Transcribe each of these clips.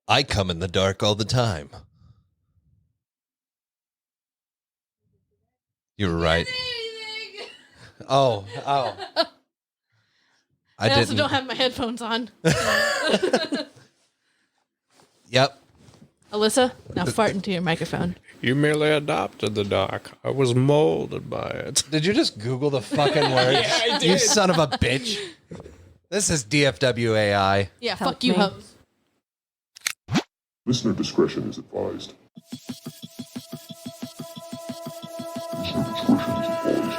I come in the dark all the time. You were right. Oh. I also don't have my headphones on. Yep. Alyssa, now fart into your microphone. You merely adopted the dark. I was molded by it. Did you just Google the fucking words? Yeah, I did. You son of a bitch. This is dfwai. Yeah, Help fuck you, me. hoes. Listener discretion is advised. Listener discretion is advised.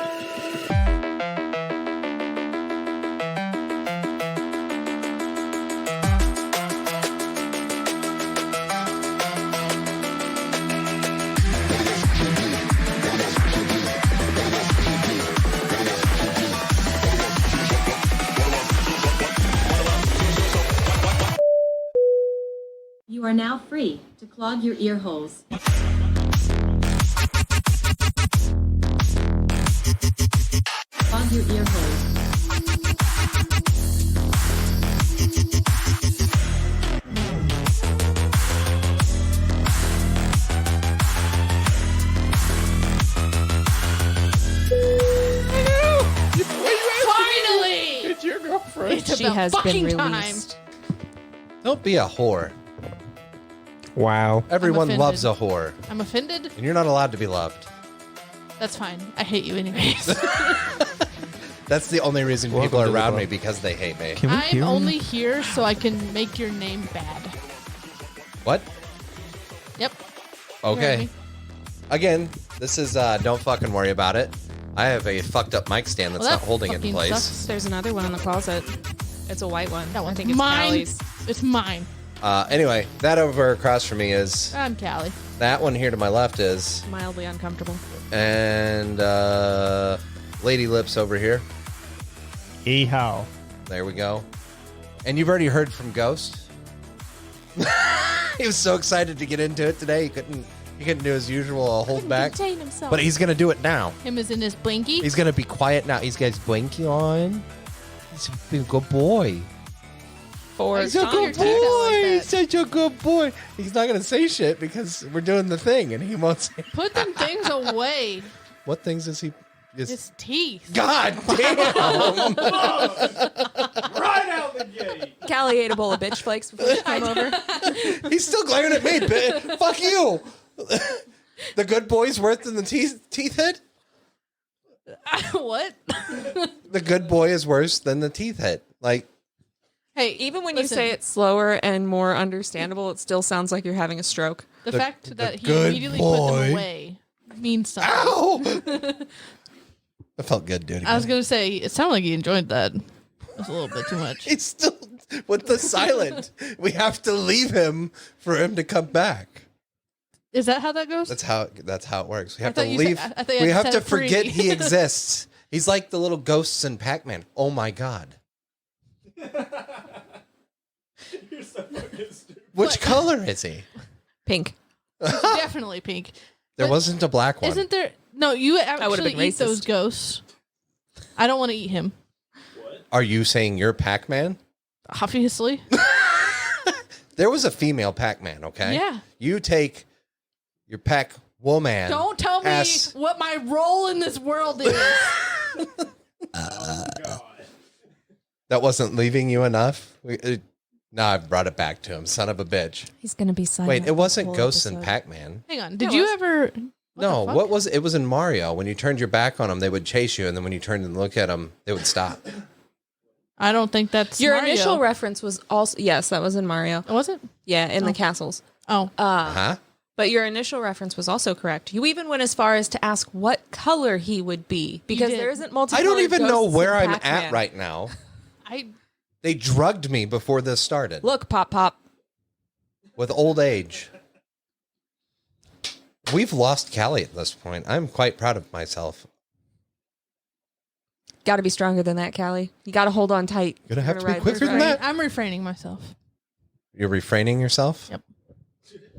You are now free to clog your ear holes. Clog your ear holes. Finally! It's your girlfriend. It's She about has been fucking released. Don't be a whore. Wow. Everyone offended. loves a whore, I'm offended. and you're not allowed to be loved. That's fine. I hate you anyways. That's the only reason Welcome people are to the around club. me, because they hate me. Can we I'm hear him? only here so I can make your name bad. What? Yep. You heard Okay. me. Again, this is don't fucking worry about it. I have a fucked up mic stand that's Well, not that holding it in fucking place. sucks. There's another one in the closet. It's a white one. That I one's think it's mine. Callie's. It's mine. Anyway, that over across from me is I'm Callie. that one here to my left is, Mildly uncomfortable. and Lady Lips over here. Ehow. There we go. And you've already heard from Ghost. He was so excited to get into it today. He couldn't do his usual hold back. Contain himself. But he's gonna do it now. Him is in his blinky. He's gonna be quiet now. He's got his blinky on. He's a good boy. He's a on your good TikTok like boy. that. He's such a good boy. He's not gonna say shit because we're doing the thing, and he won't say. Put them things away. What things is he? His teeth. God damn! Right out the gate. Callie ate a bowl of bitch flakes before she came over. He's still glaring at me. Fuck you. The good boy's worse than the teeth hit. What? The good boy is worse than the teeth hit. Like, Hey, Even when listen, you say it slower and more understandable, it still sounds like you're having a stroke. the the- fact the that he good immediately put boy. them away means something. ow! That felt good, dude. I was gonna say it sounded like he enjoyed that. That's a little bit too much. He's still with the silent. We have to leave him for him to come back. Is that how that goes? That's how it works. We have thought to you leave. said- I thought you We had have to to set free. forget he exists. He's like the little ghosts in Pac-Man. Oh my god. You're so fucking stupid. Which color is he? Pink. Definitely pink. There But wasn't a black one. Isn't there? No, you would've actually been eat those racist. ghosts. I don't want to eat him. Are you saying you're Pac-Man? Obviously. There was a female Pac-Man, okay? Yeah. You take your Pac-Woman. Don't tell me Ass. what my role in this world is. That wasn't leaving you enough? No, I brought it back to him. Son of a bitch. He's going to be silent. Wait, it wasn't the whole Ghosts and episode. Pac-Man. Hang on. Did It you was. ever? No, the fuck? what was it? It was in Mario. When you turned your back on them, they would chase you, and then when you turned and looked at them, they would stop. I don't think that's Your Mario. initial reference was also, yes, that was in Mario. Was it? Yeah, in the castles. Oh, Huh? But your initial reference was also correct. You even went as far as to ask what color he would be because did. there isn't multiple. I don't even know ghosts where in I'm Pac-Man. at right now. I. They drugged me before this started Look, Pop Pop. with old age. We've lost Callie at this point. I'm quite proud of myself. Got to be stronger than that, Callie. You got to hold on tight. Gonna have You're to be ride quicker this than ride. that? I'm refraining myself. You're refraining yourself? Yep.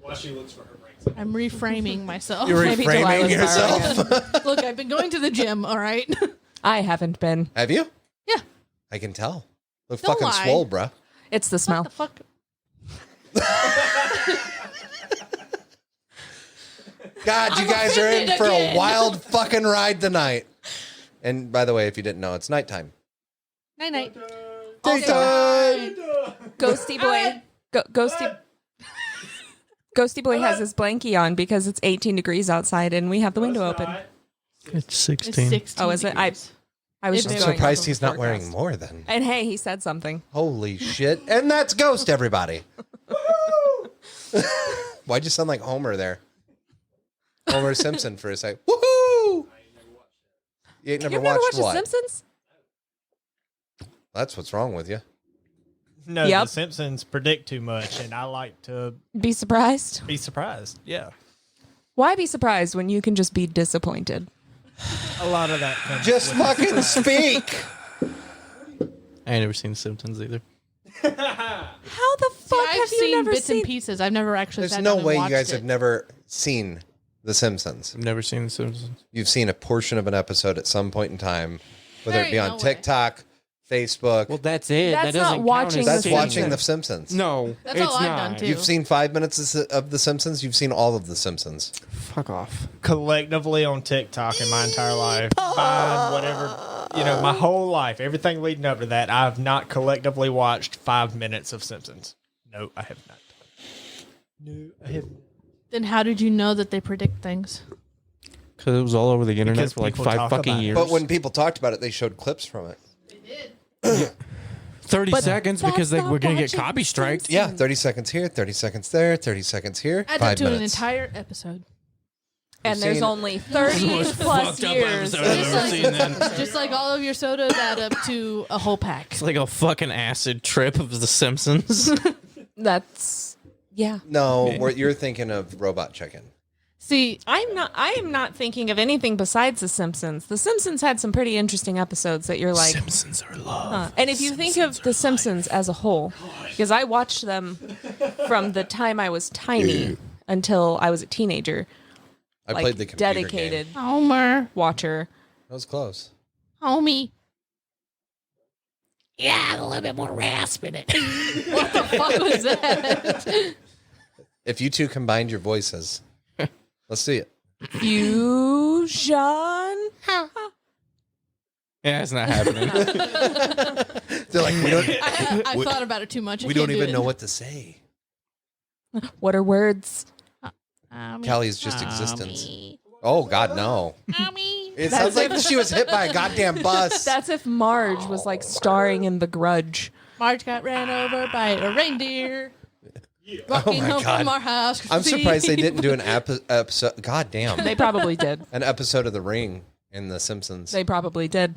While she looks for her brains. I'm reframing myself. You're Maybe reframing Delilah's borrowing yourself? Look, I've been going to the gym. All right. I haven't been. Have you? Yeah. I can tell. Look Don't fucking lie. swole, bruh. It's the smell. What the fuck? God, you guys are in for a wild fucking ride tonight. And by the way, if you didn't know, it's nighttime. Night. Daytime. Ghosty boy. Ghosty boy has his blankie on because it's 18 degrees outside and we have the window open. It's 16. It's 16. Oh, is it? I was It's just I'm very going surprised off he's of not the wearing forecast. more then. And hey, he said something. Holy shit. And that's Ghost, everybody. Why'd you sound like Homer there? Homer Simpson for a sec. Woohoo! You ain't never You've never watched watched The what? Simpsons? That's what's wrong with you. No, Yep. The Simpsons predict too much, and I like to Be surprised. be surprised. Yeah. Why be surprised when you can just be disappointed? A lot of that comes Just with fucking speak. I ain't never seen The Simpsons either. How the fuck I've have you seen never bits seen? and pieces. I've never actually. There's sat no down and way you watched guys it. have never seen The Simpsons. I've never seen The Simpsons. You've seen a portion of an episode at some point in time, whether There it be ain't on no way. TikTok, Facebook. Well, that's it. That's that doesn't not watching count as that's The watching Simpsons. The Simpsons. No, That's it's all I've not. done, too. You've seen 5 minutes of The Simpsons. You've seen all of The Simpsons. Fuck off. collectively on TikTok in my entire life. Fine, whatever. My whole life, everything leading up to that, I've not collectively watched 5 minutes of Simpsons. No, I have not. No, I have not. Then how did you know that they predict things? Because it was all over the internet Because for like people 5 talk fucking about it. years. But when people talked about it, they showed clips from it. 30 seconds because that's not we're going to get watching copy striked. Yeah, 30 seconds here, 30 seconds there, 30 seconds here. Add 5 that to an minutes. entire episode. And there's seen- only 30 plus years. Just like all of your sodas add up to a whole pack. It's like a fucking acid trip of The Simpsons. That's yeah. No, you're thinking of Robot Chicken. See, I am not thinking of anything besides The Simpsons. The Simpsons had some pretty interesting episodes that you're like, Simpsons are love. And if you think of The Simpsons as a whole, because I watched them from the time I was tiny until I was a teenager, I like played the computer dedicated game. Homer, watcher. That was close. homie. Yeah, a little bit more rasp in it. What the fuck was that? If you two combined your voices, let's see it. Fusion. Yeah, it's not happening. They're like, we don't, I thought about it too much. we don't even know what to say. What are words? Callie's just existence. Oh, God, no. It That's sounds like if- she was hit by a goddamn bus. That's if Marge was like starring in The Grudge. Marge got ran over by a reindeer. Walking my home God. from our house. I'm surprised they didn't do an episode. God damn. They probably did. An episode of The Ring in The Simpsons. They probably did.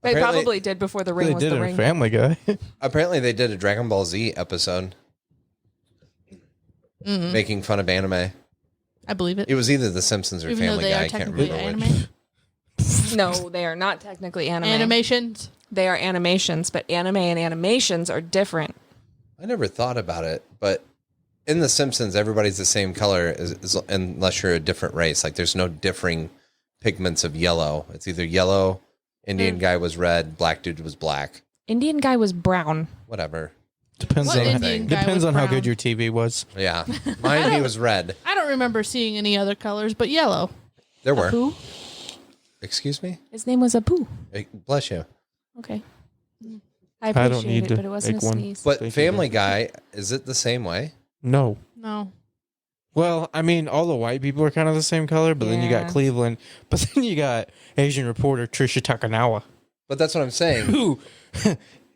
They Apparently- probably did before The Ring They was did The it Ring. in Family Guy. Apparently, they did a Dragon Ball Z episode making fun of anime. I believe it. It was either The Simpsons or Even though Family they Guy. are I can't technically remember anime. which. No, they are not technically anime. Animations. They are animations, but anime and animations are different. I never thought about it, but in The Simpsons, everybody's the same color unless you're a different race. Like, there's no differing pigments of yellow. It's either yellow, Indian guy was red, black dude was black. Indian guy was brown. Whatever. Depends What on Indian guy depends was on how brown? good your TV was. Yeah. Mine, he was red. I don't remember seeing any other colors but yellow. There were. Apu? Excuse me? His name was Apu. Bless you. Okay. I don't appreciate need it, to but it wasn't a make one. sneeze. But Thank you, Family Jeffrey. Guy, is it the same way? No. No. Well, I mean, all the white people are kind of the same color, but then you Yeah. got Cleveland, but then you got Asian reporter Trisha Takanawa, But that's what I'm saying. who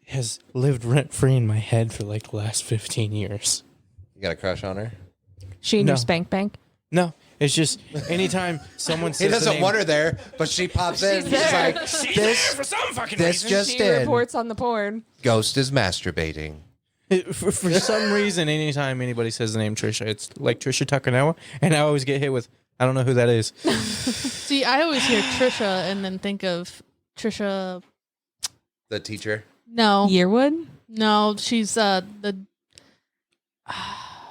has lived rent free in my head for like the last 15 years. You got a crush on her? She and No. your spank bank. No, it's just anytime someone says He the doesn't name- want her there, but she pops in. She's like, this, for some fucking this just She in. reports on the porn. Ghost is masturbating. For some reason, anytime anybody says the name Trisha, it's like Trisha Takanawa, and I always get hit with, I don't know who that is. See, I always hear Trisha and then think of Trisha. The teacher. No. Yearwood? No, she's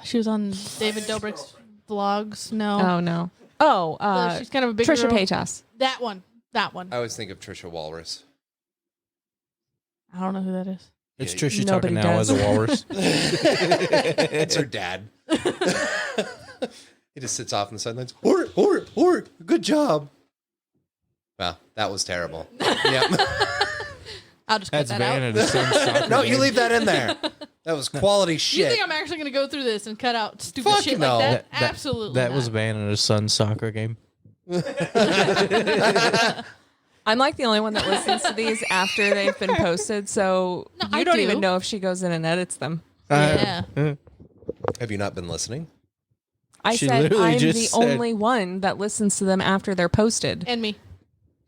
she was on David Dobrik's vlogs. No. Oh, no. Oh, She's kind of a big Trisha girl. Paytas. That one. That one. I always think of Trisha Walrus. I don't know who that is. It's Yeah, Trisha nobody Takanawa does. as a walrus. It's her dad. He just sits off on the sidelines. Or, good job. Well, that was terrible. Yeah. I'll just cut That's that banned out. at his son's soccer No, game. you leave that in there. That was quality You shit. think I'm actually going to go through this and cut out stupid Fuck shit no. like that? That- Absolutely That not. was banned at his son's soccer game. I'm like the only one that listens to these after they've been posted, so No, you I don't do. even know if she goes in and edits them. Yeah. Have you not been listening? I She said literally I'm just the said- only one that listens to them after they're posted. And me.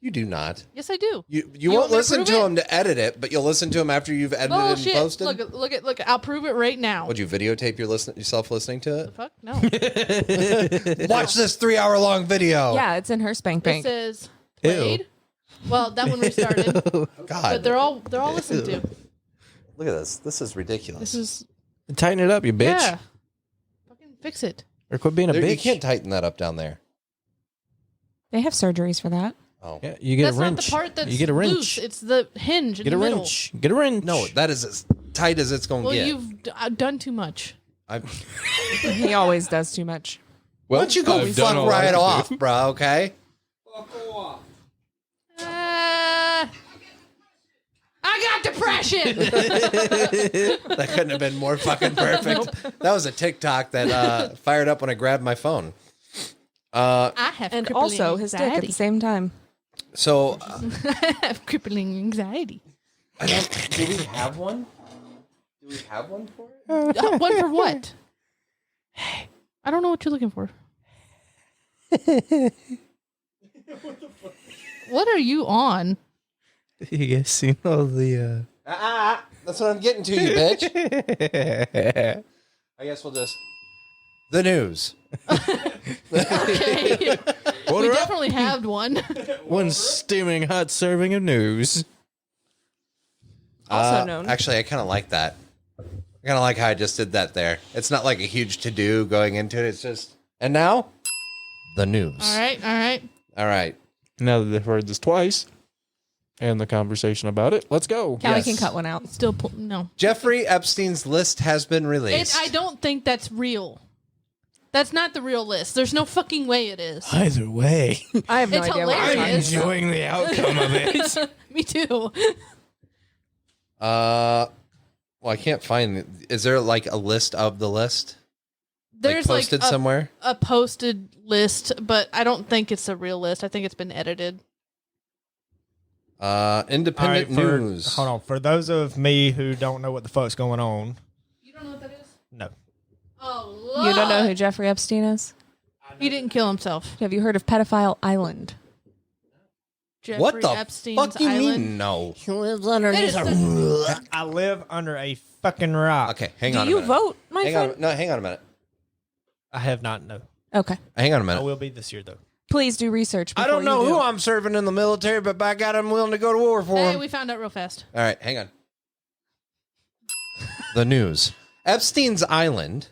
You do not. Yes, I do. You want won't me to listen prove to it? them to edit it, but you'll listen to them after you've edited Bullshit. and posted. Look. I'll prove it right now. Would you videotape yourself listening to The fuck? No. it? Watch this 3-hour-long video. Yeah, it's in her spank It bank. says played. Well, that one restarted, but God. they're all listened to. Look at this. This is ridiculous. This is Tighten it up, you bitch. yeah. Fucking fix it. Or quit being a You bitch. can't tighten that up down there. They have surgeries for that. Oh. Yeah, you get That's a wrench. not the part that's you get a wrench. loose. It's the hinge in Get the a middle. wrench. Get a wrench. No, that is as tight as it's going to Well, get. you've done too much. He always does too much. Why don't you go I've done fuck all I right can off, do. bro, okay? I got depression. That couldn't have been more fucking perfect. That was a TikTok that fired up when I grabbed my phone. I have And crippling also his dick at anxiety. the same time. So, I have crippling anxiety. do we have one? Do we have one for it? One for what? I don't know what you're looking for. What are you on? You guys seen all the That's what I'm getting to, you bitch. I guess we'll just... The news. Okay. We Order up. definitely have one. one steaming hot serving of news. Also known. Actually, I kind of like that. I kind of like how I just did that there. It's not like a huge to-do going into it. It's just... And now, the news. All right. All right. Now that they've heard this twice and the conversation about it, let's go. Callie Yes. can cut one out. Still, no. Jeffrey Epstein's list has been released. I don't think that's real. That's not the real list. There's no fucking way it is. Either way, I have no It's idea what you're talking hilarious. about. enjoying the outcome of it. Me too. Well, I can't find... Is there like a list of the list? There's like posted like a, somewhere? a posted list, but I don't think it's a real list. I think it's been edited. Independent All right, news. Hold on. For those of me who don't know what the fuck's going on, You don't know what that is? no. Oh, You don't know who Jeffrey Epstein is? He didn't kill himself. Have you heard of Pedophile Island? Jeffrey What the Epstein's fuck you Island. mean no? He lives It underneath is a the- I live under a fucking rock. Okay, hang Do on a you minute. vote, my Hang friend? on. No, hang on a minute. I have not, no. Okay. Hang on a I minute. will be this year, though. Please do research. I before don't know you who do. I'm serving in the military, but by God, I'm willing to go to war for Hey, him. we found out real fast. All right, hang on. The news. Epstein's Island.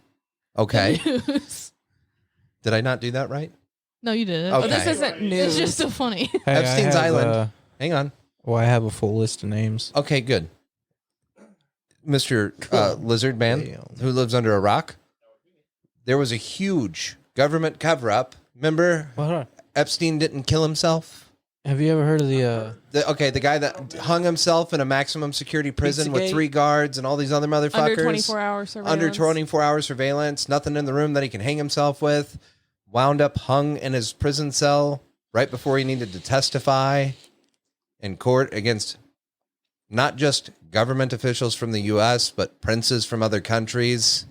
Okay. News. Did I not do that right? No, you didn't. Okay. This isn't news. It's just so funny. Hey, I Epstein's have, Island. Hang on. I have a full list of names. Okay, good. Mr. Lizard Man, Damn. who lives under a rock. There was a huge government cover-up. Remember, Hold on. Epstein didn't kill himself? Have you ever heard of the? The guy that hung himself in a maximum security prison with Pizzagate? 3 guards and all these other motherfuckers. Under 24-hour surveillance. Under 24-hour surveillance, nothing in the room that he can hang himself with. Wound up hung in his prison cell right before he needed to testify in court against not just government officials from the U.S., but princes from other countries.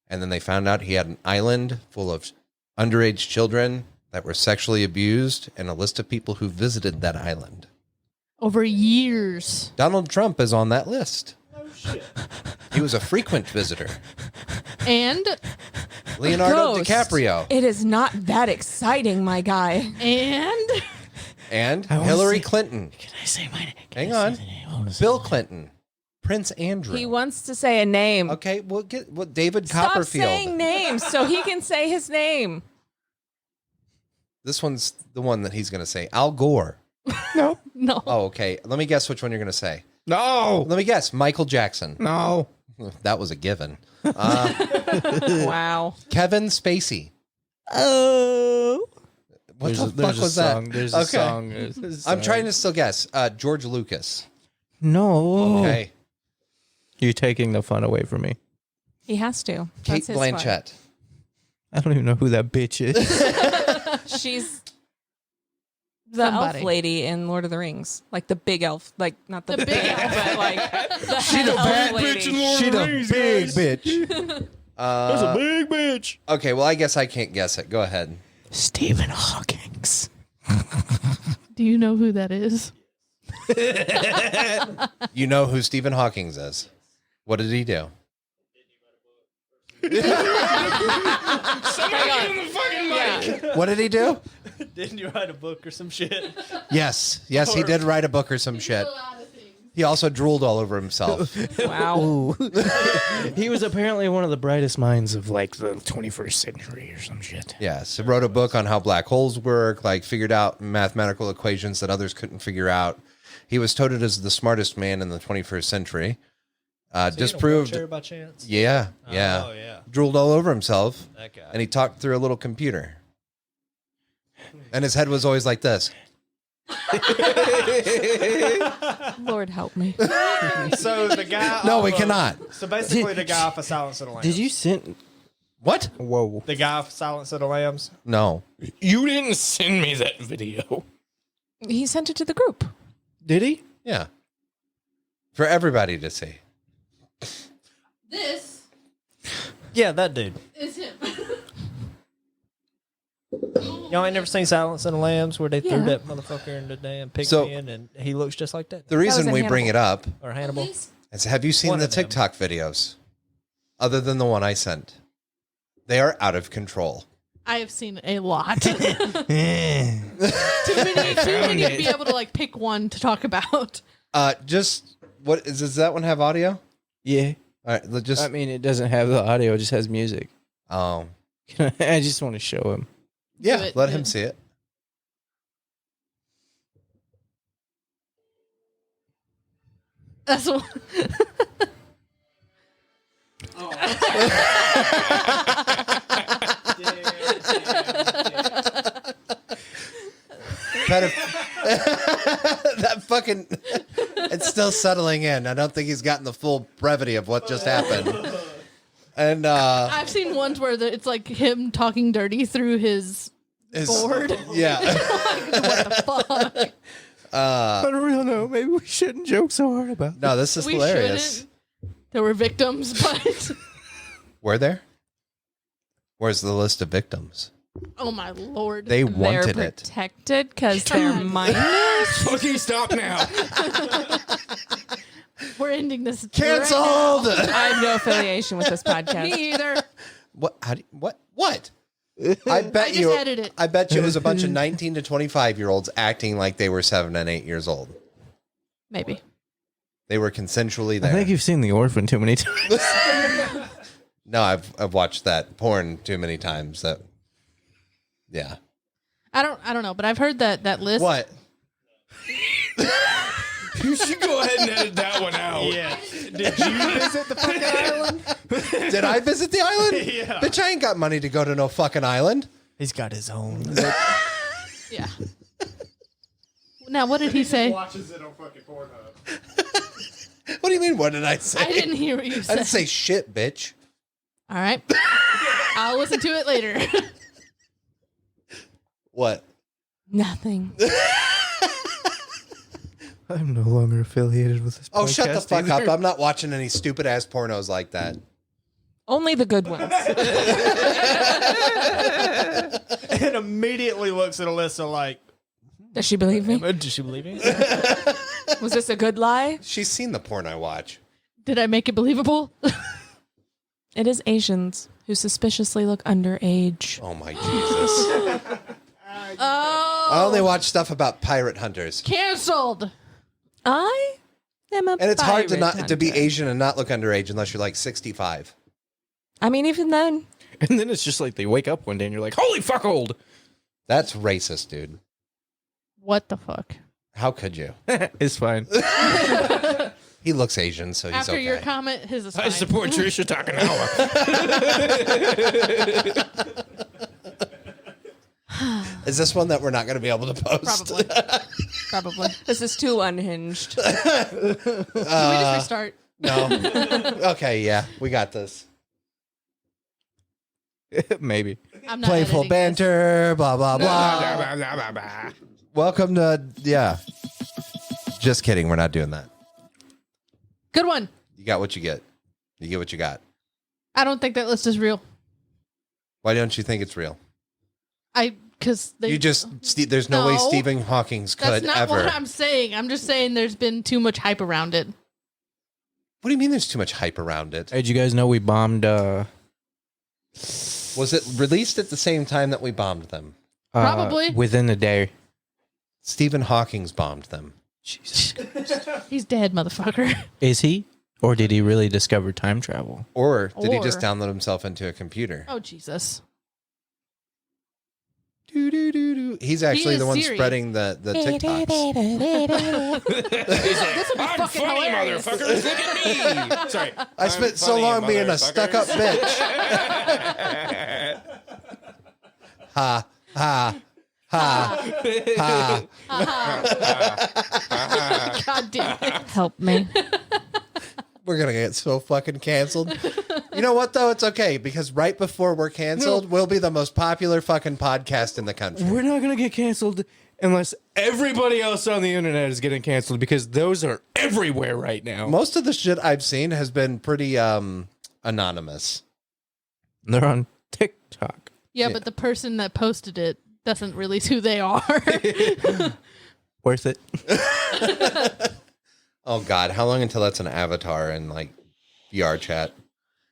And then they found out he had an island full of underage children that were sexually abused and a list of people who visited that island. Over years. Donald Trump is on that list. He was a frequent visitor. And Leonardo Ghost. DiCaprio It is not that exciting, my guy. and wanna Hillary say- Clinton. Can I say my name? Hang on. Bill Clinton. Prince Andrew. He wants to say a name. Okay, we'll get David Stop Copperfield. saying names so he can say his name. This one's the one that he's going to say. Al Gore. no. Oh, okay. Let me guess which one you're going to say. No, Let me guess. Michael Jackson. no. That was a given. Wow. Kevin Spacey. Oh. What the fuck There's was a that? song. There's a song. There's a song. I'm trying to still guess. George Lucas. No. Okay. You're taking the fun away from me. He has to. Kate That's his fun. Blanchett. I don't even know who that bitch is. She's the Somebody. elf lady in Lord of the Rings. Like the big elf. Like, not the, The big elf. but like the She head the elf bad lady. bitch in Lord She of the the Rings, big guys. bitch. That's a big bitch. Okay, well, I guess I can't guess it. Go ahead. Stephen Hawking's. Do you know who that is? You know who Stephen Hawking is. What did he do? What did he do? Didn't you write a book or some shit? Yes, he did write a book or some shit. He also drooled all over himself. Wow. He was apparently one of the brightest minds of like the 21st century or some shit. Yes, he wrote a book on how black holes work, like figured out mathematical equations that others couldn't figure out. He was touted as the smartest man in the 21st century. Disproved. By chance? Yeah. Oh, yeah. Drooled all over himself, That guy. and he talked through a little computer. And his head was always like this. Lord help me. So the guy. No, off we of- cannot. So basically, the guy off of Silence of the Lambs. Did you send? What? Whoa! The guy off of Silence of the Lambs. No. You didn't send me that video. He sent it to the group. Did he? Yeah. For everybody to see. This Yeah, that dude. is him. Y'all ain't never seen Silence of the Lambs where they threw Yeah. that motherfucker in the damn pig So- pen and he looks just like that? The reason in we bring it up Or Hannibal? is, have you seen One the of them. TikTok videos? Other than the one I sent. They are out of control. I have seen a lot. too many to be able to like pick one to talk about. Just, what, does that one have audio? Yeah. All right, just, I mean, it doesn't have the audio; it just has music. oh. I just want to show him. Yeah, it, let do him it. see it. That's what. That fucking, it's still settling in. I don't think he's gotten the full brevity of what just happened. And I've seen ones where it's like him talking dirty through his board. Yeah. What the fuck? I don't really know. Maybe we shouldn't joke so hard about. No, this is We hilarious. shouldn't. There were victims, but Were there? Where's the list of victims? oh my lord. They They're wanted it. protected because they're minors. Fucking stop now! We're ending this. Canceled. I have no affiliation with this Right now. podcast. Me either. What? How do you, what? I bet just you. added it. I bet you it was a bunch of 19 to 25-year-olds acting like they were 7 and 8 years old. Maybe. They were consensually I there. think you've seen The Orphan too many times. No, I've watched that porn too many times. That. Yeah. I don't know, but I've heard that list. What? You should go ahead and edit that one out. Yeah. Did you visit the fucking island? Did I visit the island? Yeah. Bitch, I ain't got money to go to no fucking island. He's got his own. Yeah. Now, what did he say? Watches it on fucking Pornhub. What do you mean? What did I say? I didn't hear what you I said. didn't say shit, bitch. All right. I'll listen to it later. What? Nothing. I'm no longer affiliated with this. Oh, shut the podcast fuck either. up. I'm not watching any stupid ass pornos like that. Only the good ones. And immediately looks at Alyssa like, Does she believe me? does she believe me? Was this a good lie? She's seen the porn I watch. Did I make it believable? It is Asians who suspiciously look underage. Oh my Jesus. Oh, I only watch stuff about pirate hunters. canceled. I am a And it's hard to pirate not to be hunter. Asian and not look underage unless you're like 65. I mean, even then, And then it's just like they wake up one day and you're like, "Holy fuck, old!" That's racist, dude. What the fuck? How could you? It's fine. He looks Asian, so he's After okay. your comment, his is I fine. support Trisha Takanawa. Is this one that we're not going to be able to post? Probably. This is too unhinged. Can we just restart? No. Okay, yeah, we got this. Maybe. I'm not Playful editing banter, blah, blah, blah. Welcome to, yeah. Just kidding, we're not doing that. this. Good one. You got what you get. You get what you got. I don't think that list is real. Why don't you think it's real? Because there's no way No. Stephen Hawking's that's could not ever. what I'm saying. I'm just saying there's been too much hype around it. What do you mean there's too much hype around it? Hey, did you guys know we bombed Was it released at the same time that we bombed them? Probably. within a day? Stephen Hawking's bombed them. Jesus. He's dead, motherfucker. Is he? Or did he really discover time travel? Or did he Or- just download himself into a computer? Oh, Jesus. He's actually is the one Siri. spreading the TikToks. This would be fucking hilarious. Look at me. Sorry. I spent so long being a stuck-up bitch. Ha, ha, ha, ha. God damn it. Help me. We're going to get so fucking canceled. You know what, though? It's okay, because right before we're canceled, we'll be the most popular fucking podcast in the country. We're not going to get canceled unless everybody else on the internet is getting canceled because those are everywhere right now. Most of the shit I've seen has been pretty anonymous. They're on TikTok. Yeah, but the person that posted it doesn't release who they are. Worth it. Oh, God. How long until that's an avatar in, like, VR chat?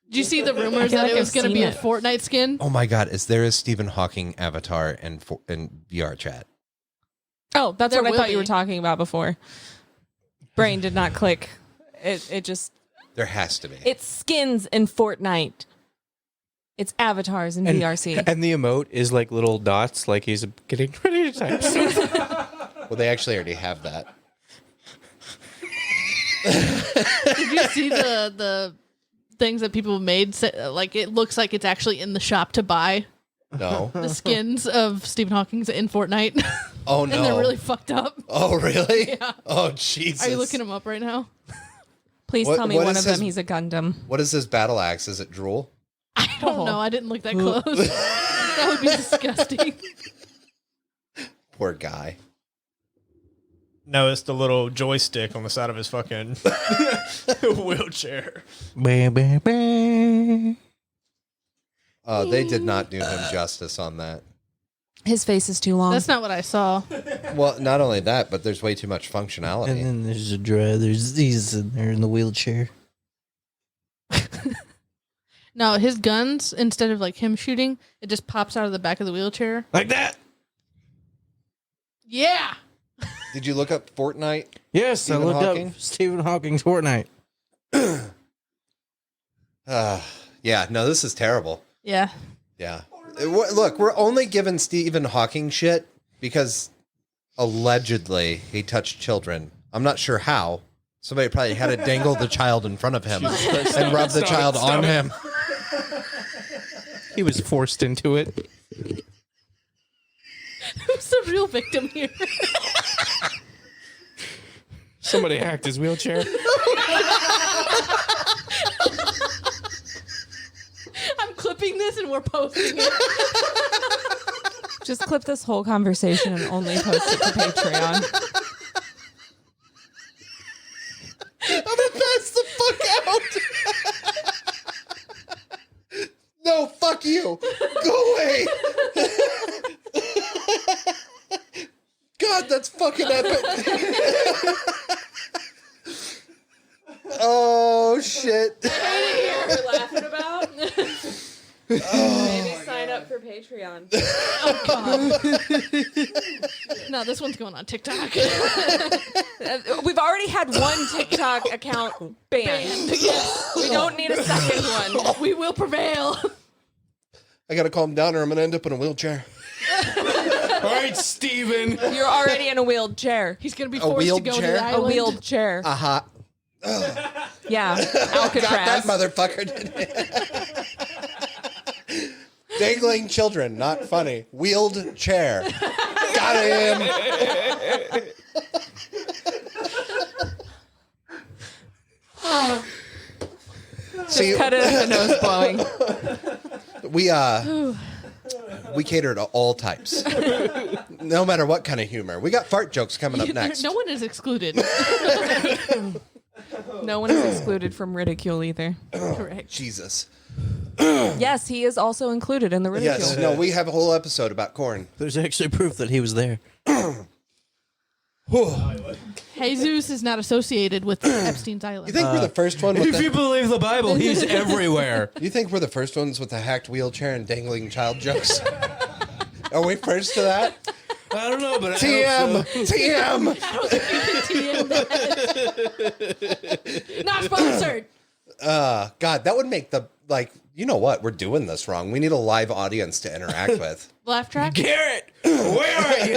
Did you see the rumors feel that like it was I've going to be seen a it. Fortnite skin? Oh, my God. Is there a Stephen Hawking avatar in VR chat? Oh, that's There what I will thought you be. were talking about before. Brain did not click. It just There has to be. it's skins in Fortnite. It's avatars in VRC. And the emote is like little dots, like he's getting ready to type. Well, they actually already have that. Did you see the things that people made? Like, it looks like it's actually in the shop to buy No. the skins of Stephen Hawking's in Fortnite. Oh, no. And they're really fucked up. Oh, really? Yeah. Oh, Jesus. Are you looking them up right now? Please What- tell me what one is of them his- he's a Gundam. What is this battle axe? Is it drool? I don't know. I didn't look that close. That would be disgusting. Poor guy. No, it's the little joystick on the side of his fucking wheelchair. They They did not do him justice on that. His face is too long. That's not what I saw. Well, not only that, but there's way too much functionality. And then there's a there's these in there in the wheelchair. No, his guns, instead of like him shooting, it just pops out of the back of the wheelchair. Like that. Yeah. Did you look up Fortnite? Yes, Stephen I looked Hawking? up Stephen Hawking's Fortnite. Yeah, no, this is terrible. Yeah. Yeah. Look, we're only giving Stephen Hawking shit because allegedly he touched children. I'm not sure how. Somebody probably had to dangle the child in front of him and rub the child on him. He was forced into it. Who's the real victim here? Somebody hacked his wheelchair. I'm clipping this and we're posting it. Just clip this whole conversation and only post it to Patreon. I'm gonna pass the fuck out. No, fuck you. Go away. God, that's fucking epic. Oh shit. We're laughing about. Maybe sign up for Patreon. Oh, God. No, this one's going on TikTok. We've already had one TikTok account banned. Yes. We don't need a second one. We will prevail. I gotta calm down or I'm gonna end up in a wheelchair. All right, Steven. You're already in a wheelchair. He's going to be forced to go to wheelchair? the A A island. wheeled chair. Aha. Yeah. Got that Alcatraz. motherfucker. Dangling children, not funny. Wheeled chair. Got him. See, Cut it at the nose blowing. we cater to all types, no matter what kind of humor. We got fart jokes coming up next. No one is excluded. No one is excluded from ridicule either. Correct. Jesus. Yes, he is also included in the ridicule. Yes. No, we have a whole episode about corn. There's actually proof that he was there. Jesus is not associated with Epstein's Island. You think we're the first one with If you believe the Bible, he's everywhere. You think we're the first ones with the hacked wheelchair and dangling child jokes? Are we first to that? I don't know, but TM! TM! Not sponsored. God, that would make the, you know what? We're doing this wrong. We need a live audience to interact with. Laugh track. Garrett, where are you?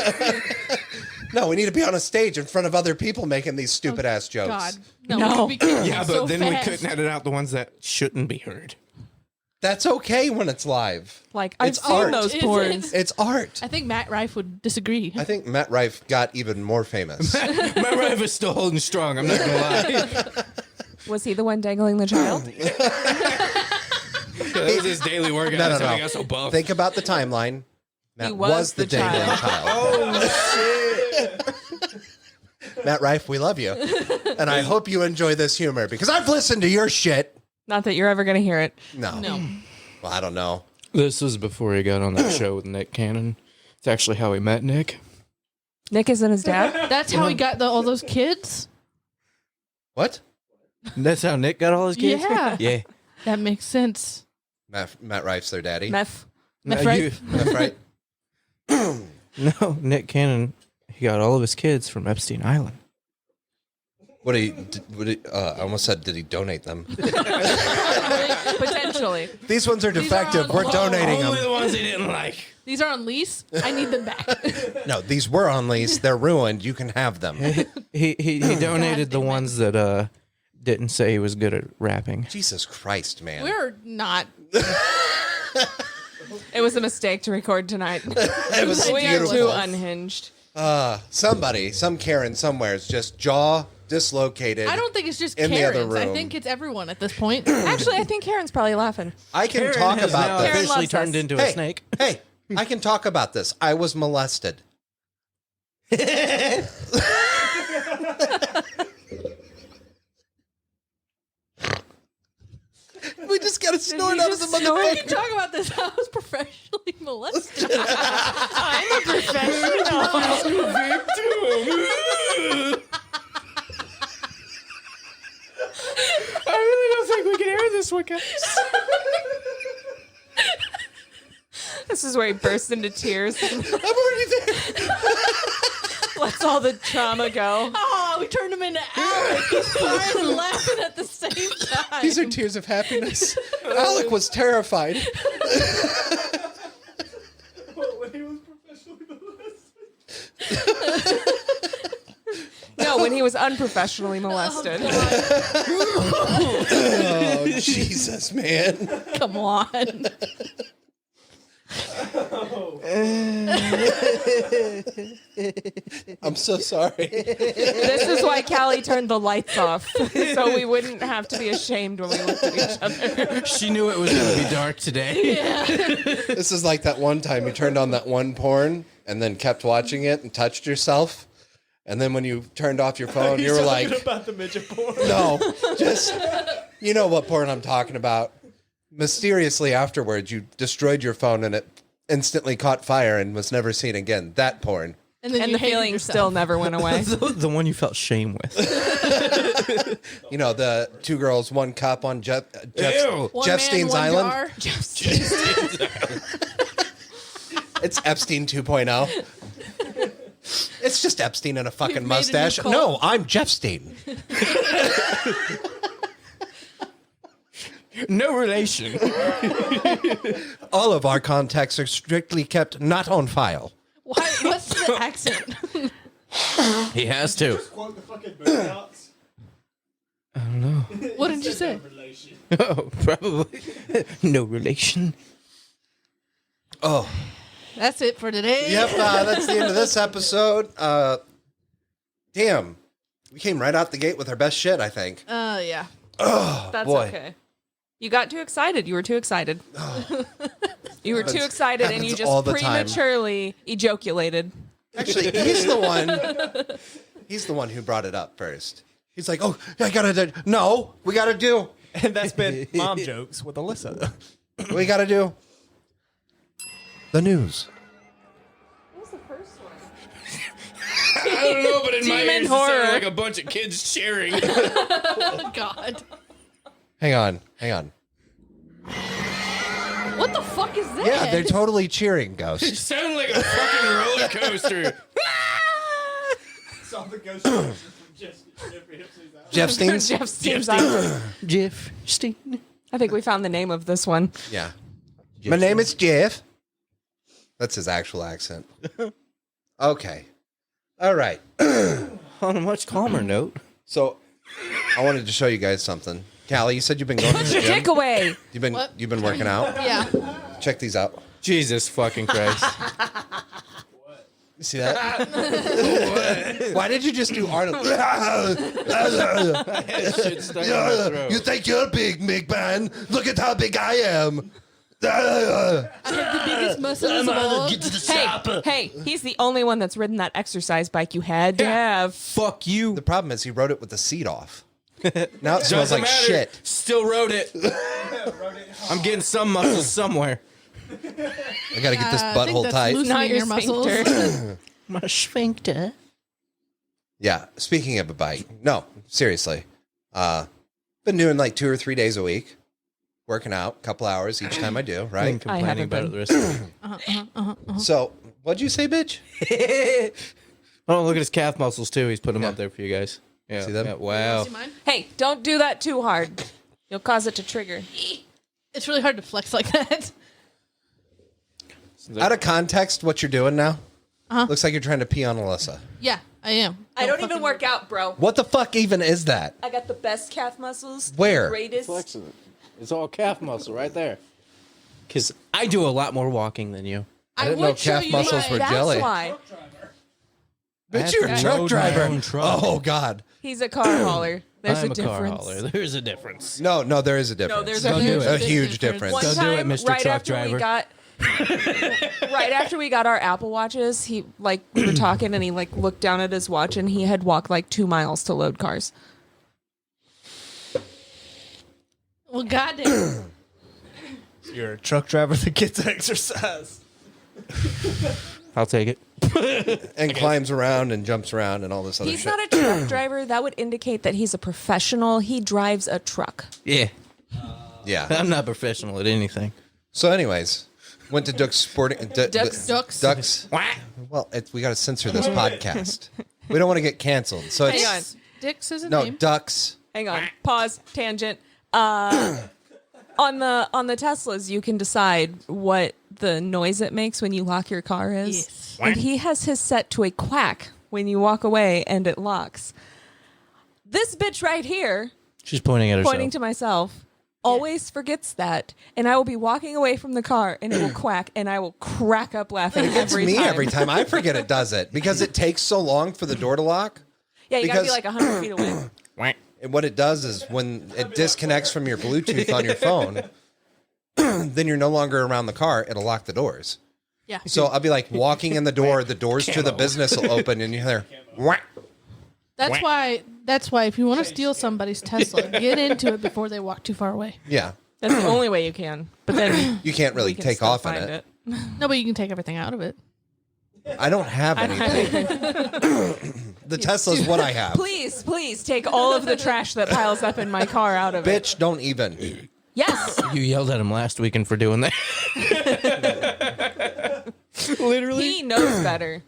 No, we need to be on a stage in front of other people making these stupid ass jokes. God. No. we could be Yeah, but so then fast. we couldn't edit out the ones that shouldn't be heard. That's okay when it's live. Like, I've It's seen art. those Is porns. it? It's art. I think Matt Rife would disagree. I think Matt Rife got even more famous. My wife is still holding strong. I'm not gonna lie. Was he the one dangling the child? That was his daily workout. No, no, That's how no. he got so buff. Think about the timeline. Matt was the the dangling child. Oh shit! Matt Rife, we love you. And I hope you enjoy this humor because I've listened to your shit. Not that you're ever going to hear it. No. No. Well, I don't know. This was before he got on that show with Nick Cannon. It's actually how he met Nick. Nick isn't his dad? That's how he got all those kids? What? That's how Nick got all his kids. Yeah. Yeah. That makes sense. Matt Rife's their daddy. Meth. No, That's right. you- That's right. no, Nick Cannon. He got all of his kids from Epstein Island. I almost said, did he donate them? Potentially. These ones are defective. We're donating Only them. the ones he didn't like. These are on lease. I need them back. No, these were on lease. They're ruined. You can have them. He donated the ones that didn't say he was good at rapping. Jesus Christ, man. We're not. It was a mistake to record tonight. It was We are beautiful. too unhinged. Some Karen somewhere is just jaw dislocated. I don't think it's just In the Karens. other I room. think it's everyone at this point. Actually, I think Karen's probably laughing. I can Karen talk has about now this. Karen officially loves turned us. into a snake. Hey, I can talk about this. I was molested. We just got to snort out of the We can motherfucker. talk about this. I was professionally molested. I'm a professional. I really don't think we can air this one, guys. This is where he bursts into tears. I'm already there. Lets all the trauma go. Oh, we turned him into Alec. He's crying and laughing at the same time. These are tears of happiness. Alec was terrified. No, when he was unprofessionally molested. Oh, Jesus, man. Come on. I'm so sorry. This is why Callie turned the lights off. So we wouldn't have to be ashamed when we looked at each other. She knew it was going to be dark today. This is like that one time you turned on that one porn and then kept watching it and touched yourself. And then when you turned off your phone, you were like, about the midget porn. no, just, you know what porn I'm talking about. Mysteriously afterwards, you destroyed your phone and it instantly caught fire and was never seen again. That porn. And then And you the hated feeling yourself. still never went away. The one you felt shame with. You know, the two girls, one cup on Ew. One Jefstein's man, one Island. jar. It's Epstein 2.0. It's just Epstein and a fucking We've made a new mustache. cult. No, I'm Jefstein. No relation. All of our contacts are strictly kept not on file. Why? What's the accent? He has to. Quote the fucking bootouts. What did you say? Oh, probably. No relation. Oh, That's it for today. yep. That's the end of this episode. Damn, we came right out the gate with our best shit, I think. Yeah. Oh, That's boy. okay. You got too excited. You were too excited. You were too excited, and you happens all just the time. prematurely ejaculated. Actually, he's the one. He's the one who brought it up first. He's like, "Oh, I gotta do. No, we gotta do. And that's been Mom Jokes with Alyssa. We gotta do the news." What was the first one? I don't know, but in my Demon ears, it horror. sounded like a bunch of kids cheering. Oh, God. Hang on. What the fuck is that? Yeah, they're totally cheering, It Ghost. sounded like a fucking roller coaster. Saw the ghost from Jefstein's. Jeffstein's Island. Jefstein. I think we found the name of this one. Yeah. My name is Jeff. That's his actual accent. Okay. All right. On a much calmer note. So, I wanted to show you guys something. Callie, you said you've been going to Put the your gym. dick away. You've been working out. Yeah. Check these out. Jesus fucking Christ. You see that? Why did you just do Arnold? Shit stuck in my throat. You think you're big, man? Look at how big I am. I have the biggest muscles of all. Hey, he's the only one that's ridden that exercise bike you had to have. Fuck you. The problem is he rode it with the seat off. Now it smells Doesn't like matter. shit. Still wrote it. I'm getting some muscles somewhere. I gotta get this I think butthole that's tight. loosening Not your your muscles. sphincter. My sphincter. Yeah. Speaking of a bike, no, seriously. Been doing like 2 or 3 days a week, working out, a couple hours each time I do. Been Right. complaining haven't about it been. the rest of the So what'd you say, bitch? Oh, look at his calf muscles too. He's put them up there for you guys. Yeah. See them? Yeah, wow. See mine? Hey, don't do that too hard. You'll cause it to trigger. It's really hard to flex like that. Out of context, what you're doing now? Looks like you're trying to pee on Alyssa. Yeah, I am. I don't even fucking work out, bro. What the fuck even is that? I got the best calf muscles. Where? Greatest. Flexing it. It's all calf muscle right there. Because I do a lot more walking than you. I didn't know would show calf you muscles mine. were That's jelly. why. Bitch, you're a I truck rode my driver. own truck. Oh God. He's a car hauler. There's I'm a a car difference. hauler. There's a difference. No, there is a difference. there's Go do a it. huge difference. One Go do time, it, Mr. right Truck after Driver. we got, right after we got our Apple Watches, he we were talking and he looked down at his watch and he had walked 2 miles to load cars. Well, goddamn. You're a truck driver that gets exercise. I'll take it. And climbs around and jumps around and all this other He's shit. not a truck driver. That would indicate that he's a professional. He drives a truck. Yeah. Yeah. I'm not professional at anything. So, anyways, went to Duck's Sporting. Ducks. Ducks. Well, we got to censor this podcast. We don't want to get canceled. So it's Hang on. Dix is a no name. Ducks. Hang on. Pause. Tangent. On the Teslas, you can decide what the noise it makes when you lock your car is. Yes. And he has his set to a quack when you walk away and it locks. This bitch right here, She's pointing at herself. pointing to myself, always forgets that. And I will be walking away from the car and it will quack and I will crack up laughing It's every me time. every time. I forget it does it because it takes so long for the door to lock. Yeah, you gotta be because- 100 feet away. And what it does is when it disconnects from your Bluetooth on your phone, then you're no longer around the car. It'll lock the doors. Yeah. So I'll be walking in the door to the business will open and you hear, whack. That's why if you want to steal somebody's Tesla, get into it before they walk too far away. Yeah. That's the only way you can. But then You can't really we can take still off in find it. No, but you can take everything out of it. I don't have anything. The Tesla's what I have. Please take all of the trash that piles up in my car out of it. Bitch, don't even. Yes. You yelled at him last weekend for doing that. Literally. He knows better.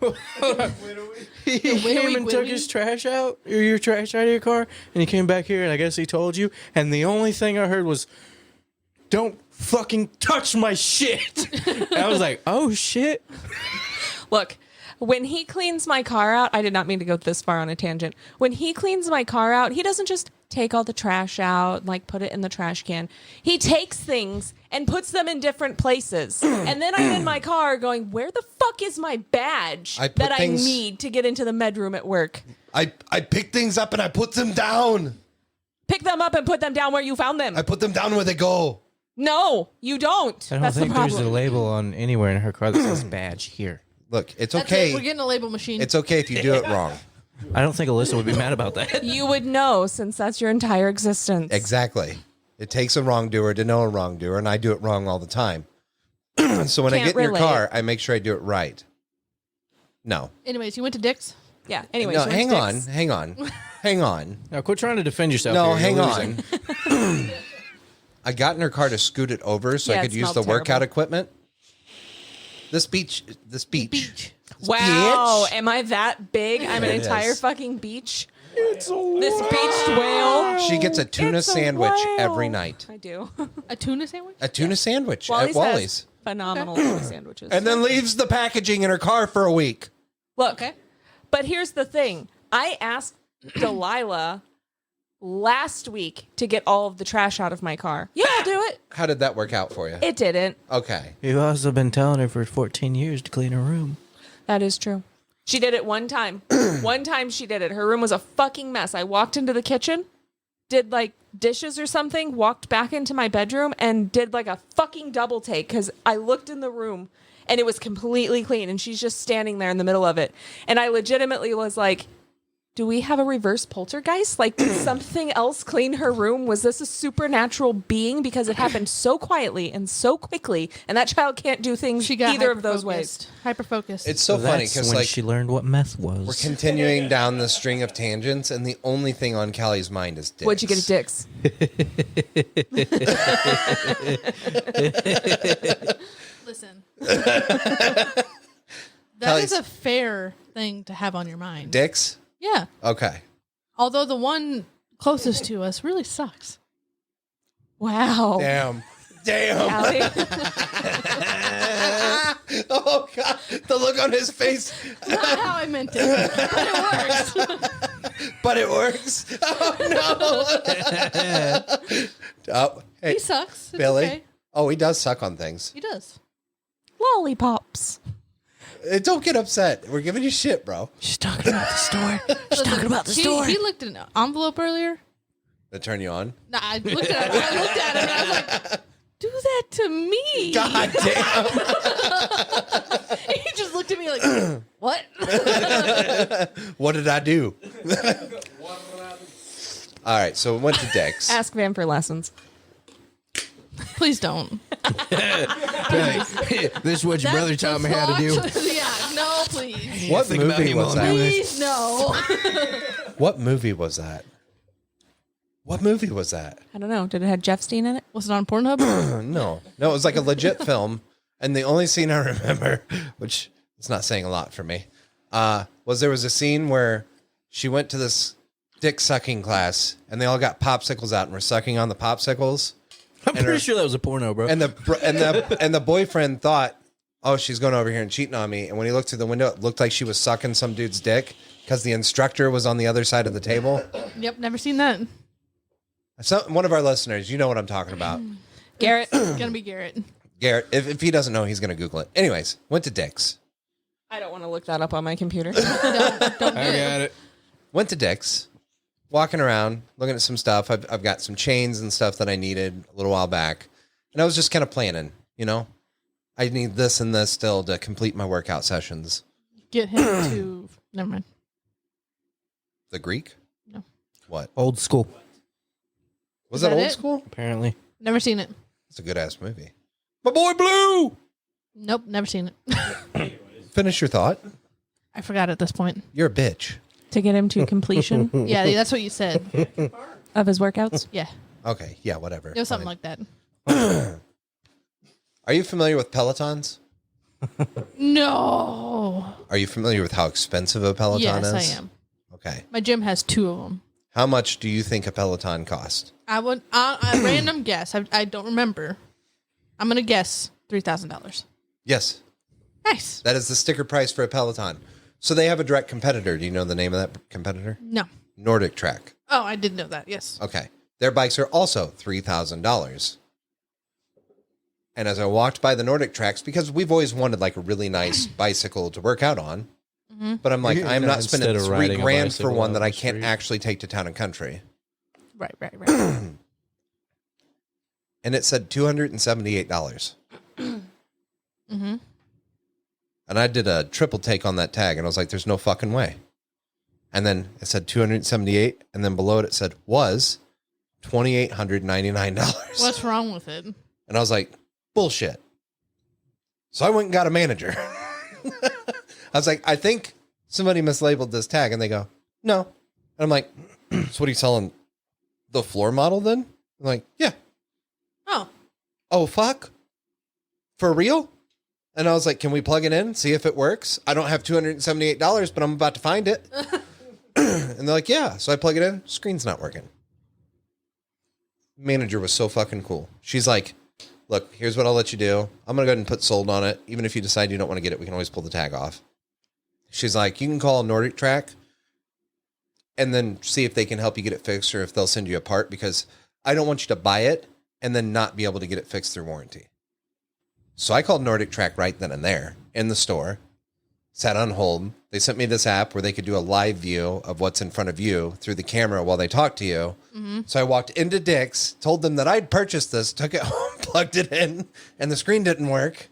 He came and took his trash out, or your trash out of your car, and he came back here, and I guess he told you, and the only thing I heard was, "Don't fucking touch my shit." And I was like, "Oh shit!" Look, When he cleans my car out, I did not mean to go this far on a tangent. When he cleans my car out, he doesn't just take all the trash out, like put it in the trash can. He takes things and puts them in different places. And then I'm in my car going, where the fuck is my badge I need to get into the medroom at work? I pick things up and I put them down. Pick them up and put them down where you found them. I put them down where they go. No, you don't. I don't That's think the there's problem. a label on anywhere in her car that says badge here. Look, it's That's okay. it. We're getting a label machine. It's okay if you do it wrong. I don't think Alyssa would be mad about that. You would know since that's your entire existence. Exactly. It takes a wrongdoer to know a wrongdoer, and I do it wrong all the time. So when I Can't get in your relate. car, I make sure I do it right. No. Anyways, you went to Dick's? Yeah. Anyway, No, hang on. Now, quit trying to defend yourself. No, here. You're hang losing. on. I got in her car to scoot it over so Yeah, I it could use the smelled workout terrible. equipment. This beach. Wow, am I that big? I'm an It entire is. fucking beach. This beached whale. She gets a tuna It's a sandwich whale. every night. I do. A tuna sandwich? A tuna sandwich Wally's at has Wally's. phenomenal tuna sandwiches. And then leaves the packaging in her car for a week. Look, Okay. but here's the thing. I asked Delilah last week to get all of the trash out of my car. Yeah, I'll do it. How did that work out for you? It didn't. Okay. You've also been telling her for 14 years to clean her room. That is true. She did it one time. One time she did it. Her room was a fucking mess. I walked into the kitchen, did like dishes or something, walked back into my bedroom and did like a fucking double take because I looked in the room and it was completely clean and she's just standing there in the middle of it. And I legitimately was like, do we have a reverse poltergeist? Like, did something else clean her room? Was this a supernatural being? Because it happened so quietly and so quickly, and that child can't do things She got either of those ways. Hyper-focused. It's so funny That's because when like she learned what meth was. we're continuing down the string of tangents, and the only thing on Callie's mind is dicks. What'd you get at Dick's? Listen. That Kelly's- is a fair thing to have on your mind. Dicks? Yeah. Okay. Although the one closest to us really sucks. Wow. Damn. Allie? Oh God! The look on his face. Not how I meant it, but it works. But it works. Oh no! Oh, hey, He sucks. It's Billy. okay. Oh, he does suck on things. He does. Lollipops. Don't get upset. We're giving you shit, bro. She's talking about the store. She's talking about the store. He looked at an envelope earlier. To turn you on. Nah, I looked at him and I was like, do that to me. God damn. He just looked at me like, what? What did I do? All right, so we went to Dick's. Ask Van for lessons. Please don't. This is what your brother taught me how to do. Yeah, no, please. What Think about movie him was while that? I'm doing Please, no. What movie was that? What movie was that? I don't know. Did it have Jefstein in it? Was it on Pornhub? No, it was like a legit film, and the only scene I remember, which is not saying a lot for me, was there was a scene where she went to this dick sucking class, and they all got popsicles out and were sucking on the popsicles. I'm pretty sure that was a porno, bro. And the boyfriend thought, oh, she's going over here and cheating on me. And when he looked through the window, it looked like she was sucking some dude's dick because the instructor was on the other side of the table. Yep, never seen that. One of our listeners, you know what I'm talking about. Garrett. Gonna be Garrett. Garrett, if he doesn't know, he's going to Google it. Anyways, went to Dick's. I don't want to look that up on my computer. Don't do I got it. Went to Dick's, walking around, looking at some stuff. I've got some chains and stuff that I needed a little while back. And I was just kind of planning, you know. I need this and this still to complete my workout sessions. Get him to. Never mind. The Greek? No. What? Old school, Was Is that that old it? school? apparently. Never seen it. It's a good ass movie. My boy Blue! Nope, never seen it. Finish your thought. I forgot at this point. You're a bitch. To get him to completion Yeah, that's what you said. of his workouts. Yeah, Okay, yeah, whatever. it was something like that. Are you familiar with Pelotons? No. Are you familiar with how expensive a Peloton Yes, is? I am. Okay. My gym has 2 of them. How much do you think a Peloton cost? I would a random guess. I don't remember. I'm gonna guess $3,000. Yes. Nice. That is the sticker price for a Peloton. So they have a direct competitor. Do you know the name of that competitor? No. Nordic Track. Oh, I did know that. Yes. Okay. Their bikes are also $3,000. And as I walked by the Nordic Tracks, because we've always wanted like a really nice bicycle to work out on, but I'm like, I'm not spending Instead of riding a $3,000 for bicycle one out that the I can't street. actually take to town and country. Right. And it said $278. Mm-hmm. And I did a triple take on that tag, and I was like, there's no fucking way. And then it said 278, and then below it said was $2,899. What's wrong with it? And I was like, bullshit. So I went and got a manager. I was like, I think somebody mislabeled this tag. And they go, no. And I'm like, so what are you selling? The floor model then? I'm like, yeah. Oh, fuck. For real? And I was like, can we plug it in, see if it works? I don't have $278, but I'm about to find it. And they're like, yeah. So I plug it in. Screen's not working. Manager was so fucking cool. She's like, look, here's what I'll let you do. I'm going to go ahead and put sold on it. Even if you decide you don't want to get it, we can always pull the tag off. She's like, you can call Nordic Track and then see if they can help you get it fixed or if they'll send you a part, because I don't want you to buy it and then not be able to get it fixed through warranty. So I called Nordic Track right then and there in the store, sat on hold. They sent me this app where they could do a live view of what's in front of you through the camera while they talk to you. Mm-hmm. So I walked into Dick's, told them that I'd purchased this, took it home, plugged it in, and the screen didn't work.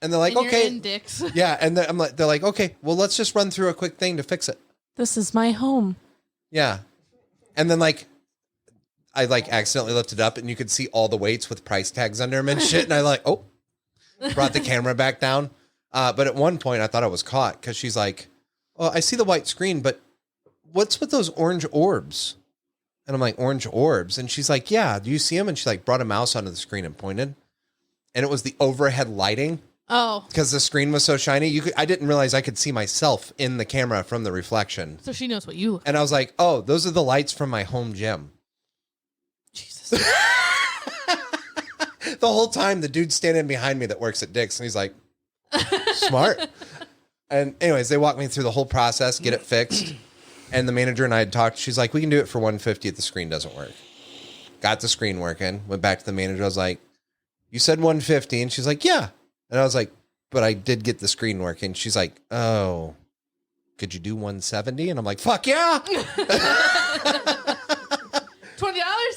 And they're like, And okay. you're in Dick's. Yeah. And they're like, okay, well, let's just run through a quick thing to fix it. This is my home. Yeah. And then I accidentally lifted up and you could see all the weights with price tags under them and shit. And I brought the camera back down. But at one point I thought I was caught because she's like, oh, I see the white screen, but what's with those orange orbs? And I'm like, orange orbs? And she's like, yeah, do you see them? And she brought a mouse onto the screen and pointed. And it was the overhead lighting. Oh. Because the screen was so shiny. I didn't realize I could see myself in the camera from the reflection. So she knows what you look like. And I was like, oh, those are the lights from my home gym. Jesus. The whole time, the dude's standing behind me that works at Dick's, and he's like, smart. And anyways, they walked me through the whole process, get it fixed. And the manager and I had talked. She's like, we can do it for $150 if the screen doesn't work. Got the screen working. Went back to the manager. I was like, you said $150. And she's like, yeah. And I was like, but I did get the screen working. She's like, oh, could you do $170? And I'm like, fuck yeah. $20?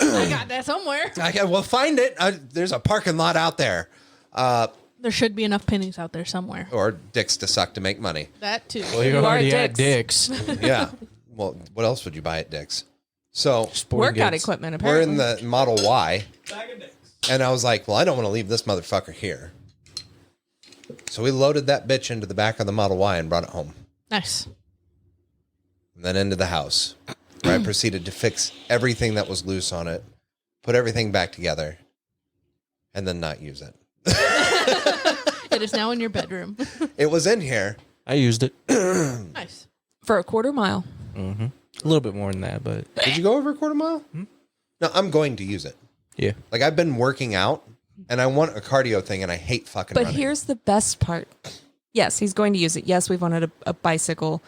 I got that somewhere. Well, find it. There's a parking lot out there. There should be enough pennies out there somewhere. Or Dick's to suck to make money. That too. Well, you're You are already at Dick's. Dick's. Yeah. Well, what else would you buy at Dick's? So Sporting Workout goods. equipment, we're apparently. in the Model Y. And I was like, well, I don't want to leave this motherfucker here. So we loaded that bitch into the back of the Model Y and brought it home. Nice. And then into the house, where I proceeded to fix everything that was loose on it, put everything back together, and then not use it. It is now in your bedroom. It was in here. I used it. Nice. For a quarter mile. Mm-hmm. A little bit more than that, but Did you go over a quarter mile? No, I'm going to use it. yeah. Like, I've been working out, and I want a cardio thing, and I hate fucking But running. here's the best part. Yes, he's going to use it. Yes, we wanted a bicycle.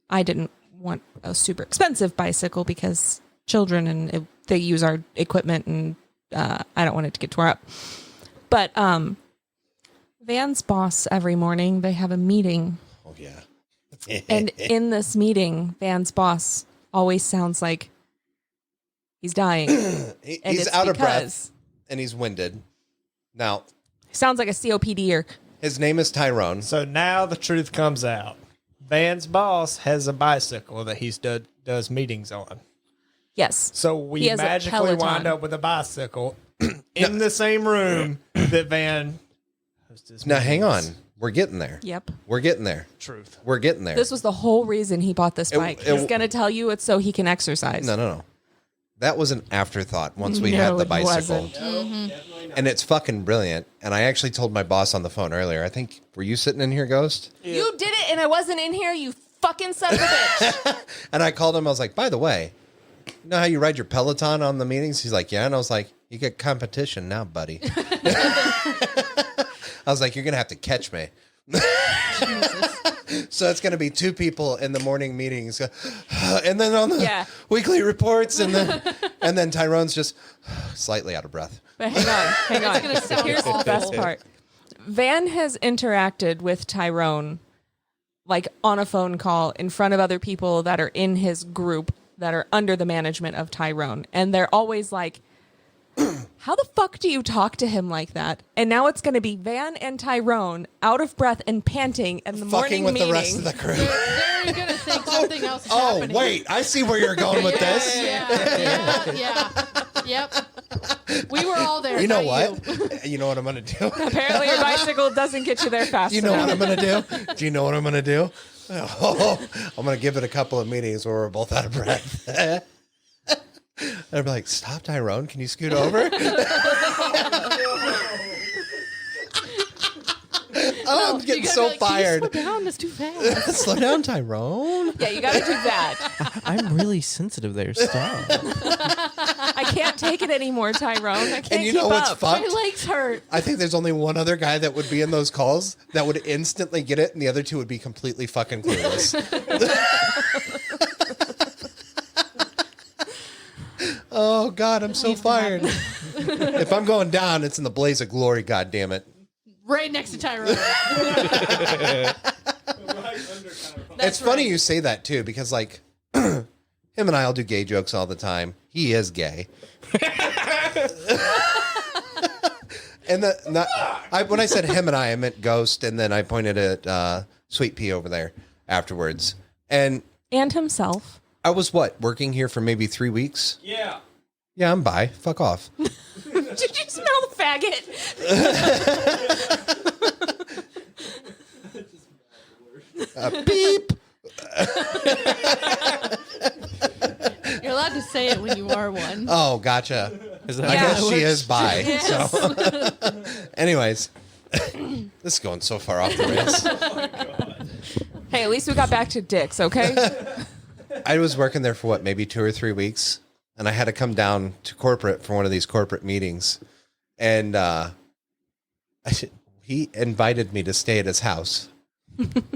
I didn't want a super expensive bicycle because children and they use our equipment, and I don't want it to get tore up. But Van's boss, every morning, they have a meeting. Oh, yeah. And in this meeting, Van's boss always sounds like he's dying. And He's it's out of breath, because- and he's winded. Now, Sounds like a COPDer. his name is Tyrone. So now the truth comes out. Van's boss has a bicycle that he does meetings on. Yes. So He we has a magically Peloton. wind up with a bicycle in the same room that Van hosts his Now, hang on. meetings. We're getting there. Yep. We're getting there. Truth. We're getting there. This was the whole reason he bought this bike. He's going to tell you it's so he can exercise. No. That was an afterthought once we No, had the it bicycle. wasn't. And it's fucking brilliant. And I actually told my boss on the phone earlier, I think, were you sitting in here, Ghost? You did it and I wasn't in here, you fucking son of a bitch. And I called him. I was like, by the way, you know how you ride your Peloton on the meetings? He's like, yeah. And I was like, you get competition now, buddy. I was like, you're going to have to catch me. So it's going to be 2 people in the morning meetings, and then on the Yeah. weekly reports, and then Tyrone's just slightly out of breath. But hang on. gonna sound Here's the awful. best part. Van has interacted with Tyrone like on a phone call in front of other people that are in his group that are under the management of Tyrone. And they're always like, how the fuck do you talk to him like that? And now it's going to be Van and Tyrone out of breath and panting in the Fucking morning with meeting. the rest of the crew. They're gonna think something else is Oh, happening. wait. I see where you're going with this. Yeah. Yep. We were all there. You know not what? You know what I'm going to do? Apparently your bicycle doesn't get you there fast You know enough. what I'm going to do? Do you know what I'm going to do? Oh, I'm going to give it a couple of meetings where we're both out of breath. I'd be like, stop, Tyrone. Can you scoot over? Oh, I'm getting so fired. Slow down, it's too fast. Slow down, Tyrone. Yeah, you got to do that. I'm really sensitive there. Stop. I can't take it anymore, Tyrone. I can't And you keep know what's up. fucked? My legs hurt. I think there's only one other guy that would be in those calls that would instantly get it, and the other 2 would be completely fucking clueless. Oh, God, I'm so fired. If I'm going down, it's in the blaze of glory, God damn it. Right next to Tyrone. It's funny you say that, too, because, like, him and I will do gay jokes all the time. He is gay. And when I said him and I meant Ghost, and then I pointed at Sweet Pea over there afterwards. And himself. I was, working here for maybe 3 weeks? Yeah. Yeah, I'm bi. Fuck off. Did you smell the faggot? Beep. You're allowed to say it when you are one. Oh, gotcha. Is that I Yeah. guess she is bi. Yes. So, anyways, this is going so far off the rails. Hey, at least we got back to dicks, okay? I was working there for maybe 2 or 3 weeks, and I had to come down to corporate for one of these corporate meetings, and he invited me to stay at his house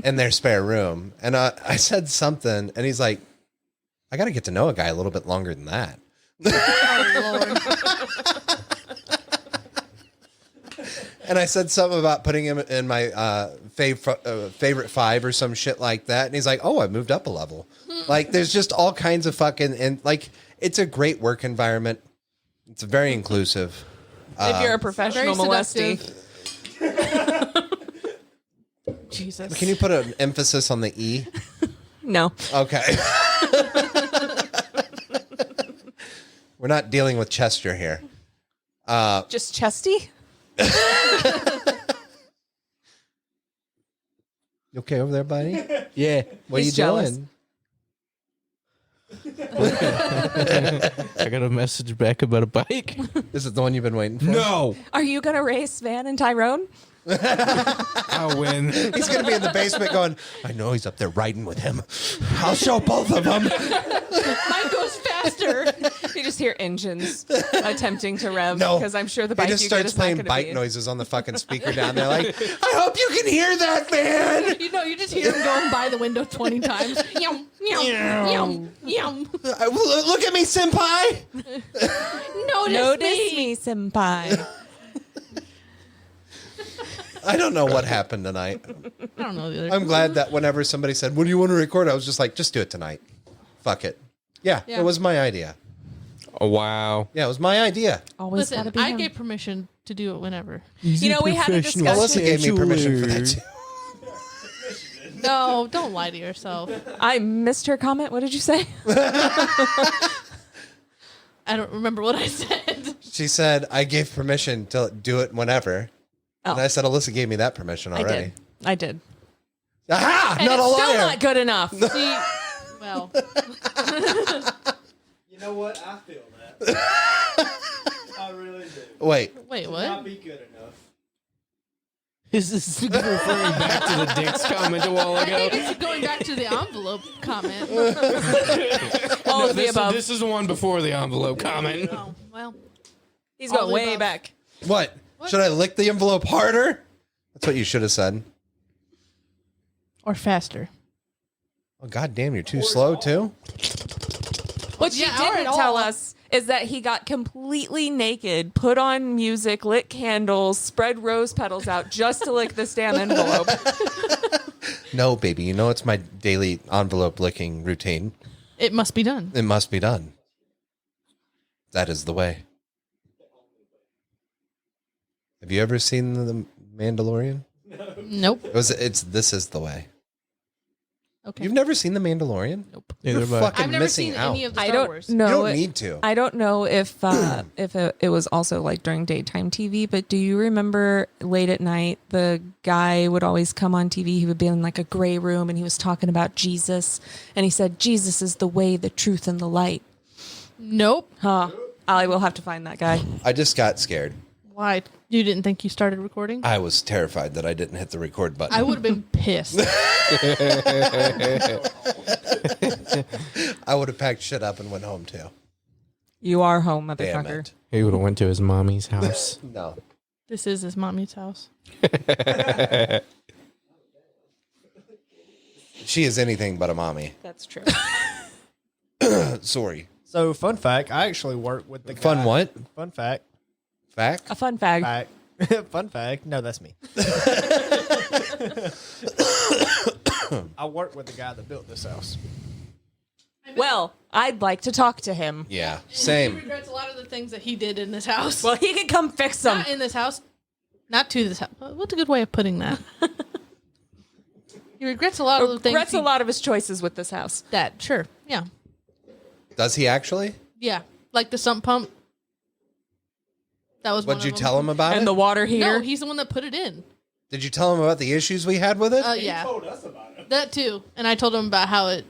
in their spare room, and I said something, and he's like, "I got to get to know a guy a little bit longer than that." Oh, Lord. And I said something about putting him in my favorite 5 or some shit like that. And he's like, "Oh, I moved up a level." Like, there's just all kinds of fucking, and like, it's a great work environment. It's very inclusive. If you're a professional Very molesty. seductive. Jesus. Can you put an emphasis on the E? No. Okay. We're not dealing with Chester here. Just chesty? You okay over there, buddy? Yeah. What He's are you jealous. doing? I got a message back about a bike. This is the one you've been waiting for? No. Are you going to race Van and Tyrone? I'll win. He's going to be in the basement going, "I know he's up there riding with him. I'll show both of them." Mine goes faster. You just hear engines attempting to rev. No. Because I'm sure the He bike just you get starts is not playing gonna bike be- noises on the fucking speaker down there like, "I hope you can hear that, man." You know, you just hear him going by the window 20 times. Yum, yum, yum, yum. Look at me, senpai. Notice me, senpai. I don't know what happened tonight. I don't know the other. I'm glad that whenever somebody said, "What do you want to record?" I was just like, "Just do it tonight. Fuck it." Yeah, Yeah. it was my idea. Oh, wow. Yeah, it was my idea. Always Listen, gotta be I him. gave permission to do it whenever. You know, we had a discussion. Melissa gave me permission for that too. No, don't lie to yourself. I missed her comment. What did you say? I don't remember what I said. She said I gave permission to do it whenever. Oh. And I said Alyssa gave me that permission already. I did. Aha! And Not a it's still liar. not good enough. See, well, You know what? I feel that. I really do. Wait. wait, Not what? be good enough. Is this referring back to the dicks comment a while I ago? think it's going back to the envelope comment. All of the above. This is the one before the envelope comment. Oh, well, He's all going the way above. back. What? Should I lick the envelope harder? That's what you should have said. or faster. Oh, God damn, you're too slow, too? What she Yeah, or didn't at tell all. us is that he got completely naked, put on music, lit candles, spread rose petals out just to lick this damn envelope. No, baby, you know it's my daily envelope licking routine. It must be done. It must be done. That is the way. Have you ever seen The Mandalorian? Nope. This is the way. Okay. You've never seen The Mandalorian? Nope. You're Neither have I. fucking I've never missing seen out. any of the I Star don't Wars. You know. don't need to. I don't know if it was also like during daytime TV, but do you remember late at night the guy would always come on TV? He would be in like a gray room and he was talking about Jesus, and he said Jesus is the way, the truth, and the light. Nope. Huh? I will have to find that guy. I just got scared. Why? You didn't think you started recording? I was terrified that I didn't hit the record button. I would have been pissed. I would have packed shit up and went home too. You are home, Damn motherfucker. it. He would have went to his mommy's house. No. This is his mommy's house. She is anything but a mommy. That's true. Sorry. So, fun fact, I actually work with the guy. Fun what? Fun fact. Fact? A fun fag. Fact. Fun fact. No, that's me. I work with the guy that built this house. Well, I'd like to talk to him. Yeah. He Same. regrets a lot of the things that he did in this house. Well, he could come fix them. Not in this house. Not to this house. What's a good way of putting that? He regrets a lot of the things. Regrets a lot of his choices with this house. That, sure. Yeah. Does he actually? Yeah. Like the sump pump. That was one What'd you of tell him about And it? the water heater. No, he's the one that put it in. Did you tell him about the issues we had with it? Yeah. Told us about it. That too. And I told him about how it,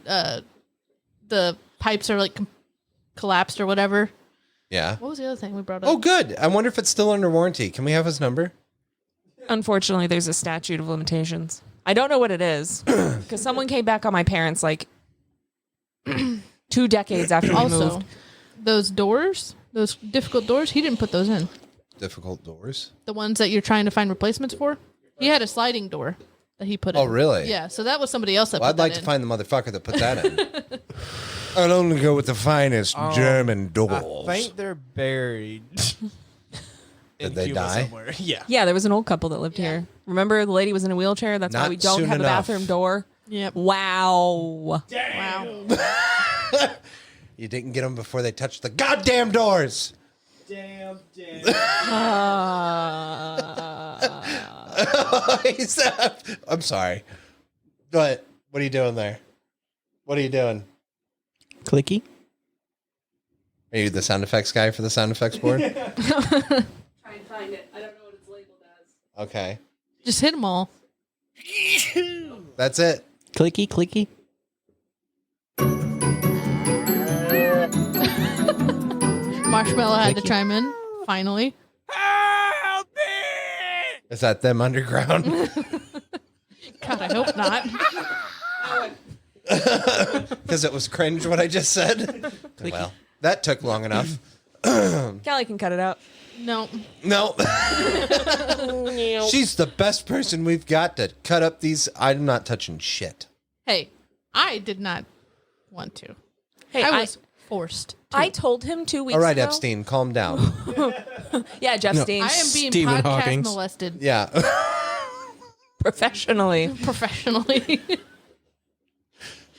the pipes are like collapsed or whatever. Yeah. What was the other thing we brought up? Oh, good. I wonder if it's still under warranty. Can we have his number? Unfortunately, there's a statute of limitations. I don't know what it is because someone came back on my parents like 2 decades after we Also, moved. those doors, those difficult doors, he didn't put those in. Difficult doors. The ones that you're trying to find replacements for. He had a sliding door that he put in. Oh, really? Yeah, so that was somebody else that Well, put I'd like that to in. find the motherfucker that put that in. I'd only go with the finest German doors. I think they're buried. Did in they Cuba die? somewhere. Yeah. Yeah, there was an old couple that lived here. Remember the lady was in a wheelchair? That's why Not we don't soon have enough. a bathroom door. Yep. Wow. Wow. You didn't get them before they touched the goddamn doors. Damn. I'm sorry. But what are you doing there? What are you doing? Clicky. Are you the sound effects guy for the sound effects board? Try and find it. I don't know what it's labeled as. Okay. Just hit them all. That's it. Clicky, clicky. Marshmallow had to chime in, finally. Is that them underground? God, I hope not. Because it was cringe what I just said? Well, that took long enough. Callie can cut it out. No. No. She's the best person we've got to cut up these. I'm not touching shit. Hey, I did not want to. Hey, I was forced to. I told him 2 weeks All right, ago. Epstein, calm down. Yeah, Jefstein. I am being Stephen podcast Hawking. molested Yeah. Professionally. professionally.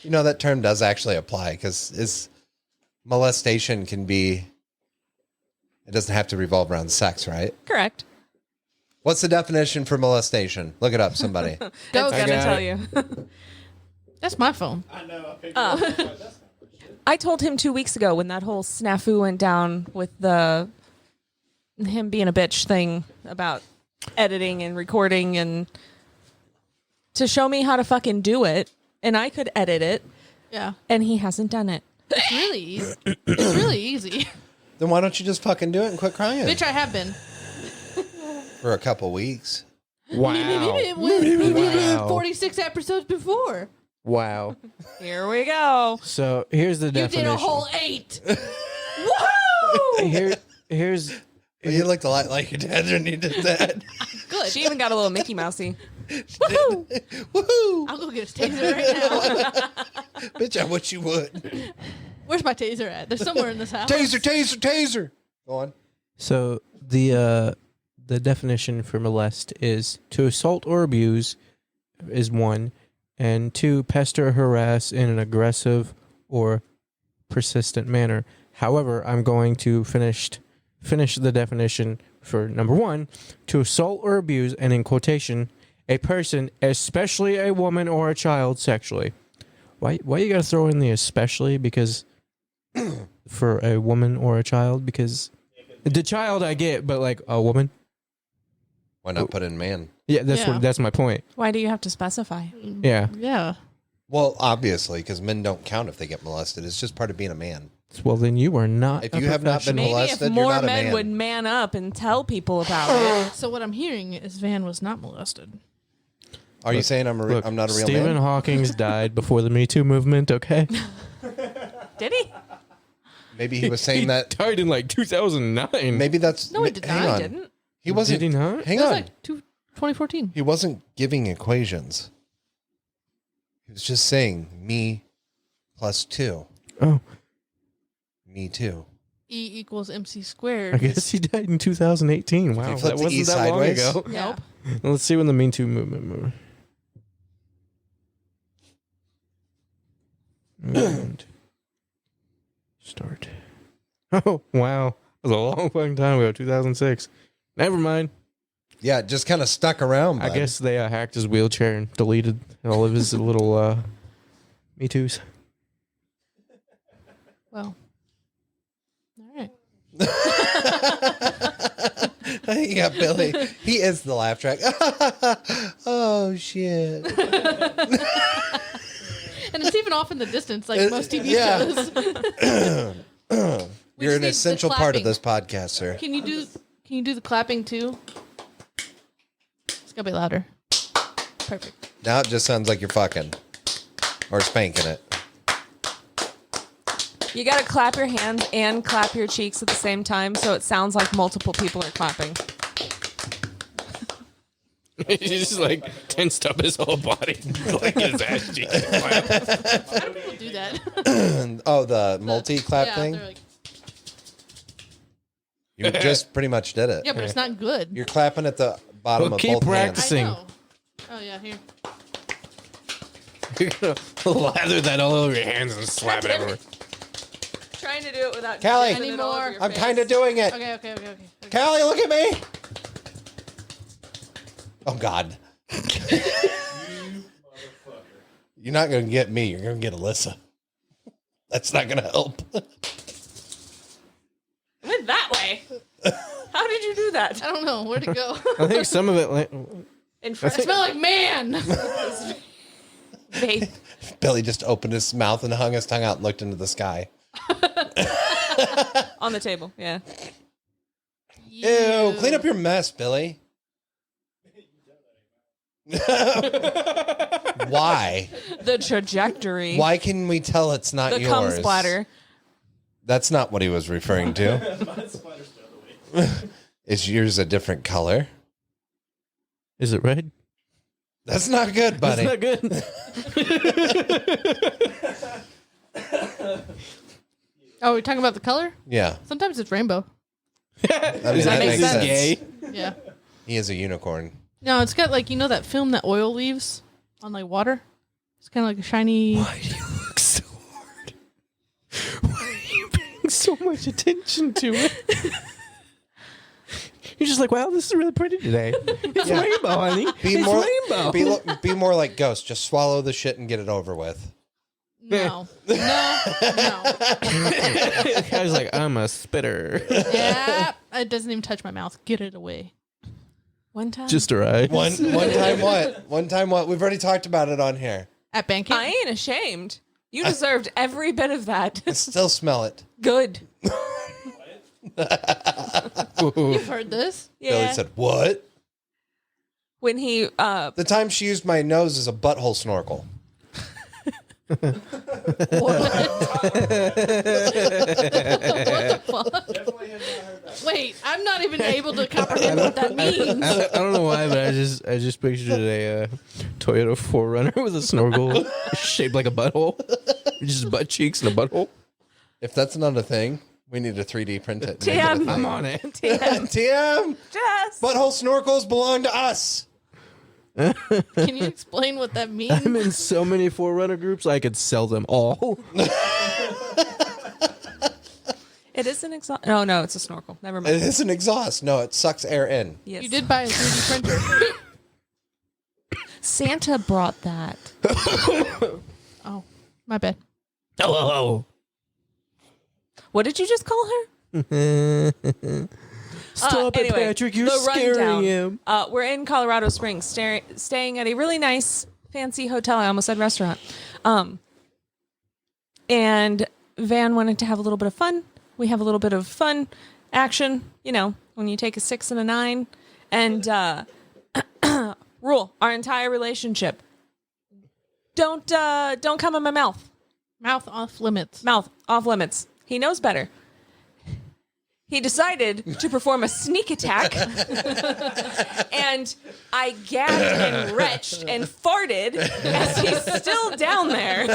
You know, that term does actually apply because molestation can be, it doesn't have to revolve around sex, right? Correct. What's the definition for molestation? Look it up, somebody. Go, It's gonna got tell it. you. That's my phone. I told him 2 weeks ago when that whole snafu went down with the him being a bitch thing about editing and recording and to show me how to fucking do it, and I could edit it, Yeah. and he hasn't done it. It's really easy. It's really easy. Then why don't you just fucking do it and quit crying Bitch, I have been. for a couple weeks? Wow. We did it Wow. 46 episodes before. Wow. Here we go. So here's the You definition. did a whole 8. Here's You looked a lot like your dad when you did that. Good. good. She even got a little Mickey Mousey. Woohoo! I'll go get a taser right now. Bitch, I wish you would. Where's my taser at? There's somewhere in this house. Taser. Go on. So the definition for molest is to assault or abuse is 1, and 2, pester or harass in an aggressive or persistent manner. However, I'm going to finish the definition for number 1, to assault or abuse, and in quotation, a person, especially a woman or a child, sexually. Why you gotta throw in the especially? Because for a woman or a child? Because the child I get, but like a woman? Why not put in man? Yeah, Yeah. that's my point. Why do you have to specify? Yeah. Yeah. Well, obviously, because men don't count if they get molested. It's just part of being a man. Well, then you are not. If you have not been Maybe molested, if you're more not a men man. would man up and tell people about it. So what I'm hearing is Van was not molested. Are you saying I'm not a real Stephen man? Hawking's died before the Me Too movement. Okay. Did he? Maybe he was saying that. died in like 2009. Maybe that's. No, he did hang not. on. He didn't. He wasn't. Did he not? Hang That was on. like 2014. He wasn't giving equations. He was just saying me plus 2. Oh, Me too. E equals MC squared. I guess he died in 2018. Wow, flip that the wasn't E that long sideways? ago. Nope. Let's see when the Me Too movement start. Oh wow, that was a long fucking time ago. 2006. Never mind. Yeah, it just kind of stuck around. I bud. guess they hacked his wheelchair and deleted all of his little Me Too's. Well. All right. You got Billy. He is the laugh track. Oh shit! And it's even off in the distance, like most TV yeah. shows. You're an need the essential part of clapping. this podcast, sir. Can you do the clapping too? It's gotta be louder. Perfect. Now it just sounds like you're fucking or spanking it. You got to clap your hands and clap your cheeks at the same time so it sounds like multiple people are clapping. He's just like tensed up his whole body, like his ass cheeks. How do people do that? Oh, the multi-clap yeah, thing? they're like, You just pretty much did it. yeah, but it's not good. You're clapping at the bottom Well, of keep both practicing. I know. Oh yeah, here. You're gonna lather that all over your hands and slap it everywhere. Trying to do it without Callie, dipping it all over Anymore. your I'm face. kind of doing it. Okay. Callie, look at me. Oh, God. You're not going to get me. You're going to get Alyssa. That's not going to help. I went that way. How did you do that? I don't know where'd it go. I think some of it. In front I smell like man. vape. Billy just opened his mouth and hung his tongue out and looked into the sky. On the table, yeah. Ew, clean up your mess, Billy. Why? The trajectory. Why can we tell it's not The yours? cum splatter. That's not what he was referring to. Is yours a different color? Is it red? That's not good, buddy. That's not good. Oh, we're talking about the color? Yeah. Sometimes it's rainbow. I mean, That makes sense. Gay. Yeah. He is a unicorn. No, it's got like, you know that film that oil leaves on like water? It's kind of like a shiny. Why do you look so hard? Why are you paying so much attention to it? You're just like, wow, this is really pretty today. It's rainbow, honey. It's rainbow. Be more like Ghost. Just swallow the shit and get it over with. No. No. The guy's like, I'm a spitter. Yeah. It doesn't even touch my mouth. Get it away. One time. Just a ride. One time what? One time what? We've already talked about it on here. At band camp? I ain't ashamed. You deserved every bit of that. I still smell it. Good. You've heard this? Yeah. Billy said, what? When he The time she used my nose as a butthole snorkel. What? What the fuck? Wait, I'm not even able to comprehend what that means. I don't know why, but I just pictured a Toyota 4Runner with a snorkel shaped like a butthole, just butt cheeks and a butthole. If that's not a thing, we need to 3D print it. TM. I'm on it. TM. Jess. Butthole snorkels belong to us. Can you explain what that means? I'm in so many 4Runner groups, I could sell them all. It is an exhaust. No, it's a snorkel. Never It mind. is an exhaust. No, it sucks air in. Yes. You did buy a 3D printer. Santa brought that. Oh, my bad. Oh. What did you just call her? Stop Anyway, it, Patrick. You're the scaring rundown. him. We're in Colorado Springs, staying at a really nice, fancy hotel. I almost said restaurant. And Van wanted to have a little bit of fun. We have a little bit of fun action, you know, when you take a 6 and a 9. And rule our entire relationship. Don't come in my mouth. Mouth off limits. Mouth off limits. He knows better. He decided to perform a sneak attack, and I gagged and retched and farted as he's still down there,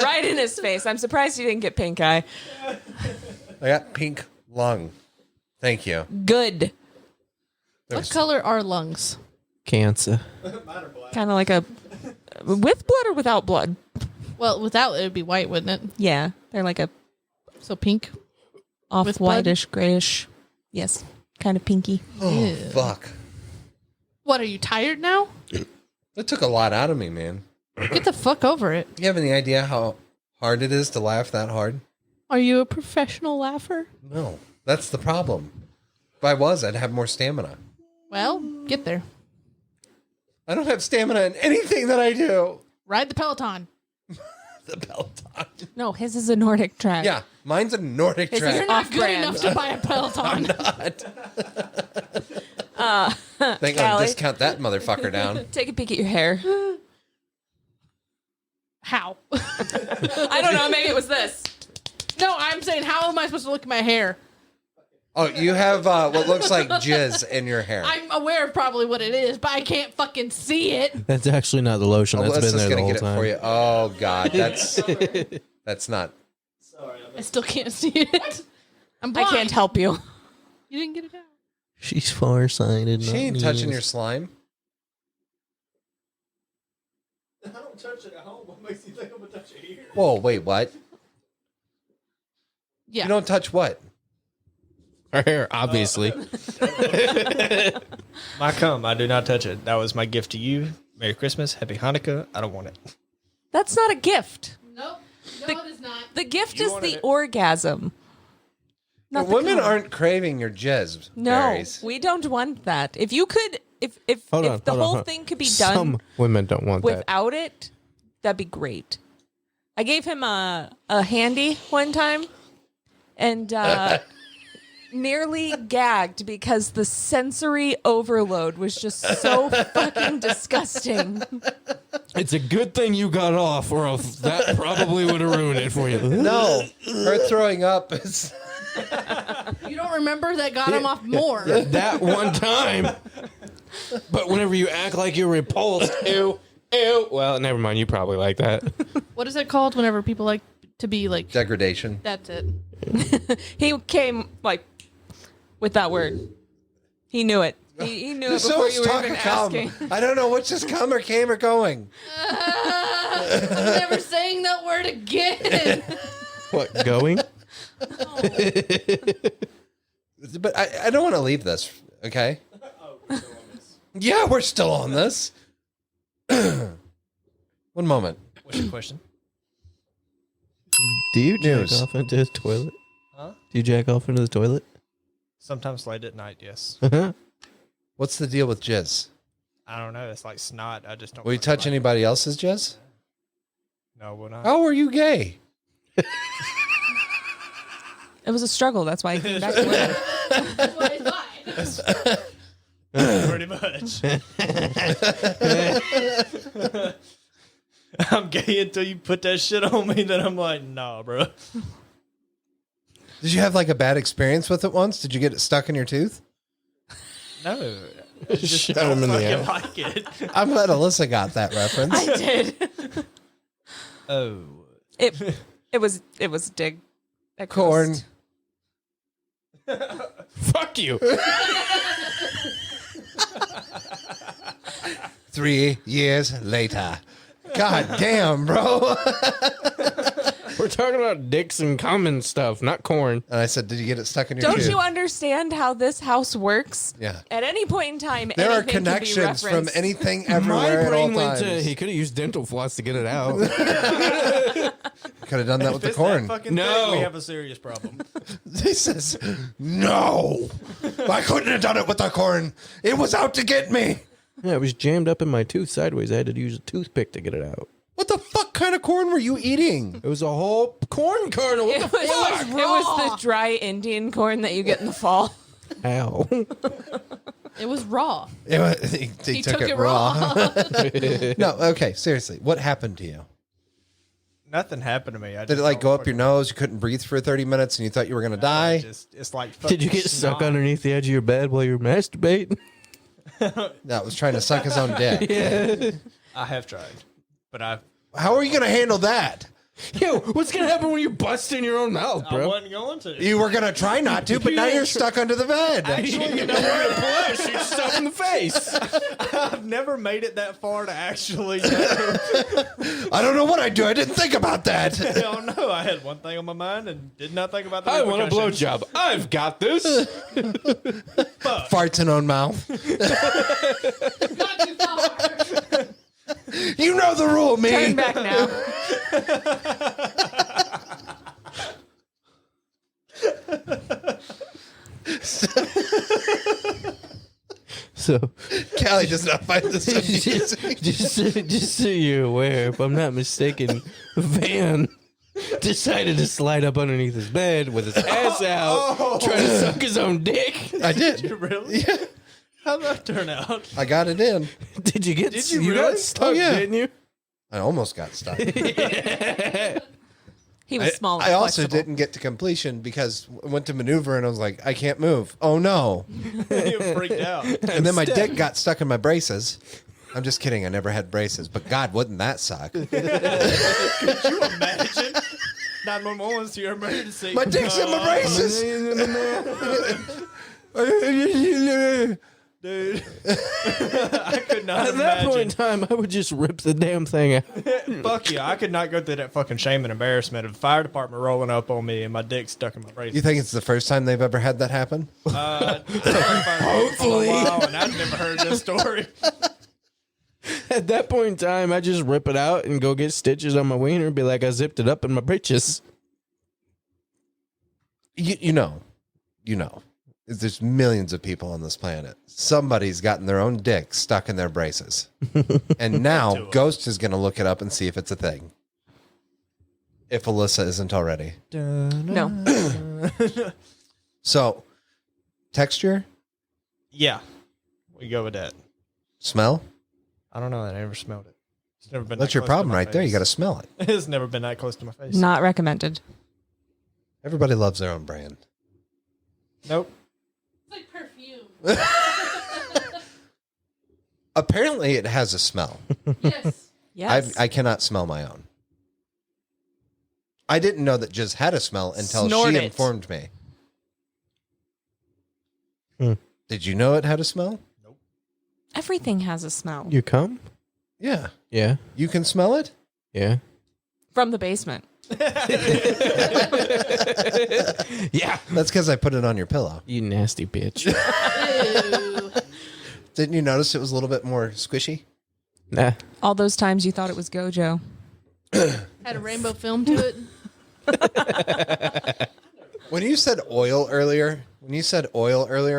right in his face. I'm surprised he didn't get pink eye. I got pink lung. Thank you. Good. What color are lungs? Cancer. Kind of like a with blood or without blood. Well, without it would be white, wouldn't it? Yeah, they're like a So pink. off With blood? whitish, grayish. Yes, kind of pinky. Oh, Ew. fuck. What, are you tired now? That took a lot out of me, man. Get the fuck over it. Do you have any idea how hard it is to laugh that hard? Are you a professional laugher? No. That's the problem. If I was, I'd have more stamina. Well, get there. I don't have stamina in anything that I do. Ride the Peloton. The Peloton. No, his is a Nordic track. Yeah, mine's a Nordic Is You're track. not good Off-brand. enough to buy a Peloton. Think I'll Callie. discount that motherfucker down. Take a peek at your hair. How? I don't know. Maybe it was this. No, I'm saying, how am I supposed to look at my hair? Oh, you have what looks like jizz in your hair. I'm aware of probably what it is, but I can't fucking see it. That's actually not the lotion. That's Alyssa's been there the gonna whole get it time. for you. Oh God, that's not. I still can't see it. I'm I blind. can't help you. You didn't get it out. She's farsighted. She ain't touching your slime. I don't touch it at home. What makes you think I'm gonna touch it here? Whoa, wait, what? Yeah. You don't touch what? Her hair, obviously. My cum, I do not touch it. That was my gift to you. Merry Christmas, Happy Hanukkah. I don't want it. That's not a gift. Nope. No, The- it is not. The gift You is wanted the it. orgasm. Not the Women cum. aren't craving your jizz. No, berries. we don't want that. If you could, if Hold if on, the hold on, whole hold on. thing could be done Some women don't want that. without it, that'd be great. I gave him a handy one time, and nearly gagged because the sensory overload was just so fucking disgusting. It's a good thing you got off, or else that probably would have ruined it for you. No, her throwing up is. You don't remember that got him off more. That one time. But whenever you act like you're repulsed, ew, ew. Well, never mind. You probably like that. What is it called whenever people like to be like, Degradation. that's it. He came like with that word. He knew it. He knew it So before much you were talk even of cum. asking. I don't know which is come or came or going. I'm never saying that word again. What, going? But I don't want to leave this, okay? Yeah, we're still on this. One moment. What's your question? Do you jack News. off into his toilet? Huh? Do you jack off into the toilet? Sometimes late at night, yes. What's the deal with jizz? I don't know. It's like snot. I just don't. Will you fucking touch like anybody else's jizz? it. No, we're not. How are you gay? It was a struggle. That's why he came back to women. Pretty much. I'm gay until you put that shit on me. Then I'm like, nah, bro. Did you have like a bad experience with it once? Did you get it stuck in your tooth? No. I just Shut don't him in the fucking eye. like it. I'm glad Alyssa got that reference. I did. Oh. It was dig. That Corn. ghost. Fuck you. 3 years later. God damn, bro. We're talking about dicks and common stuff, not corn. And I said, did you get it stuck in your Don't tooth? you understand how this house works? Yeah. At any point in time, There are anything can be connections from referenced. anything My everywhere at all brain went times. to, he could have used dental floss to get it out. Could have done that with If the it's corn. that fucking No. thing, we have a serious problem. He says, no. I couldn't have done it with the corn. It was out to get me. Yeah, it was jammed up in my tooth sideways. I had to use a toothpick to get it out. What the fuck kind of corn were you eating? It was a whole corn kernel. What It the was, fuck? it was the dry Indian corn that you get in the fall. Ow. It was raw. He took it raw. No, okay, seriously. What happened to you? Nothing happened to me. I Did it just like don't go up your fucking- nose? You couldn't breathe for 30 minutes and you thought you were going to No, die? it's like Did you fucking get stuck snot. underneath the edge of your bed while you were masturbating? No, it was trying to suck his own dick. Yeah. I have tried, but I How are you going to handle that? Yo, what's going to happen when you bust in your own mouth, bro? wasn't going to. You were going to try not to, but now you're stuck under the bed. Actually, you know where to pull shoot yourself in the face. I've never made it that far to actually know. I don't know what I'd do. I didn't think about that. Hell no, I had one thing on my mind and did not think about the I want a repercussions. blowjob. I've got this. Farts in own mouth. Not too far. You know the rule, me. Turn back now. So, Callie does not find this amusing. just so you're aware, if I'm not mistaken, Van decided to slide up underneath his bed with his ass out, trying to suck his own dick. I did. Really? Yeah, How'd that turn out? I got it in. Did you get? Did you got really? stuck? Oh, yeah. Didn't you? I almost got stuck. He was small. And I also flexible. didn't get to completion because I went to maneuver and I was like, I can't move. Oh no. You freaked out. And then my dick got stuck in my braces. I'm just kidding. I never had braces, but God, wouldn't that suck? Could you imagine? 911 to your emergency. My dick's in my braces. Dude. I could not At that point in imagine. time, I would just rip the damn thing out. Fuck yeah, I could not go through that fucking shame and embarrassment of the fire department rolling up on me and my dick stuck in my braces. You think it's the first time they've ever had that happen? Hopefully. And I've never heard this story. At that point in time, I just rip it out and go get stitches on my wiener and be like, I zipped it up in my britches. You know, there's millions of people on this planet. Somebody's gotten their own dick stuck in their braces. And now Ghost is going to look it up and see if it's a thing. If Alyssa isn't already. No. So, texture, Yeah, we go with that. smell. I don't know. I never smelled it. It's never been. That's that your close to problem my right there. You face. got to smell it. It's never been that close to my face. Not recommended. Everybody loves their own brand. Nope. It's like perfume. Apparently, it has a smell. Yes. Yes. I cannot smell my own. I didn't know that Jiz had a smell until Snort she it. informed me. Hmm. Did you know it had a smell? Everything has a smell. You come? Yeah. Yeah. You can smell it? Yeah. From the basement. Yeah. That's because I put it on your pillow. You nasty bitch. Ew. Didn't you notice it was a little bit more squishy? Nah. All those times you thought it was Gojo. Had a rainbow film to it. When you said oil earlier,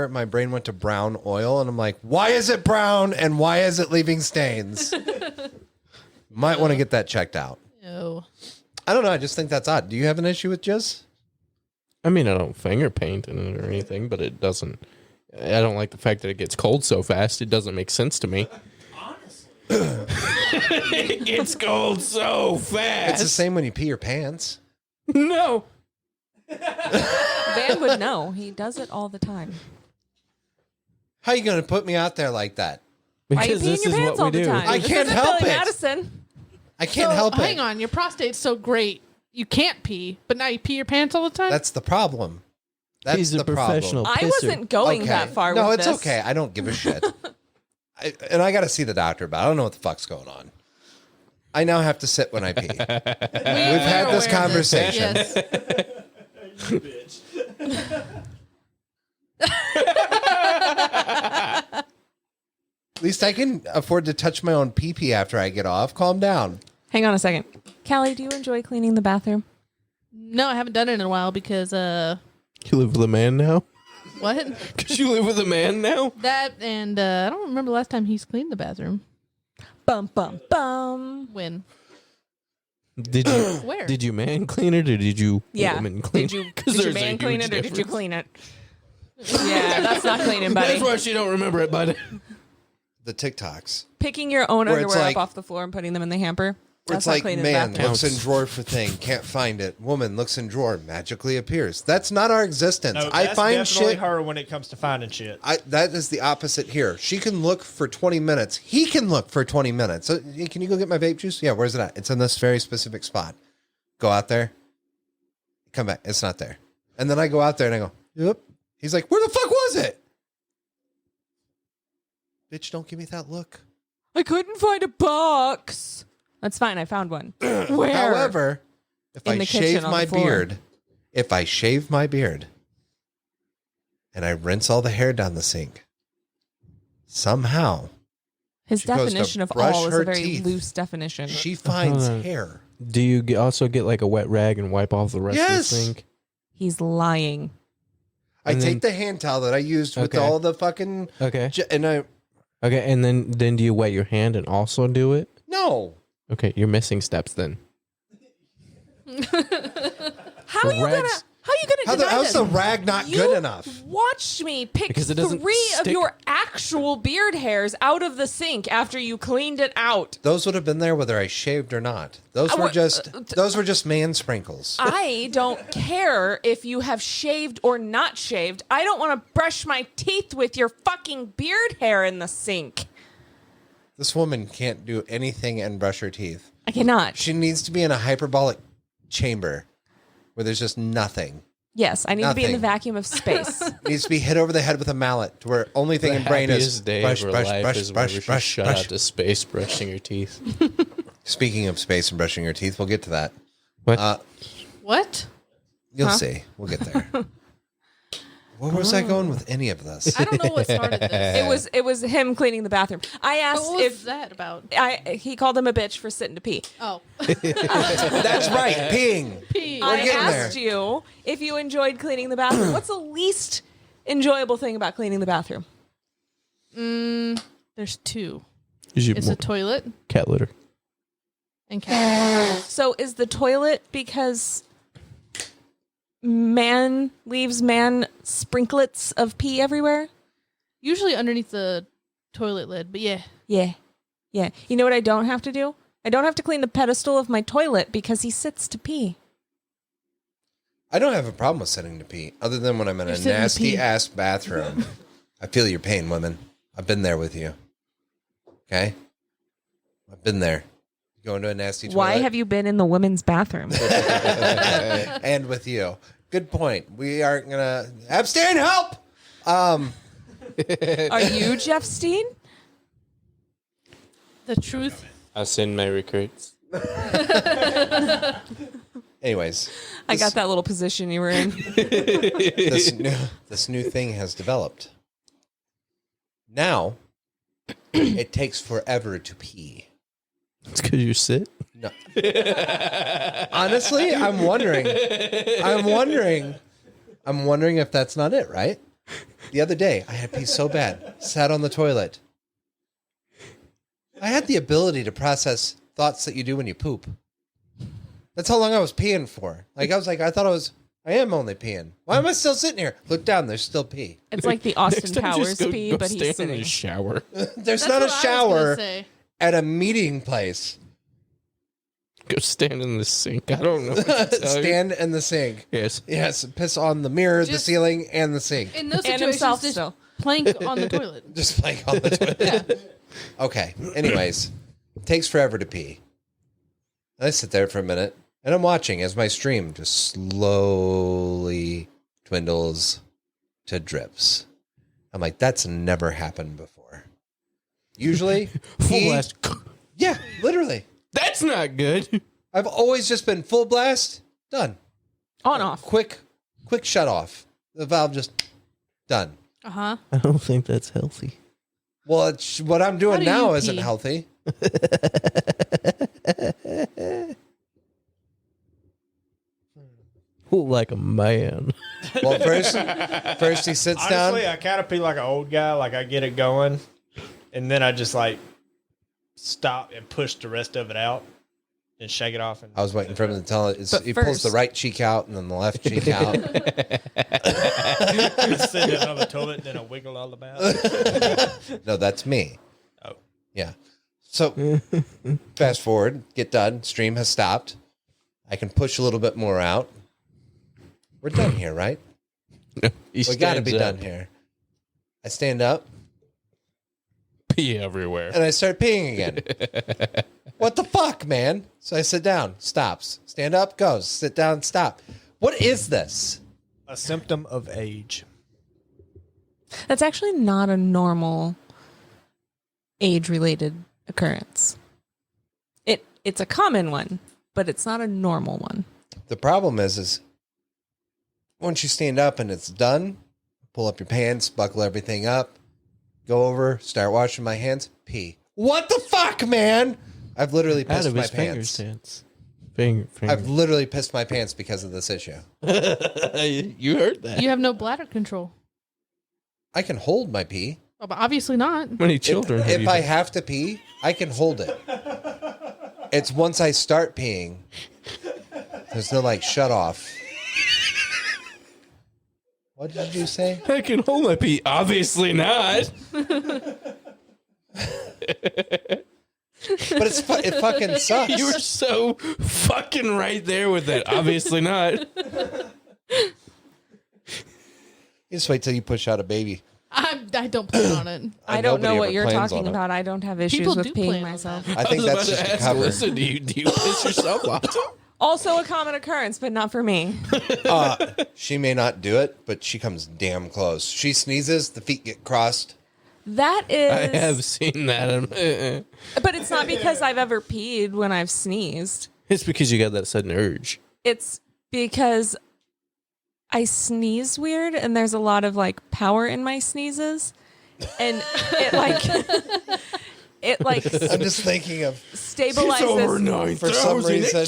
my brain went to brown oil, and I'm like, why is it brown and why is it leaving stains? Might want to get that checked out. Ew. I don't know. I just think that's odd. Do you have an issue with Jiz? I mean, I don't finger paint in it or anything, but it doesn't. I don't like the fact that it gets cold so fast. It doesn't make sense to me. It gets cold so fast. It's the same when you pee your pants. No. Van would know. He does it all the time. How are you going to put me out there like that? Why are you Because peeing this your is pants what all we the do. time? I This can't isn't help Billy it. Madison. I can't help it. Hang on, your prostate's so great. You can't pee, but now you pee your pants all the time? That's the problem. That's He's a the professional problem. I pisser. wasn't going that far No, with it's this. okay. I don't give a shit. I got to see the doctor, but I don't know what the fuck's going on. I now have to sit when I pee. We've had this conversation. Yes. At least I can afford to touch my own pee-pee after I get off. Calm down. Hang on a second. Callie, do you enjoy cleaning the bathroom? No, I haven't done it in a while because, You live with a man now? what? Because you live with a man now? That and I don't remember the last time he's cleaned the bathroom. Bum, bum, bum. When? Did you Where? did you man clean it or did you Yeah. woman clean Did you, it? 'Cause did you there's a man clean huge it or did you difference. clean it? Yeah, that's not cleaning, buddy. That's why she don't remember it, buddy. The TikToks. Picking your own Where it's underwear like- up off the floor and putting them in the hamper. Where That's it's not like, cleaning man the bathroom. looks in drawer for thing, can't find it. Woman looks in drawer, magically appears. That's not our existence. No, I that's find definitely shit. her when it comes to finding shit. That is the opposite here. She can look for 20 minutes. He can look for 20 minutes. So, hey, can you go get my vape juice? Yeah, where's it at? It's in this very specific spot. Go out there. Come back. It's not there. And then I go out there and I go, yep. He's like, where the fuck was it? Bitch, don't give me that look. I couldn't find a box. That's fine. I found one. Where? However, if In I the kitchen shave on my the floor. beard, and I rinse all the hair down the sink, somehow His She goes to definition of brush all is her a very teeth. loose definition. she finds Hold on. hair. Do you also get like a wet rag and wipe off the rest Yes. of the sink? He's lying. I And take then- the hand towel that I used with Okay. all the fucking, Okay. and I, Okay, and then do you wet your hand and also do it? no. Okay, you're missing steps then. How are you gonna? rags- How are you gonna deny How's this? the rag not You good enough? Watched me pick Because it doesn't 3 of stick. your actual beard hairs out of the sink after you cleaned it out. Those would have been there whether I shaved or not. Those were just man sprinkles. I don't care if you have shaved or not shaved. I don't want to brush my teeth with your fucking beard hair in the sink. This woman can't do anything and brush her teeth. I cannot. She needs to be in a hyperbolic chamber where there's just nothing. Yes, I need to be in the Nothing. vacuum of space. Needs to be hit over the head with a mallet to where only thing in brain is happiest day brush, of her brush, life brush, is brush, whenever brush, she's shut brush. out to space brushing her teeth. Speaking of space and brushing your teeth, we'll get to that. What? What? You'll see. We'll get there. Where was I going with any of this? I don't know what started this. It was him cleaning the bathroom. I asked What was if that about? he called him a bitch for sitting to pee. Oh, That's right. Peeing. pee. I getting asked there. you if you enjoyed cleaning the bathroom. What's the least enjoyable thing about cleaning the bathroom? There's 2. Is you It's a toilet cat litter? and cat. So is the toilet because man leaves man sprinklets of pee everywhere? Usually underneath the toilet lid, but yeah. Yeah. Yeah. You know what I don't have to do? I don't have to clean the pedestal of my toilet because he sits to pee. I don't have a problem with sitting to pee, other than when I'm in You're a sitting to nasty pee. ass bathroom. I feel your pain, women. I've been there with you. Okay? I've been there. You go into a nasty toilet. Why have you been in the women's bathroom? And with you. Good point. We aren't gonna abstain. Help. Are you Jefstein? The truth. I send my recruits. Anyways, I got that little position you were in. this new thing has developed. Now, it takes forever to pee. It's because you sit. No. Honestly, I'm wondering if that's not it, right? The other day, I had to pee so bad, sat on the toilet. I had the ability to process thoughts that you do when you poop. That's how long I was peeing for. I am only peeing. Why am I still sitting here? Look down, there's still pee. It's like the Austin Powers pee, but he's in the sitting. shower. There's That's not a what I was shower. gonna say. at a meeting place. Go stand in the sink. I don't know. What to tell you. Stand in the sink. Yes. Yes, piss on the mirror, the Just- ceiling, and the sink. In those And situations, himself just still. plank on the toilet. Just like on the toilet. Okay. Anyways, it takes forever to pee. I sit there for a minute, and I'm watching as my stream just slowly dwindles to drips. I'm like, that's never happened before. Usually, Full pee- blast. Yeah, literally. That's not good. I've always just been full blast, done. On off. Quick shut off. The valve just done. Uh-huh. I don't think that's healthy. Well, it's, what I'm How doing do now you isn't pee? healthy. Like a man. Well, first he sits Honestly, down. I kind of feel like an old guy. Like I get it going, and then I just like stop and push the rest of it out and shake it off. And I was waiting for him to tell it. But He pulls the first- right cheek out and then the left cheek out. sit down on the toilet, and then I wiggle all about. No, that's me. Oh. Yeah. So fast forward, get done. Stream has stopped. I can push a little bit more out. We're done here, right? He We got to stands be up. done here. I stand up Pee everywhere. and I start peeing again. What the fuck, man? So I sit down, stops. Stand up, goes. Sit down, stop. What is this? A symptom of age. That's actually not a normal age-related occurrence. It's a common one, but it's not a normal one. The problem is once you stand up and it's done, pull up your pants, buckle everything up, go over, start washing my hands, pee. What the fuck, man? I've literally Out pissed of my his finger pants. stance. Finger. I've literally pissed my pants because of this issue. You heard that. You have no bladder control. I can hold my pee. Oh, but obviously not. How many children have If you I had? have to pee, I can hold it. It's once I start peeing, there's no like shut off. What did you say? I can hold my pee. Obviously not. But it fucking sucks. You were so fucking right there with that. Obviously not. You just wait till you push out a baby. I don't plan on it. I don't know Nobody what ever you're plans talking on it. about. I don't have issues People with do peeing plan on myself. I think that's just a cover. Listen, do you piss yourself off? Also a common occurrence, but not for me. She may not do it, but she comes damn close. She sneezes, the feet get crossed. That is, I have seen that. but it's not because I've ever peed when I've sneezed. It's because you got that sudden urge. It's because I sneeze weird, and there's a lot of like power in my sneezes, and it like I'm just thinking of, stabilizes. for some reason,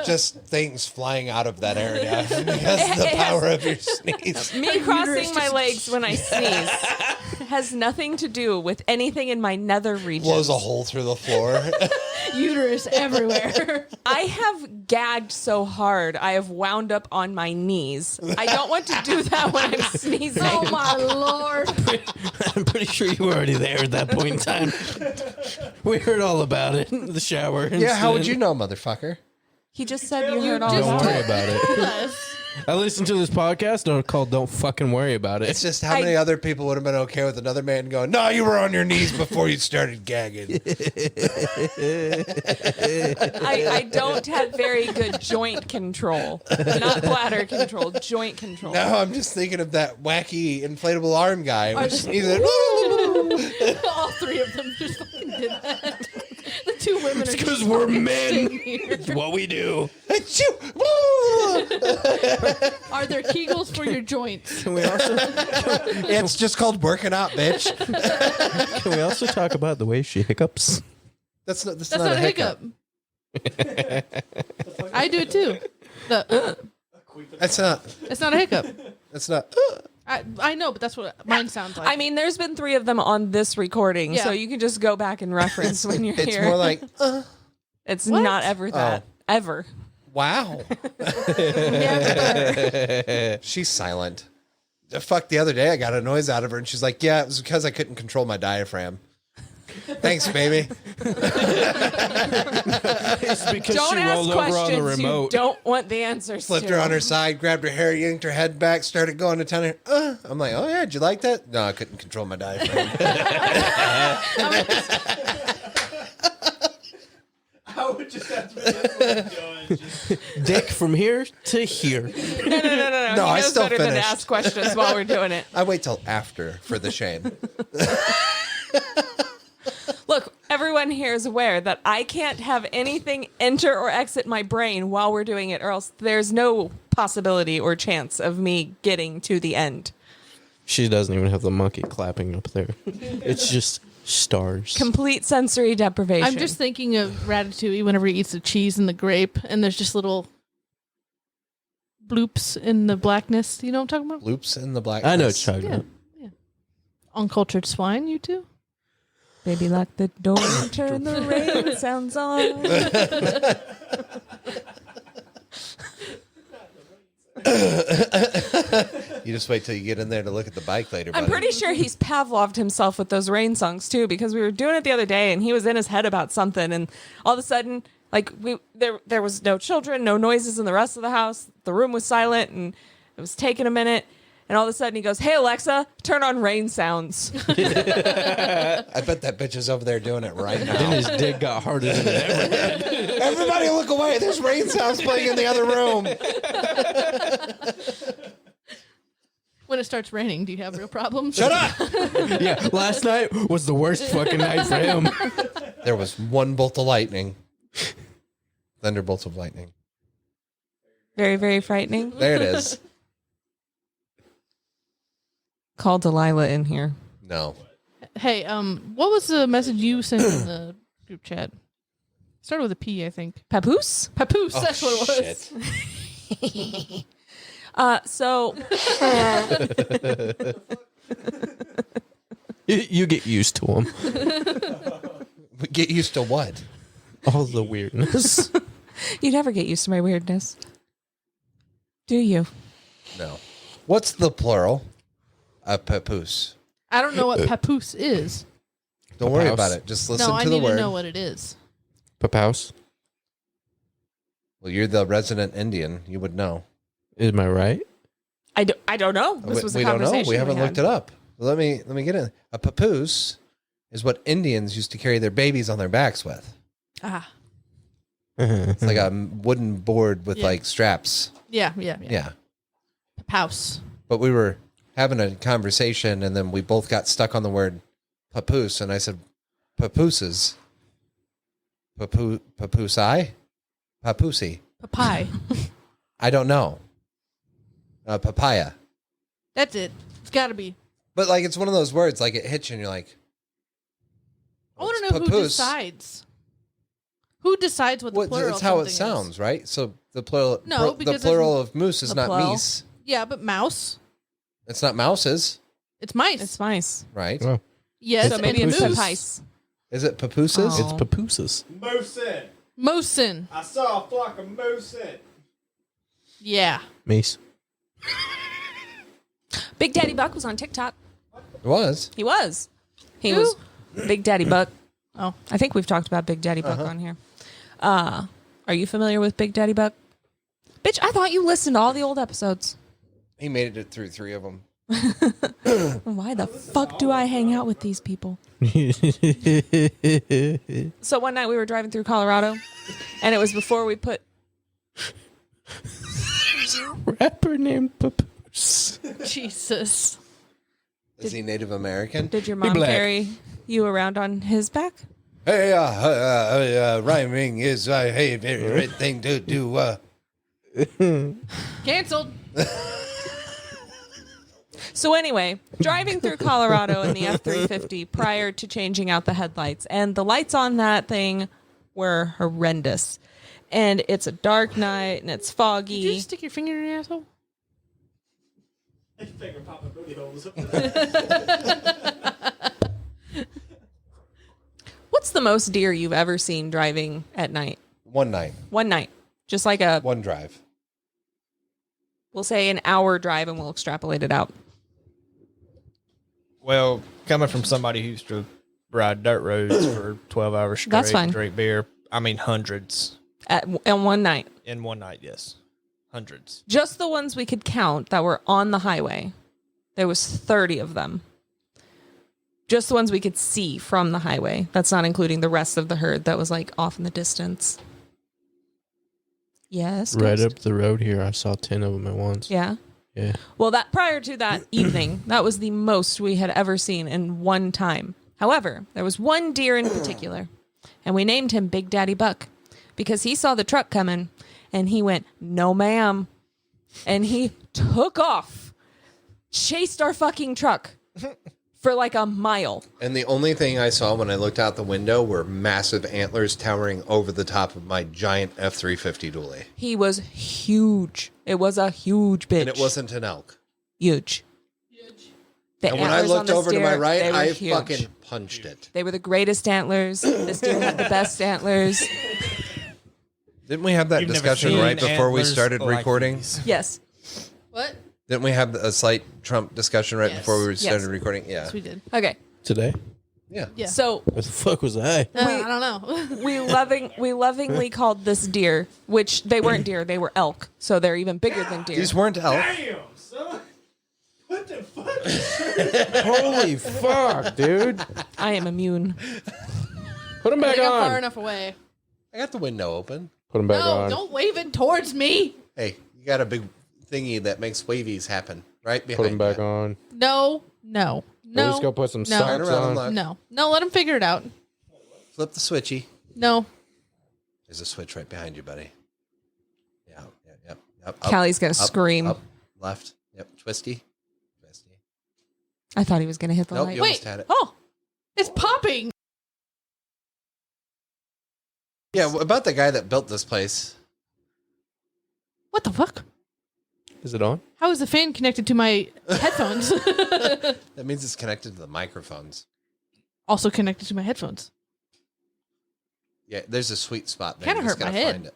just things flying out of that area because of the power of your sneeze. Me crossing my legs when I sneeze has nothing to do with anything in my nether region. Blows a hole through the floor. Uterus everywhere. I have gagged so hard, I have wound up on my knees. I don't want to do that when I'm sneezing. Oh my lord. I'm pretty sure you were already there at that point in time. We heard all about it in the shower. Yeah, how would you know, motherfucker? He just said you heard all just Don't about worry it. about it. Yes. I listened to this podcast called Don't Fucking Worry About It. It's just how many other people would have been okay with another man going, no, you were on your knees before you started gagging. I don't have very good joint control. Not bladder control, joint control. Now I'm just thinking of that wacky inflatable arm guy. Which sneezes. All three of them just fucking did that. The two women are because just we're fucking men. sitting here. It's what we do. Are there Kegels for your joints? Can we also It's just called working out, bitch. talk about the way she hiccups? That's not That's not a hiccup. I do it too. That's not. It's not a hiccup. That's not. I know, but that's what mine sounds like. I mean, there's been 3 of them on this recording, Yeah. so you can just go back and reference when you're It's here. more like, It's What? not ever that. Ever. wow. Yeah. She's silent. Fuck, the other day I got a noise out of her and she's like, yeah, it was because I couldn't control my diaphragm. Thanks, baby. It's because Don't she ask rolled over on the questions you remote. don't want the answers Flipped to. her on her side, grabbed her hair, yanked her head back, started going to town. I'm like, oh, yeah, did you like that? No, I couldn't control my diaphragm. I would just have to be done. Dick from here to here. No. No, He I knows still better than to finished. ask questions while we're doing it. I wait till after for the shame. Look, everyone here is aware that I can't have anything enter or exit my brain while we're doing it, or else there's no possibility or chance of me getting to the end. She doesn't even have the monkey clapping up there. It's just stars. Complete sensory deprivation. I'm just thinking of Ratatouille whenever he eats the cheese and the grape, and there's just little bloops in the blackness. You know what I'm talking about? Loops in the black. I know what you're talking about. Uncultured swine, you two? Baby, lock the door, turn the rain sounds on. You just wait till you get in there to look at the bike later. I'm buddy. pretty sure he's Pavloved himself with those rain songs too, because we were doing it the other day and he was in his head about something, and all of a sudden, like there was no children, no noises in the rest of the house. The room was silent, and it was taking a minute. And all of a sudden he goes, "Hey Alexa, turn on rain sounds." I bet that bitch is over there doing it right Then now. his dick got harder than ever. Everybody look away. There's rain sounds playing in the other room. When it starts raining, do you have real problems? Shut up. Yeah, last night was the worst fucking night for him. There was one bolt of lightning. Thunderbolts of lightning. Very, very frightening. There it is. Call Delilah in here. No. Hey, what was the message you sent in the group chat? Started with a P, I think. Papoose? Papoose, Oh, that's what it was. shit. So You get used to him. Get used to what? All the weirdness. you never get used to my weirdness. Do you? No. What's the plural of papoose? I don't know what papoose is. Don't worry Papouse. about it. Just listen No, I to the need word. to know what it is. Papouse. Well, you're the resident Indian. You would know. Am I right? I don't know. This was a we don't know. conversation We haven't had. looked it up. Let me get in. A papoose is what Indians used to carry their babies on their backs with. Ah. It's like a wooden board with Yeah. like straps. Yeah. Yeah. Papouse. But we were having a conversation, and then we both got stuck on the word papoose, and I said, papooses. Papoosai? Papoosey. Papai. I don't know. Papaya. That's it. It's got to be. But like, it's one of those words, like it hits you and you're like, I want to know who papoose. decides. Who decides what the Well, plural it's of how it something is? sounds, right? So the plural, No, the because plural of moose is The not plural. meese. Yeah, but mouse. It's not mouses, It's mice. It's mice. right? Oh. yes, So and maybe it's moose. papice. Is it papooses? Oh. It's papooses. Moosin. Moosin. I saw a flock of moosin. Yeah. Mace. Big Daddy Buck was on TikTok. It was. He was. He Who? was Big Daddy Buck. Oh. I think we've talked about Big Daddy Buck on here. Are you familiar with Big Daddy Buck? Bitch, I thought you listened to all the old episodes. He made it through 3 of them. Why the fuck do I hang out with these people? So one night we were driving through Colorado, and it was before we put... Rapper named Papoose. Jesus. Is he Native American? Did your mom black. carry you around on his back? Hey, rhyming is my favorite thing to do. Canceled. So anyway, driving through Colorado in the F-350 prior to changing out the headlights, and the lights on that thing were horrendous. And it's a dark night, and it's Did you foggy. just stick your finger in your asshole? Finger popping booty holes. What's the most deer you've ever seen driving at night? One night, One night. Just like a, one drive. we'll say an hour drive, and we'll extrapolate it out. Well, coming from somebody who used to ride dirt roads for 12 hours straight. That's fine. Drink beer. I mean, hundreds On one night. in one night. Yes, hundreds. Just the ones we could count that were on the highway. There was 30 of them. Just the ones we could see from the highway. That's not including the rest of the herd that was like off in the distance. Yes. Right Ghost? up the road here, I saw 10 of them at once. Yeah. Yeah. Well, that prior to that evening, that was the most we had ever seen in one time. However, there was one deer in particular, and we named him Big Daddy Buck because he saw the truck coming and he went, "No, ma'am." And he took off, chased our fucking truck for like a mile. And the only thing I saw when I looked out the window were massive antlers towering over the top of my giant F-350 dually. He was huge. It was a huge bitch. And it wasn't an elk. huge. The And when I antlers on looked this over to my deer, right, they were I huge. fucking punched it. They were the greatest antlers. This deer had the best antlers. Didn't we have that You've never discussion seen right before we antlers started like recording? these. Yes. What? Didn't we have a slight Trump discussion right Yes. before we started Yes. recording? Yeah. Yes, we did. Okay. Today? Yeah. Yeah. So What the fuck was I? I don't know. we lovingly called this deer, which they weren't deer, they were elk. So they're even bigger than deer. These weren't elk. Damn, son. What the fuck? Holy fuck, dude. I am immune. Put them I back got far on. enough away. I got the window open. Put them back No, on. don't wave it towards me. Hey, you got a big thingy that makes wavies happen right Put behind them back you. on. No. We're just going to put some No. Turn socks around on. and look. No. No, let him figure it out. Flip the switchy. No. There's a switch right behind you, buddy. Yeah, yep. Up, Callie's gonna up, scream. Up, left. Yep, twisty. I thought he was gonna hit the Nope, light. you almost had it. Oh, it's popping. Yeah, about the guy that built this place. What the fuck? Is it on? How is the fan connected to my headphones? That means it's connected to the microphones. Also connected to my headphones. Yeah, there's a sweet spot there. Kinda You just hurt my gotta head. find it.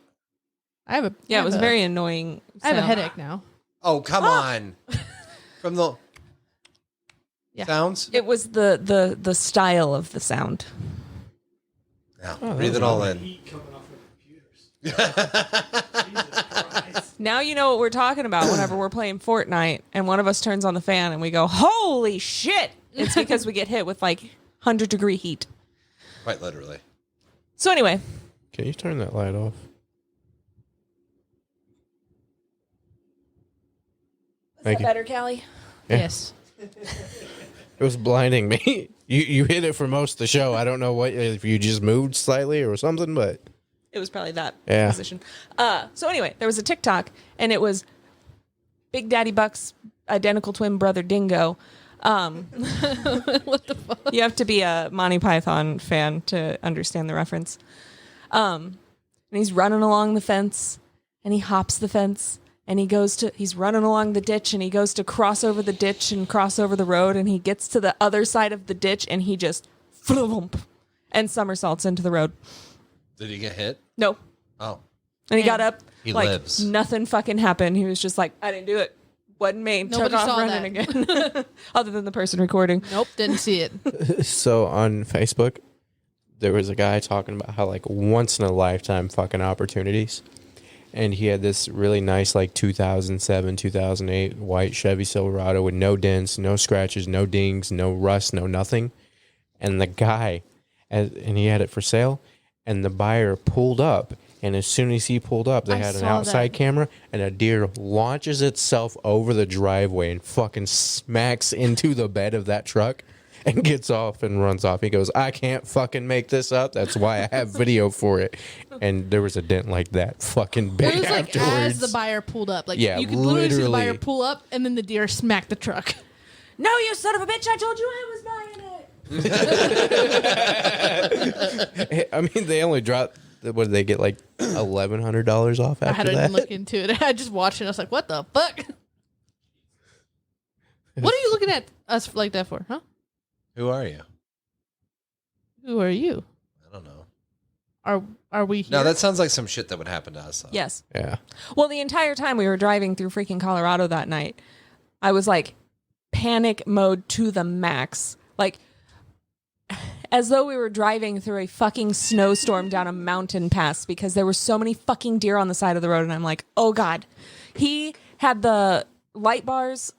I have a Yeah, I it was have very annoying. I have a sound. headache now. Oh, come on. From the Yeah. sounds? It was the style of the sound. Yeah, Oh, breathe that it was all in. Now you know what we're talking about whenever we're playing Fortnite and one of us turns on the fan and we go, "Holy shit!" It's because we get hit with like 100-degree heat. Quite literally. So anyway, Can you turn that light off? Thank you. better, Callie? Yeah. Yes. It was blinding me. You hit it for most of the show. I don't know what if you just moved slightly or something, but It was probably that Yeah. position. So anyway, there was a TikTok and it was Big Daddy Buck's identical twin brother Dingo. What the fuck? You have to be a Monty Python fan to understand the reference. And he's running along the fence and he hops the fence and he's running along the ditch and he goes to cross over the ditch and cross over the road and he gets to the other side of the ditch and he just flump and somersaults into the road. Did he get hit? No. Oh. And he got up He like lives. nothing fucking happened. He was just like, I didn't do it. Wasn't me. Nobody Took off saw running again. Other than the person recording. Nope, didn't see it. so on Facebook, there was a guy talking about how like once in a lifetime fucking opportunities. And he had this really nice like 2007, 2008 white Chevy Silverado with no dents, no scratches, no dings, no rust, no nothing. And the guy, and he had it for sale, and the buyer pulled up. And as soon as he pulled up, they I had an saw outside that. camera, and a deer launches itself over the driveway and fucking smacks into the bed of that truck and gets off and runs off. He goes, I can't fucking make this up. That's why I have video for it. And there was a dent like that fucking big It was like afterwards. as the buyer pulled up. Like Yeah, you could literally see the buyer literally. pull up and then the deer smacked the truck. No, you son of a bitch. I told you I was buying it. I mean, they only dropped, what did they get, like $1,100 off I had after to that? look into it. I just watched it. I was like, what the fuck? What are you looking at us like that for, huh? Who are you? Who are you? I don't know. Are we here? No, that sounds like some shit that would happen to us. Though. Yes. Yeah. Well, the entire time we were driving through freaking Colorado that night, I was like panic mode to the max. Like as though we were driving through a fucking snowstorm down a mountain pass because there were so many fucking deer on the side of the road. And I'm like, oh God. He had the light bars.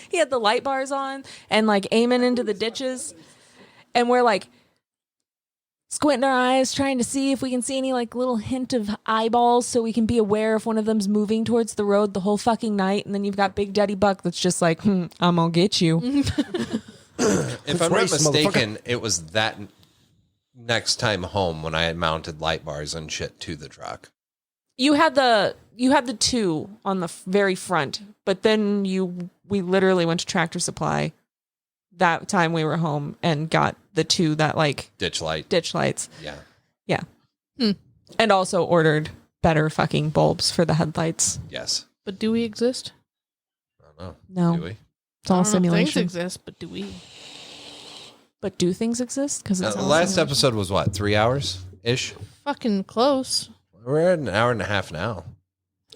He had the light bars on and like aiming into the ditches. And we're like squinting our eyes, trying to see if we can see any like little hint of eyeballs so we can be aware if one of them's moving towards the road the whole fucking night. And then you've got Big Daddy Buck that's just like, I'm gonna get you. If I'm not mistaken, it was that next time home when I had mounted light bars and shit to the truck. You had the two on the very front, but then we literally went to Tractor Supply that time we were home and got the two that like ditch lights. Yeah. And also ordered better fucking bulbs for the headlights. Yes. But do we exist? I don't know. No. Do we? It's all I don't know if simulation. things exist, but do we? But do things exist? Because The last episode was what, 3 hours ish? Fucking close. We're at an hour and a half now.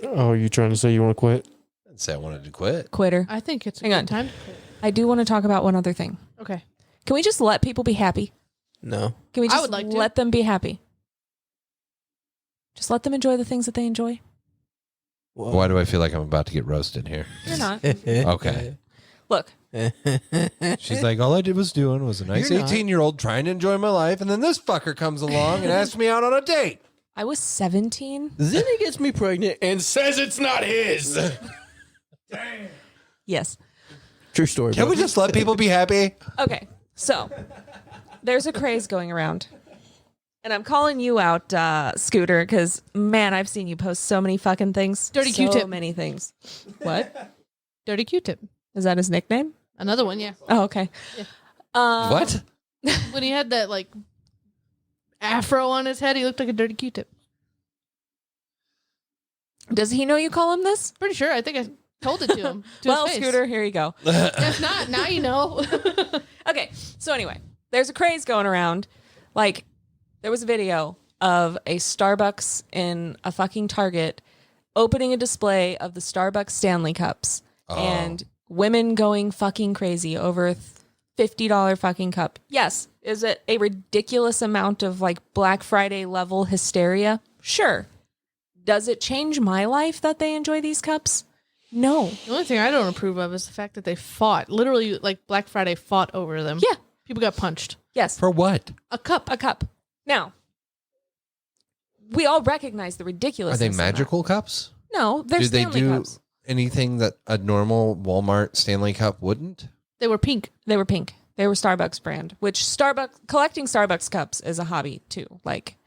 Oh, you trying to say you want to quit? I'd say I wanted to quit. Quitter. I think it's a Hang good on. time to quit. I do want to talk about one other thing. Okay. Can we just let people be happy? No. Can we I just would like to. let them be happy? Just let them enjoy the things that they enjoy. Why do I feel like I'm about to get roasted here? You're not. Okay. Look, She's like, all I did was a nice You're not. 18-year-old trying to enjoy my life, and then this fucker comes along and asks me out on a date. I was 17. Then he gets me pregnant and says it's not his. Yes. True story. Can we just let people be happy? Okay, so there's a craze going around. And I'm calling you out, Scooter, because, man, I've seen you post so many fucking things. Dirty so Q-tip. So many things. What? Dirty Q-tip. Is that his nickname? Another one, yeah. Oh, okay. Yeah. What? When he had that like afro on his head, he looked like a dirty Q-tip. Does he know you call him this? Pretty sure. I think I told it to him. To Well, his face. Scooter, here you go. If not, now you know. Okay, so anyway, there's a craze going around. Like, there was a video of a Starbucks in a fucking Target opening a display of the Starbucks Stanley Cups and women going fucking crazy over a $50 fucking cup. Yes. Is it a ridiculous amount of like Black Friday level hysteria? Sure. Does it change my life that they enjoy these cups? No. The only thing I don't approve of is the fact that they fought. Literally, like Black Friday fought over them. Yeah. People got punched. Yes. For what? A cup. A cup. Now, we all recognize the Are ridiculousness. they of that. magical cups? No, they're Do they Stanley do cups. anything that a normal Walmart Stanley Cup wouldn't? They were pink. They were pink. They were Starbucks brand, which collecting Starbucks cups is a hobby too. Like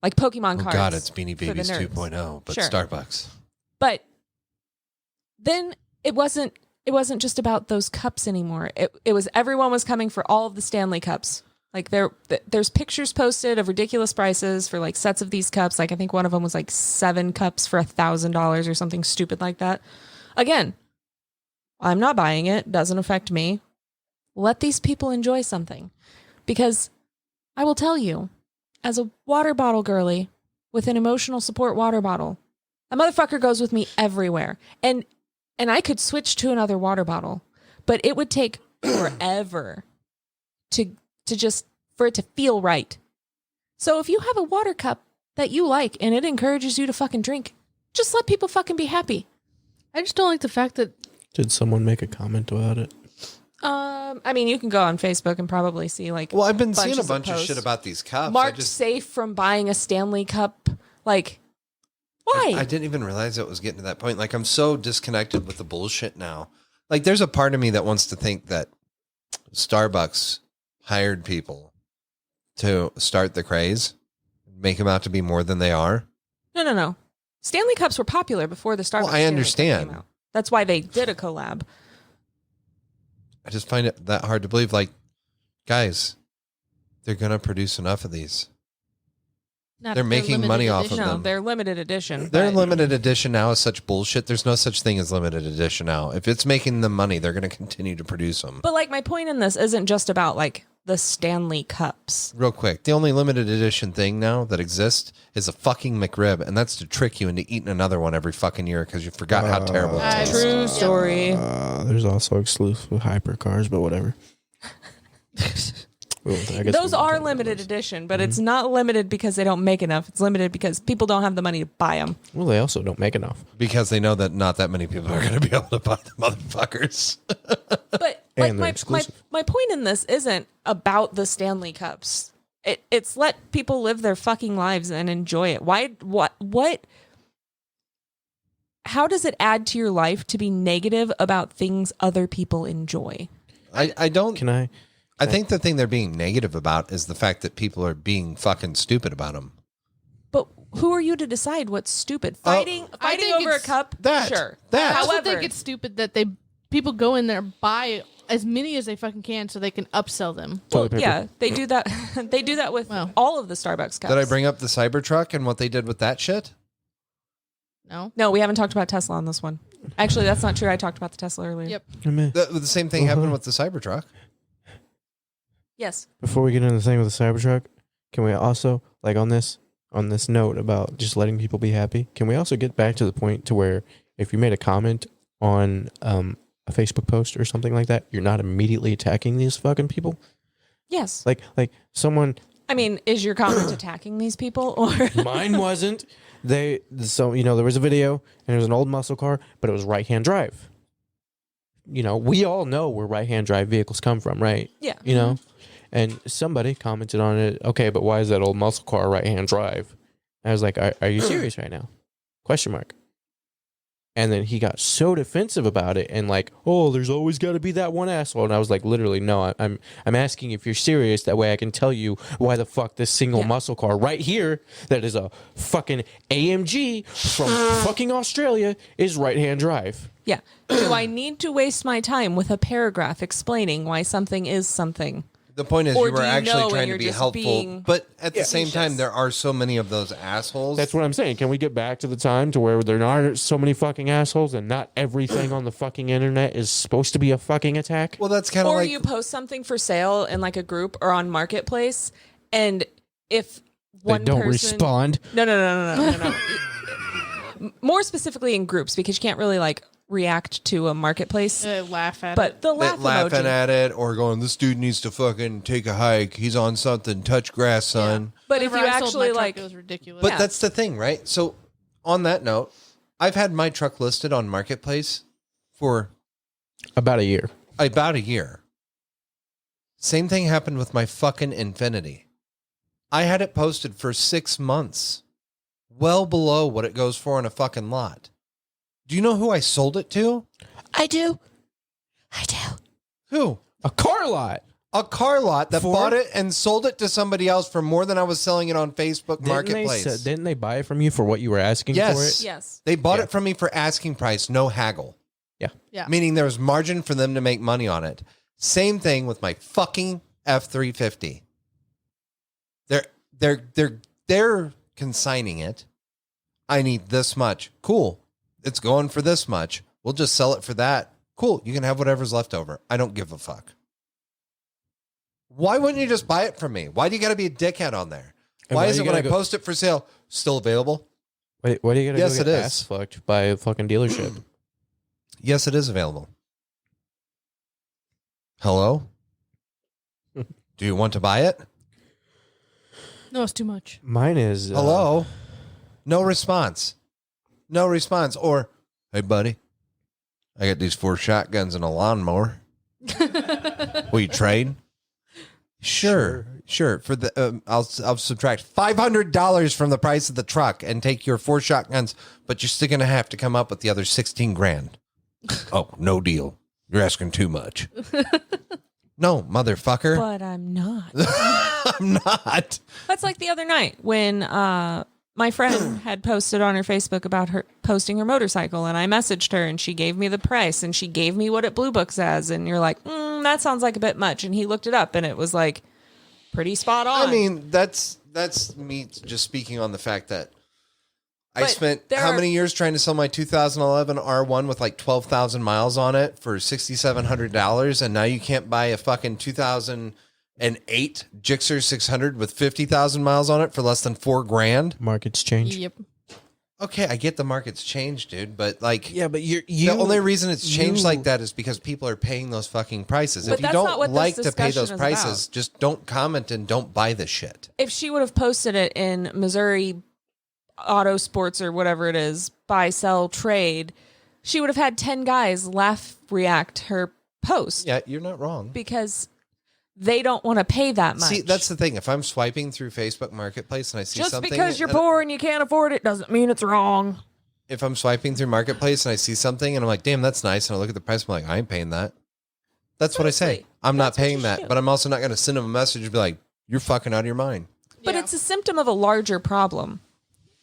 Pokemon Oh cards. God, it's Beanie for the Babies nerds. 2.0, but Sure. Starbucks. But then it wasn't just about those cups anymore. It was everyone was coming for all of the Stanley cups. Like there's pictures posted of ridiculous prices for like sets of these cups. Like I think one of them was like 7 cups for $1,000 or something stupid like that. Again, I'm not buying it. Doesn't affect me. Let these people enjoy something. Because I will tell you, as a water bottle girly with an emotional support water bottle, a motherfucker goes with me everywhere. And I could switch to another water bottle, but it would take forever for it to feel right. So if you have a water cup that you like and it encourages you to fucking drink, just let people fucking be happy. I just don't like the fact that Did someone make a comment about it? I mean, you can go on Facebook and probably see like. Well, I've been seeing a bunches bunch of posts. shit about these cups. Marked safe from buying a Stanley Cup. Like, why? I didn't even realize it was getting to that point. Like, I'm so disconnected with the bullshit now. Like, there's a part of me that wants to think that Starbucks hired people to start the craze, make them out to be more than they are. No. Stanley Cups were popular before the Starbucks. Well, I Stanley Cup understand. came out. That's why they did a collab. I just find it that hard to believe. Like, guys, they're going to produce enough of these. not They're making limited money off edition. of No, them. they're limited edition. Their but- limited edition now is such bullshit. There's no such thing as limited edition now. If it's making them money, they're going to continue to produce them. But like my point in this isn't just about like the Stanley Cups. Real quick, the only limited edition thing now that exists is a fucking McRib, and that's to trick you into eating another one every fucking year because you forgot how terrible it I've- tastes. True story. There's also exclusive hypercars, but whatever. Well, I guess Those we can are talk about limited those. edition, but it's not limited because they don't make enough. It's limited because people don't have the money to buy them. Well, they also don't make enough. Because they know that not that many people are going to be able to buy the motherfuckers. But And like they're my exclusive. point in this isn't about the Stanley Cups. It's let people live their fucking lives and enjoy it. What how does it add to your life to be negative about things other people enjoy? I don't. Can I? I think the thing they're being negative about is the fact that people are being fucking stupid about them. But who are you to decide what's stupid? Fighting I think over a it's cup? that. Sure. That. I also However, think it's stupid that people go in there, buy as many as they fucking can so they can upsell them. well, Toilet paper. yeah, they do that. They do that with Wow. all of the Starbucks cups. Did I bring up the Cybertruck and what they did with that shit? No? No, we haven't talked about Tesla on this one. Actually, that's not true. I talked about the Tesla earlier. Yep. The same thing happened with the Cybertruck. Yes. Before we get into the thing with the Cybertruck, can we also, like on this note about just letting people be happy, can we also get back to the point to where if you made a comment on a Facebook post or something like that, you're not immediately attacking these fucking people? Yes. Like someone I mean, is your comment attacking these people or mine wasn't. There was a video and it was an old muscle car, but it was right-hand drive. We all know where right-hand drive vehicles come from, right? Yeah. And somebody commented on it. Okay, but why is that old muscle car right-hand drive? And I was like, are you serious right now? Question mark. And then he got so defensive about it and like, oh, there's always got to be that one asshole. And I was like, literally, no, I'm asking if you're serious. That way I can tell you why the fuck this single muscle car right here that is a fucking AMG from fucking Australia is right-hand drive. Yeah. Do I need to waste my time with a paragraph explaining why something is something? The point is, Or you do were you actually know trying when to you're be just helpful, being but at the same time, facetious? there are so many of those assholes. That's what I'm saying. Can we get back to the time to where there aren't so many fucking assholes and not everything on the fucking internet is supposed to be a fucking attack? Well, that's kind of Or like you post something for sale in like a group or on Marketplace, and if one they don't person respond. No. More specifically in groups because you can't really like react to a marketplace. Laugh at But it. the laugh laughing emoji. at it or going, "This dude needs to fucking take a hike. He's on something. Touch grass, son." But if Whenever you I sold my actually truck, like, it was ridiculous. But that's the thing, right? So, on that note, I've had my truck listed on Marketplace for About a year. about a year. Same thing happened with my fucking Infinity. I had it posted for 6 months, well below what it goes for on a fucking lot. Do you know who I sold it to? I do. Who? A car lot. A car lot that For? bought it and sold it to somebody else for more than I was selling it on Facebook Marketplace. Didn't they buy it from you for what you were asking Yes. for it? yes. They bought Yeah. it from me for asking price, no haggle. Yeah. Meaning there was margin for them to make money on it. Same thing with my fucking F-350. They're consigning it. I need this much. Cool. It's going for this much. We'll just sell it for that. Cool. You can have whatever's left over. I don't give a fuck. Why wouldn't you just buy it from me? Why do you got to be a dickhead on there? And Why why is you it when I gotta go- post it for sale still available? Wait, what are you gonna Yes, go get it is. ass fucked by a fucking dealership? Yes, it is available. Hello? Do you want to buy it? No, it's too much. Mine is Hello? No response. No response. Or, hey, buddy, I got these 4 shotguns and a lawnmower. Will you trade? Sure. For the I'll subtract $500 from the price of the truck and take your 4 shotguns, but you're still gonna have to come up with the other 16 grand. Oh, no deal. You're asking too much. No, motherfucker. But I'm not. I'm not. That's like the other night when my friend had posted on her Facebook about her posting her motorcycle, and I messaged her and she gave me the price and she gave me what it Blue Books as, and you're like, that sounds like a bit much, and he looked it up and it was like pretty spot on. I mean, that's me just speaking on the fact that I But spent there how are- many years trying to sell my 2011 R1 with like 12,000 miles on it for $6,700, and now you can't buy a fucking 2008 Gixxer 600 with 50,000 miles on it for less than $4,000. markets change. Yep. Okay, I get the market's changed, dude, but like, Yeah, but the only reason it's changed like that is because people are paying those fucking prices. But If you that's not don't what this like to pay discussion those is prices, just don't comment and don't buy the shit. If she would have posted it in Missouri Auto Sports or whatever it is, buy, sell, trade, she would have had 10 guys react her post. Yeah, you're not wrong. Because they don't want to pay that much. See, that's the thing. If I'm swiping through Facebook Marketplace and I see just something, because you're poor and you can't afford it doesn't mean it's wrong. if I'm swiping through Marketplace and I see something and I'm like, damn, that's nice, and I look at the price, I'm like, I ain't paying that. That's what I say. Exactly. I'm not That's what paying you that, should do. but I'm also not going to send them a message and be like, you're fucking out of your mind. But it's a symptom of a larger problem.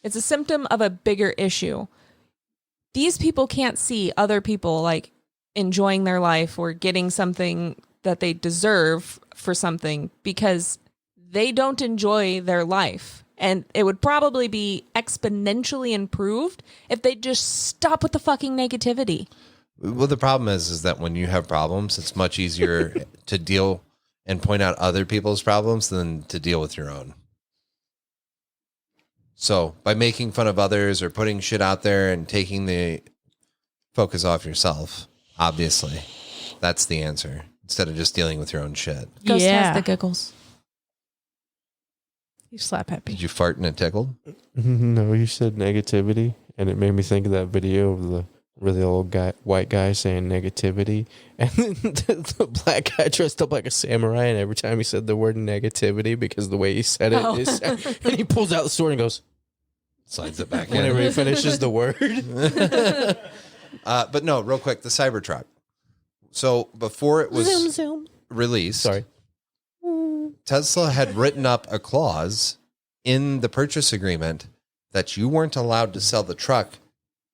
It's a symptom of a bigger issue. These people can't see other people like enjoying their life or getting something that they deserve for something because they don't enjoy their life. And it would probably be exponentially improved if they just stop with the fucking negativity. Well, the problem is that when you have problems, it's much easier to deal and point out other people's problems than to deal with your own. So by making fun of others or putting shit out there and taking the focus off yourself, obviously, that's the answer. Instead of just dealing with your own shit. Ghost Yeah. has the giggles. You slap happy. Did you fart and it tickled? No, you said negativity, and it made me think of that video of the really old guy, white guy saying negativity, and then the black guy dressed up like a samurai, and every time he said the word negativity, because the way he said it, and he pulls out the sword and goes, Slides it back in. whenever he finishes the word. But no, real quick, the Cybertruck. So before it was released, Sorry. Tesla had written up a clause in the purchase agreement that you weren't allowed to sell the truck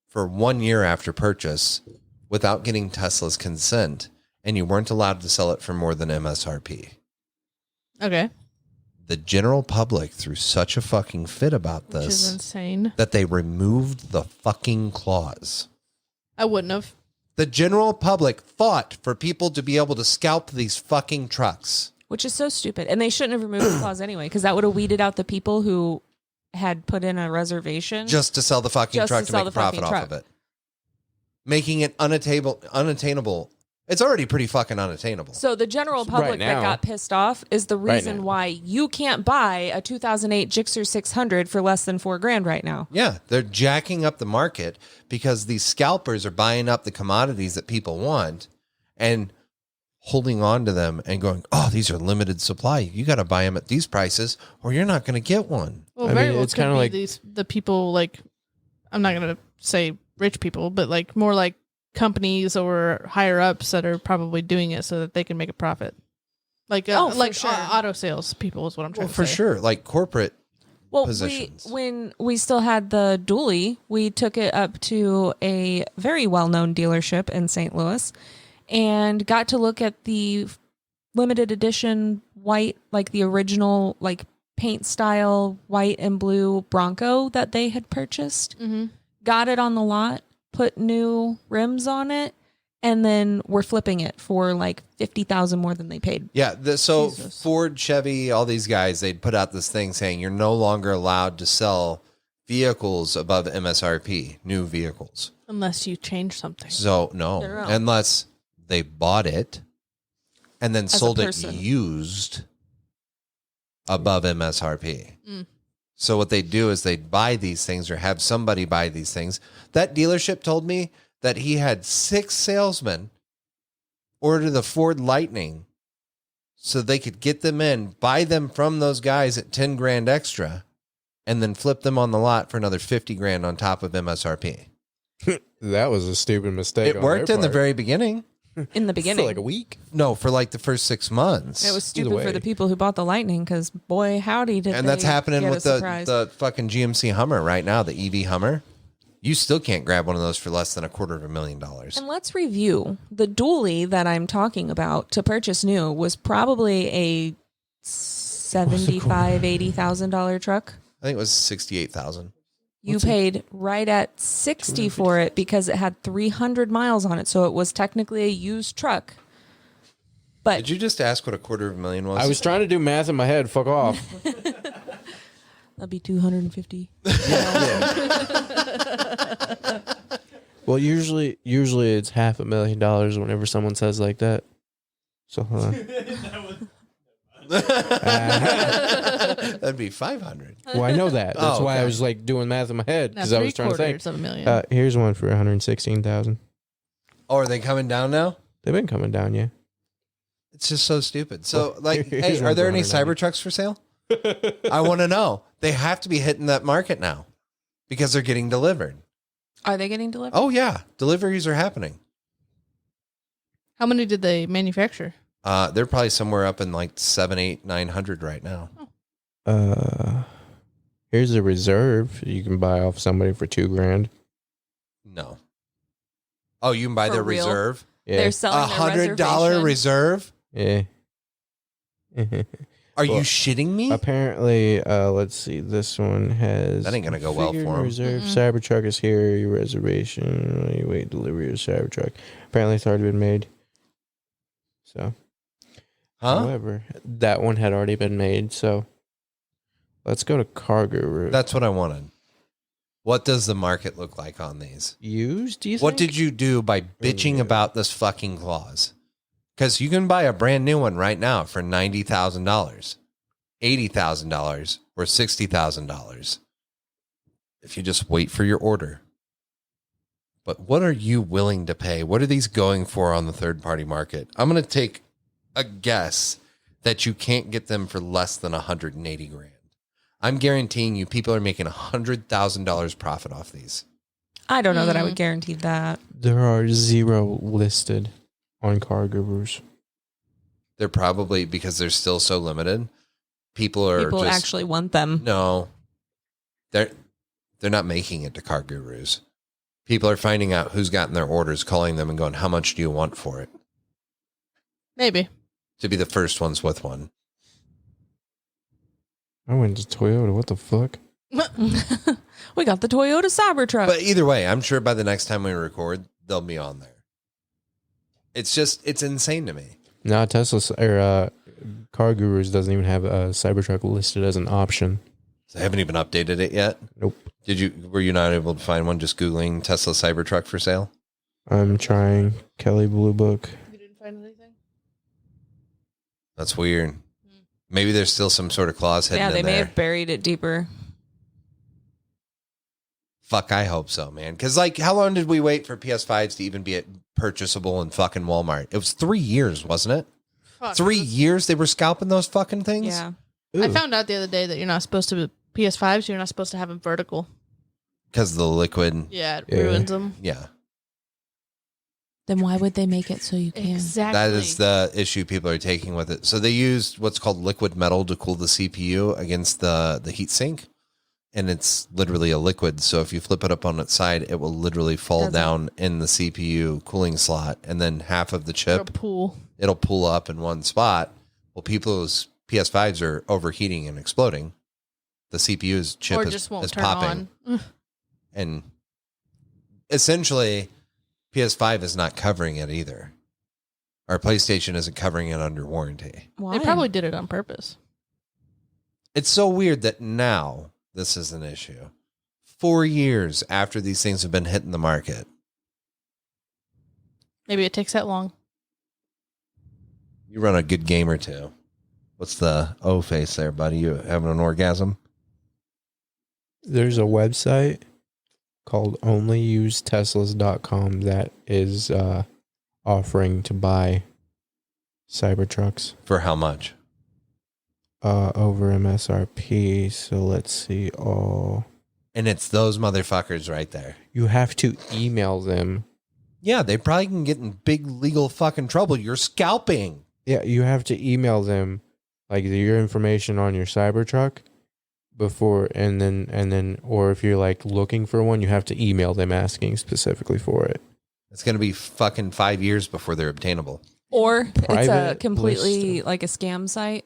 for 1 year after purchase without getting Tesla's consent, and you weren't allowed to sell it for more than MSRP. Okay. The general public threw such a fucking fit about Which is this insane. that they removed the fucking clause. I wouldn't have. The general public fought for people to be able to scalp these fucking trucks. Which is so stupid. And they shouldn't have removed the clause anyway, because that would have weeded out the people who had put in a reservation. Just to sell the fucking Just truck to to sell make a the fucking profit off of truck. it. Making it unattainable. It's already pretty fucking unattainable. So the general public Right that now. got pissed off is the Right reason now. why you can't buy a 2008 Gixxer 600 for less than $4,000 right now. Yeah, they're jacking up the market because these scalpers are buying up the commodities that people want and holding on to them and going, oh, these are limited supply. You got to buy them at these prices or you're not going to get one. Well, I very mean, well it's could kinda be like- the people like, I'm not going to say rich people, but like more like companies or higher ups that are probably doing it so that they can make a profit. Like, Oh, for like sure. Auto sales people is what I'm trying Well, to for say. sure. Like corporate. Well, Positions. when we still had the dually, we took it up to a very well-known dealership in St. Louis and got to look at the limited edition white, like the original, like paint style white and blue Bronco that they had purchased. Mm-hmm. Got it on the lot, put new rims on it, and then we're flipping it for like $50,000 more than they paid. Yeah. So Jesus. Ford, Chevy, all these guys, they'd put out this thing saying you're no longer allowed to sell vehicles above MSRP, new vehicles. Unless you change something. So no, No. unless they bought it and then a sold it person. used above MSRP. Mm. So what they do is they buy these things or have somebody buy these things. That dealership told me that he had 6 salesmen order the Ford Lightning so they could get them in, buy them from those guys at $10,000 extra, and then flip them on the lot for another $50,000 on top of MSRP. That was a stupid mistake. It worked in the very beginning. In the For beginning. like a week. No, for like the first 6 months. It was stupid way. for the people who bought the Lightning because, boy, howdy did and they that's happening get with a surprise. the fucking GMC Hummer right now, the EV Hummer. You still can't grab one of those for less than $250,000. And let's review. The dually that I'm talking about to purchase new was probably a $75,000, $80,000 truck. I think it was 68,000. You paid right at 60 for it because it had 300 miles on it. So it was technically a used truck. But Did you just ask what $250,000 was? I was trying to do math in my head. Fuck off. that'd be 250. Well, usually it's $500,000 whenever someone says like that. So hold on. That'd be 500. Well, I know that. That's Oh, why I okay. was like doing math in my head Now because I was trying to think. $750,000. Here's one for 116,000. Oh, are they coming down now? They've been coming down, yeah. It's just so stupid. So, Well, like, here's hey, one are there for any 190. Cybertrucks for sale? I want to know. They have to be hitting that market now because they're getting delivered. Are they getting delivered? Oh, yeah. Deliveries are happening. How many did they manufacture? They're probably somewhere up in like 700, 800, 900 right now. Here's a reserve you can buy off somebody for $2,000. No. Oh, you can buy For their real? reserve? Yeah. They're selling their $100 reserve? Yeah. Are Well, you shitting me? Apparently, let's see. This one has. That ain't gonna go well configured for 'em. Reserve Cybertruck is here. Your reservation. You wait delivery of Cybertruck. Apparently, it's already been made. So, Huh? however, that one had already been made. So, let's go to Cargo Route. That's what I wanted. What does the market look like on these? used. Do you What think? did you do by bitching new. about this fucking clause? Because you can buy a brand new one right now for $90,000, $80,000, or $60,000 if you just wait for your order. But what are you willing to pay? What are these going for on the third-party market? I'm going to take a guess that you can't get them for less than $180,000. I'm guaranteeing you people are making $100,000 profit off these. I don't know that I would guarantee that. There are 0 listed on Cargo Route. They're probably, because they're still so limited, people are People just, actually want them. no, they're not making it to car gurus. People are finding out who's gotten their orders, calling them and going, how much do you want for it? Maybe. To be the first ones with one. I went to Toyota. What the fuck? We got the Toyota Cybertruck. But either way, I'm sure by the next time we record, they'll be on there. It's insane to me. No, Tesla or Car Gurus doesn't even have a Cybertruck listed as an option. They haven't even updated it yet. Nope. Were you not able to find one just Googling Tesla Cybertruck for sale? I'm trying Kelly Blue Book. You didn't find anything? That's weird. Maybe there's still some sort of clause hidden yeah, they in may there. have buried it deeper. Fuck, I hope so, man. Because, like, how long did we wait for PS5s to even be purchasable in fucking Walmart? It was 3 years, wasn't it? Fuck. 3 years they were scalping those fucking things? Yeah. I found out the other day that you're not supposed to PS5s. You're not supposed to have them vertical. Because the liquid. Yeah, it Yeah. ruins them. Yeah. Then why would they make it so you can? Exactly. That is the issue people are taking with it. So they used what's called liquid metal to cool the CPU against the heat sink. And it's literally a liquid. So if you flip it up on its side, it will literally fall down in the CPU cooling slot. And then half of the chip, pool. it'll pull up in one spot. Well, people's PS5s are overheating and exploding. The CPU's chip Or is, just won't is turn popping. on. And essentially, PS5 is not covering it either. Our PlayStation isn't covering it under warranty. Why? They probably did it on purpose. It's so weird that now this is an issue. 4 years after these things have been hitting the market. Maybe it takes that long. You run a good game or two. What's the O face there, buddy? You having an orgasm? There's a website called onlyuseteslas.com that is offering to buy Cybertrucks For how much? over MSRP. So let's see. And it's those motherfuckers right there. You have to email them. Yeah, they probably can get in big legal fucking trouble. You're scalping. Yeah, you have to email them like your information on your Cybertruck before, and then, or if you're like looking for one, you have to email them asking specifically for it. It's going to be fucking 5 years before they're obtainable. Or it's a Private completely list. like a scam site.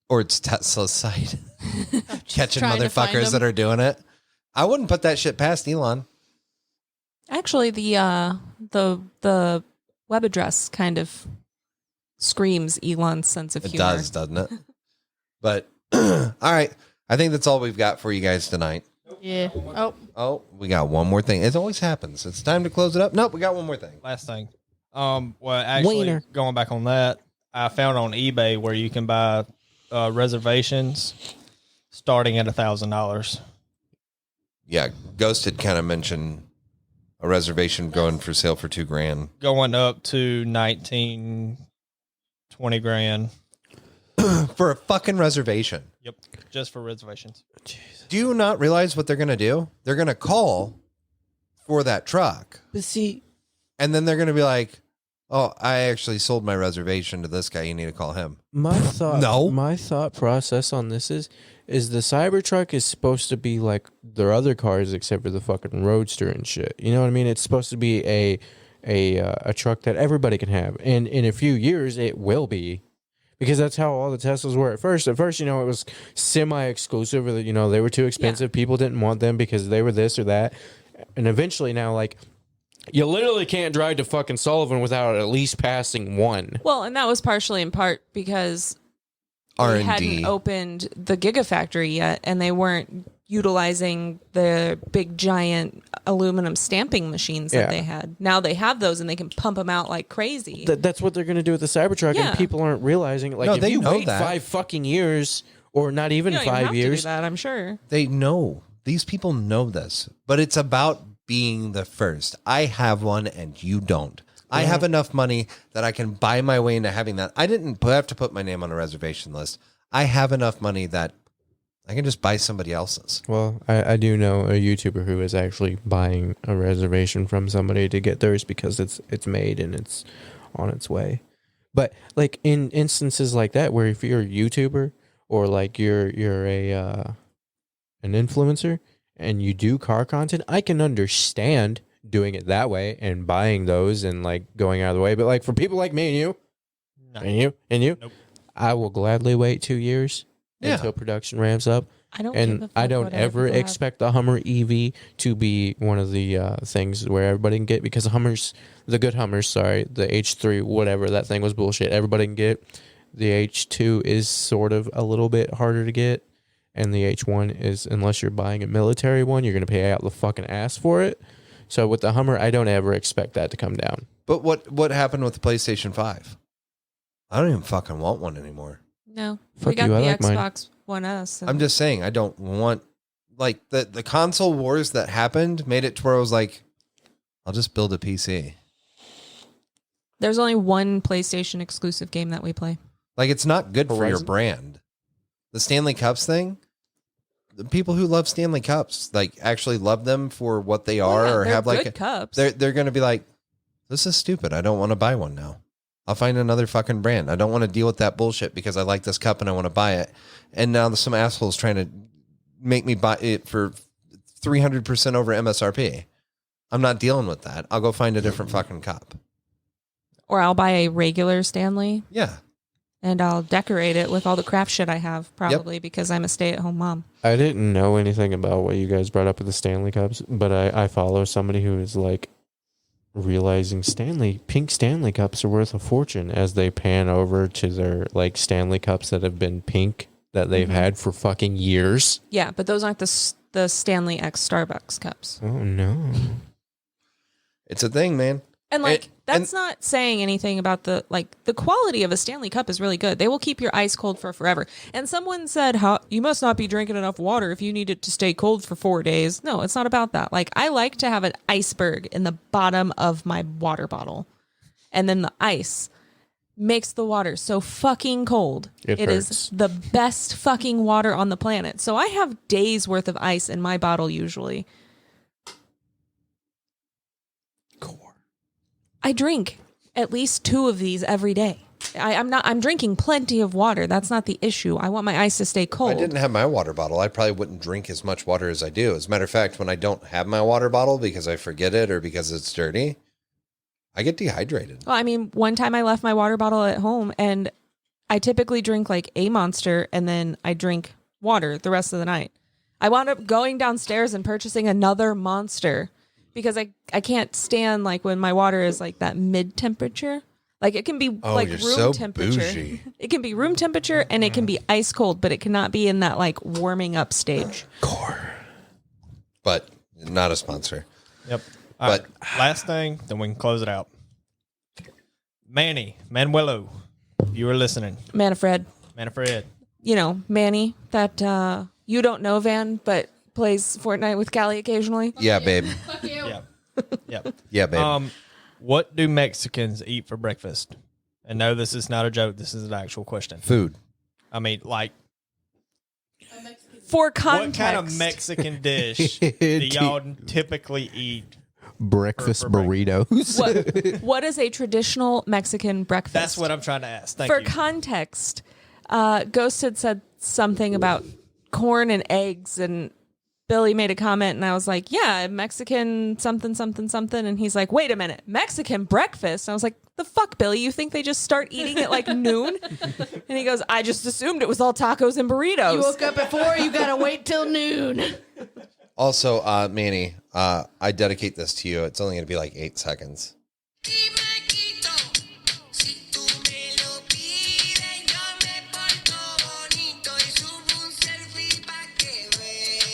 Or it's Tesla's site. Catching trying to find motherfuckers them. that are doing it. I wouldn't put that shit past Elon. Actually, the web address kind of screams Elon's sense of It humor. does, doesn't it? But, all right. I think that's all we've got for you guys tonight. Yeah. Oh, we got one more thing. It always happens. It's time to close it up. Nope, we got one more thing. Last thing. Well, actually, Wiener. going back on that, I found on eBay where you can buy reservations starting at $1,000. Yeah, Ghost had kind of mentioned a reservation going for sale for $2,000. Going up to 19, 20 grand. For a fucking reservation. Yep, just for reservations. Do you not realize what they're going to do? They're going to call for that truck. But see, And then they're going to be like, oh, I actually sold my reservation to this guy. You need to call him. my thought process on this is the Cybertruck is supposed to be like their other cars except for the fucking Roadster and shit. You know what I mean? It's supposed to be a truck that everybody can have. And in a few years, it will be. Because that's how all the Teslas were at first. At first, it was semi-exclusive. Or, they were too expensive. Yeah. People didn't want them because they were this or that. And eventually now, like, you literally can't drive to fucking Sullivan without at least passing one. Well, and that was partially in part because they hadn't opened the Gigafactory yet, and they weren't utilizing the big giant aluminum stamping machines that they had. Now they have those, and they can pump them out like crazy. That's what they're going to do with the Cybertruck, and people aren't realizing. Like, if you wait 5 fucking years, or not even 5 years, to do that, I'm sure they know. These people know this, but it's about being the first. I have one, and you don't. I have enough money that I can buy my way into having that. I didn't have to put my name on a reservation list. I have enough money that I can just buy somebody else's. Well, I do know a YouTuber who is actually buying a reservation from somebody to get theirs because it's made and it's on its way. But like in instances like that, where if you're a YouTuber or like you're an influencer and you do car content, I can understand doing it that way and buying those and like going out of the way. But like for people like me and you, and you, nope. I will gladly wait 2 years until production ramps up. I don't ever expect the Hummer EV to be one of the things where everybody can get, because the good Hummers, the H3, whatever, that thing was bullshit. Everybody can get. The H2 is sort of a little bit harder to get. And the H1 is, unless you're buying a military one, you're going to pay out the fucking ass for it. So with the Hummer, I don't ever expect that to come down. But what happened with the PlayStation 5? I don't even fucking want one anymore. No. Fuck we got you, I the like Xbox One S. I'm just saying, I don't want, like, the console wars that happened made it to where I was like, I'll just build a PC. There's only one PlayStation exclusive game that we play. Like, it's not good for your brand. The Stanley Cups thing, the people who love Stanley Cups, like, actually love them for what they are, or have like good cups. They're going to be like, this is stupid. I don't want to buy one now. I'll find another fucking brand. I don't want to deal with that bullshit because I like this cup and I want to buy it. And now there's some assholes trying to make me buy it for 300% over MSRP. I'm not dealing with that. I'll go find a different fucking cup. Or I'll buy a regular Stanley. Yeah. And I'll decorate it with all the craft shit I have, probably because I'm a stay-at-home mom. I didn't know anything about what you guys brought up with the Stanley Cups, but I follow somebody who is like realizing pink Stanley Cups are worth a fortune as they pan over to their like Stanley Cups that have been pink that they've had for fucking years. Yeah, but those aren't the Stanley X Starbucks cups. Oh, no. It's a thing, man. And that's not saying anything about the quality of a Stanley Cup is really good. They will keep your ice cold for forever. And someone said, you must not be drinking enough water if you need it to stay cold for 4 days. No, it's not about that. Like, I like to have an iceberg in the bottom of my water bottle. And then the ice makes the water so fucking cold. It is the best fucking water on the planet. So I have days worth of ice in my bottle usually. I drink at least 2 of these every day. I'm drinking plenty of water. That's not the issue. I want my ice to stay cold. If I didn't have my water bottle, I probably wouldn't drink as much water as I do. As a matter of fact, when I don't have my water bottle because I forget it or because it's dirty, I get dehydrated. Well, I mean, one time I left my water bottle at home and I typically drink like a Monster and then I drink water the rest of the night. I wound up going downstairs and purchasing another Monster. Because I can't stand like when my water is like that mid temperature. Like it can be like room temperature. Bougie. It can be room temperature and it can be ice cold, but it cannot be in that like warming up stage. but not a sponsor. Yep. All But- right, last thing, then we can close it out. Manuelo, you were listening. Manfred. Manfred. You know, Manny, that you don't know Van, but plays Fortnite with Callie occasionally. Yeah, babe. Yep. Yep. Yeah, babe. What do Mexicans eat for breakfast? And no, this is not a joke. This is an actual question. Food. I mean, like, For context. what kind of Mexican dish do y'all typically eat? Breakfast For burritos. What is a traditional Mexican breakfast? That's what I'm trying to ask. Thank For you. context, Ghost had said something about corn and eggs, and Billy made a comment, and I was like, yeah, Mexican something, something, something. And he's like, wait a minute, Mexican breakfast? And I was like, the fuck, Billy? You think they just start eating at like noon? And he goes, I just assumed it was all tacos and burritos. You woke up at 4, you gotta wait till noon. Also, Manny, I dedicate this to you. It's only going to be like 8 seconds.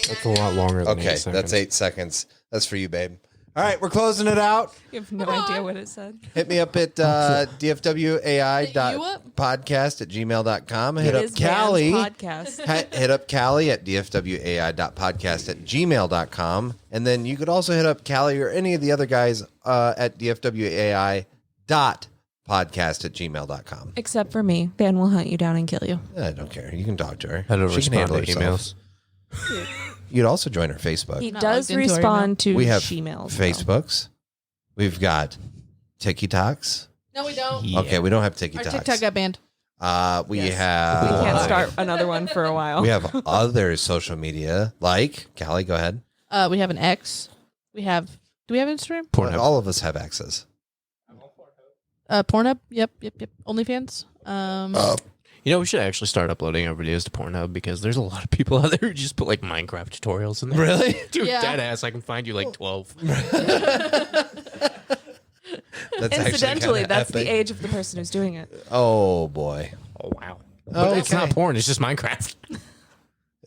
That's a lot longer than Okay, 8 seconds. that's 8 seconds. That's for you, babe. All right, we're closing it out. You have no idea what it said. Hit me up at dfwai.podcast@gmail.com. Hit It up is Van's Callie. podcast. Hit up Callie at dfwai.podcast@gmail.com. And then you could also hit up Callie or any of the other guys at dfwai.podcast@gmail.com. Except for me. Van will hunt you down and kill you. I don't care. You can talk to her. I don't She can respond to handle herself. emails. You'd also join her Facebook. He Not does logged into our respond to We have Gmails. Facebooks. We've got TikToks. No, we don't. Yeah. Okay, we don't have Our TikToks. TikTok got banned. We We have. can't start another one for a while. We have other social media like Callie. Go ahead. We have an X. Do we have Instagram? Pornhub. All of us have access. Pornhub. Yep. OnlyFans. You know, we should actually start uploading our videos to Pornhub because there's a lot of people out there who just put like Minecraft tutorials in there. Really? Dude, Yeah. dead ass. I can find you like 12. That's Incidentally, actually that's kinda the epic. age of the person who's doing it. Oh boy. Oh, wow. But it's not porn. It's just Minecraft.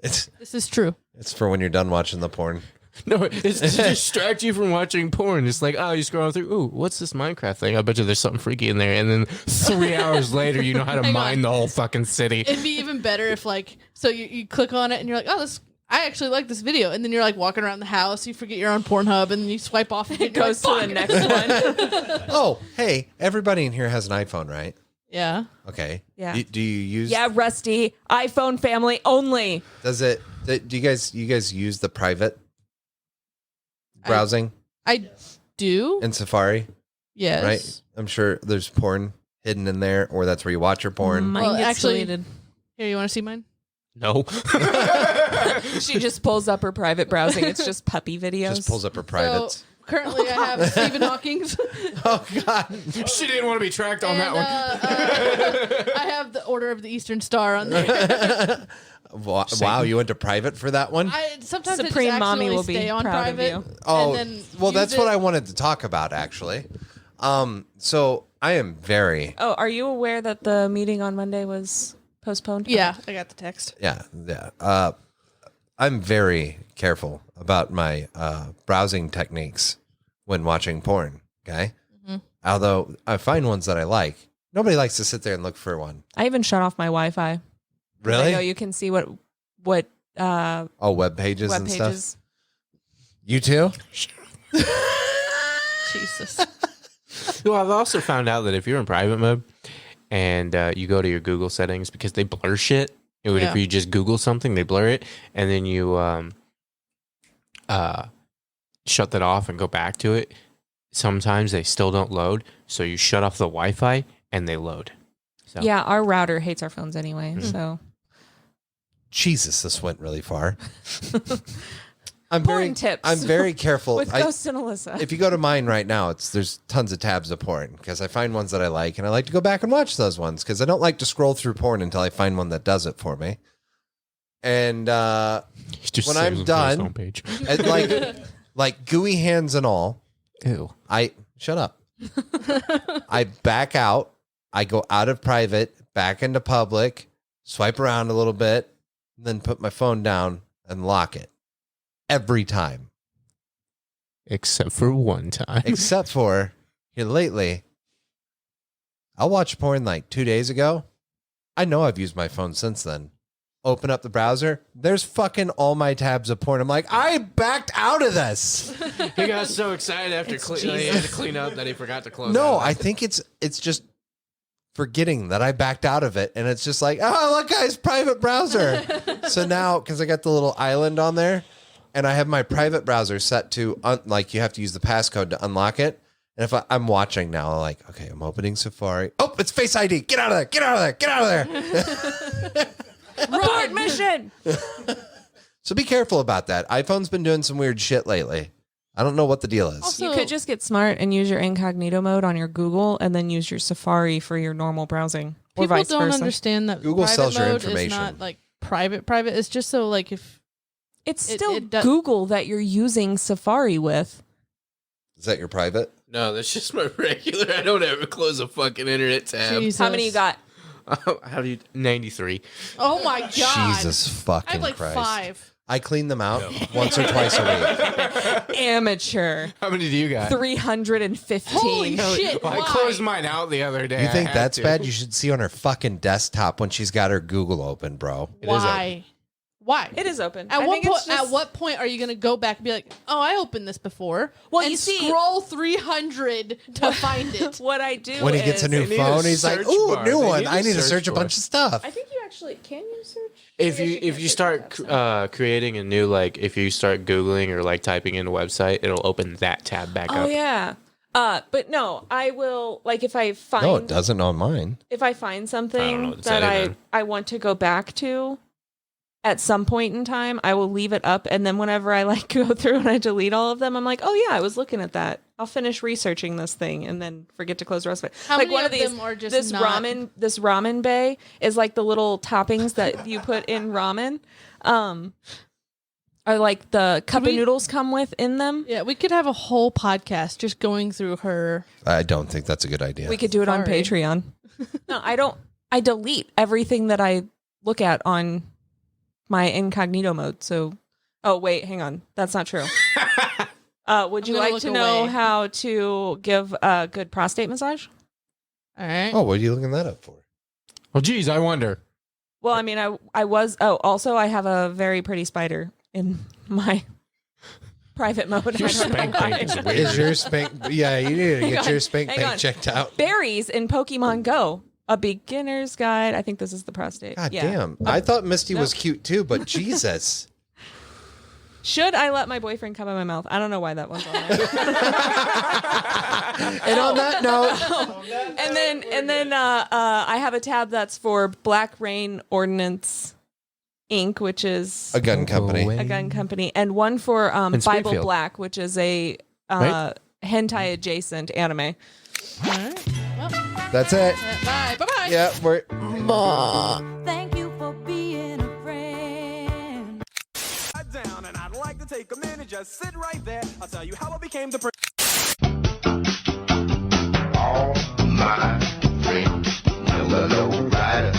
It's This is true. for when you're done watching the porn. No, it's to distract you from watching porn. It's like, oh, you scroll through. Ooh, what's this Minecraft thing? I bet you there's something freaky in there. And then 3 hours later, you know how to Hang mine on. the whole fucking city. It'd be even better if so you click on it and you're like, oh, I actually like this video, and then you're like walking around the house, you forget you're on Pornhub, and then you swipe off and It goes to the next one. Oh, hey, everybody in here has an iPhone, right? Yeah. Okay. Yeah. Do you use? Yeah, Rusty. iPhone family only. Does it? Do you guys use the private browsing I do. in Safari? Yes. Right. I'm sure there's porn hidden in there, or that's where you watch your porn. Mine Well, gets actually- deleted. Here, you want to see mine? No. She just pulls up her private browsing. It's just puppy videos. Just pulls up her privates. So currently, I have Stephen Hawking's. Oh God. She didn't want to be tracked on And, that one. I have the Order of the Eastern Star on there. Wow, you went to private for that one? Sometimes Supreme I just Mommy accidentally will be stay on proud of private. you. Oh, and then well, use that's what it. I wanted to talk about, actually. So I am very, Oh, are you aware that the meeting on Monday was postponed? Yeah, I got the text. yeah. I'm very careful about my browsing techniques when watching porn. Okay. Mm-hmm. Although I find ones that I like, nobody likes to sit there and look for one. I even shut off my Wi-Fi. I Really? know you can see what Oh, web pages web and pages. stuff. You too? Jesus. Well, I've also found out that if you're in private mode and you go to your Google settings, because they blur shit. Yeah. If you just Google something, they blur it, and then you shut that off and go back to it. Sometimes they still don't load, so you shut off the Wi-Fi and they load. So. Yeah, our router hates our phones anyway. So Jesus, this went really far. Porn very, tips. I'm very careful. with Ghost and Alyssa. If you go to mine right now, there's tons of tabs of porn because I find ones that I like, and I like to go back and watch those ones because I don't like to scroll through porn until I find one that does it for me. And Just when saves I'm them for his done, homepage. and like gooey hands and all, Ew. I shut up. I back out. I go out of private, back into public, swipe around a little bit, then put my phone down and lock it every time. Except for one time. Except for here lately, I'll watch porn like 2 days ago. I know I've used my phone since then. Open up the browser. There's fucking all my tabs of porn. I'm like, I backed out of this. He got so excited after he had to clean up that he forgot to close. No, I think it's just forgetting that I backed out of it, and it's just like, oh, look, guys, private browser. So now, because I got the little island on there, and I have my private browser set to like you have to use the passcode to unlock it. And if I'm watching now, I'm like, okay, I'm opening Safari. Oh, it's Face ID. Get out of there. Get out of there. Get out of there. Abort mission. So be careful about that. iPhone's been doing some weird shit lately. I don't know what the deal is. Also, You could just get smart and use your incognito mode on your Google and then use your Safari for your normal browsing or people vice don't versa. understand that Google private sells your mode information. is not like private. It's just so like if It's It- still it does- Google that you're using Safari with. Is that your private? No, that's just my regular. I don't ever close a fucking internet tab. Jesus. How many you got? How do you? 93. Oh my god! Jesus I fucking have like Christ. 5. I clean them out once or twice a week. Amateur. How many do you got? 315. Holy shit! Well, I why? closed mine out the other day. You think I had that's to. bad? You should see on her fucking desktop when she's got her Google open, bro. It is Why? Why? It is open. At I what think point? it's just- At what point are you going to go back and be like, "Oh, I opened this before"? Well, and you see- scroll 300 to find it. What I do When he gets a is- new They need phone, a he's like, search "Ooh, bar. new They one! need I a need to search search a bar. bunch of stuff." I think you actually can you search? If you start creating a new, like, if you start Googling or like typing in a website, it'll open that tab back Oh up. yeah. But no, I will like if I find No, it doesn't on mine. if I find I don't know something what to that say then. I want to go back to at some point in time, I will leave it up, and then whenever I like go through and I delete all of them, I'm like, oh yeah, I was looking at that. I'll finish researching this thing and then forget to close the rest of it. How like many one of of these, them are just this not- ramen bay is like the little toppings that you put in ramen. Are like the cup of noodles come with in them. Yeah, we could have a whole podcast just going through her. I don't think that's a good idea. We could do it on Sorry. Patreon. No, I don't. I delete everything that I look at on my incognito mode. So, oh wait, hang on, that's not true. Would you gonna like look to know away. how to give a good prostate massage? All right. Oh, what are you looking that up for? Oh, geez, I wonder. Well, I mean, I was. Oh, also, I have a very pretty spider in my private mode. Your I don't know spank why. bank is weird. Is your spank? Yeah, you need to Hang get on, your spank hang bank on. checked out. Berries in Pokemon Go, a beginner's guide. I think this is the prostate. God Yeah. damn! I thought Misty was No. cute too, but Jesus. Should I let my boyfriend come in my mouth? I don't know why that one's on there. And on that note, and then I have a tab that's for Black Rain Ordnance Inc., which is a gun company. a gun company, and one for Bible Springfield. Black, which is a Right? hentai adjacent anime. All right. Well, That's it. bye. Bye. Bye. Yeah, we're. Thank you for being a friend. Down, and I'd like to take a minute, just sit right there. I'll tell you how I became the All my friends, yellow rider.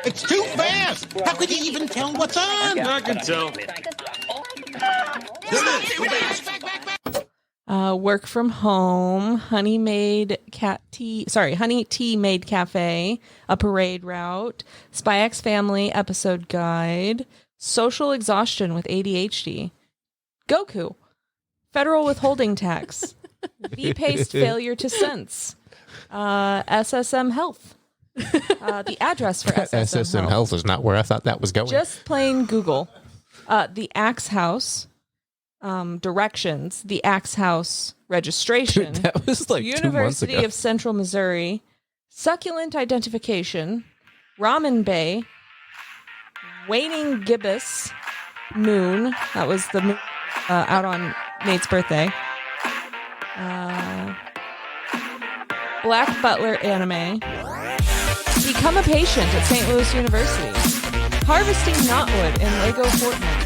It's too fast. How could you even tell what's on? I can tell. Work from home, Honey Tea Made Cafe, a parade route, Spy X Family episode guide, social exhaustion with ADHD, Goku, federal withholding tax, V-paced failure to sense, SSM Health, the address for SSM, Health is not where I thought that was going. just plain Google, the Axe House, directions, the Axe House registration, Dude, that was like 2 months University ago. of Central Missouri, succulent identification, Ramen Bay, waning gibbous, moon. That was the moon out on Nate's birthday. Black Butler anime. Become a patient at St. Louis University. Harvesting knotwood in Lego Fortnite.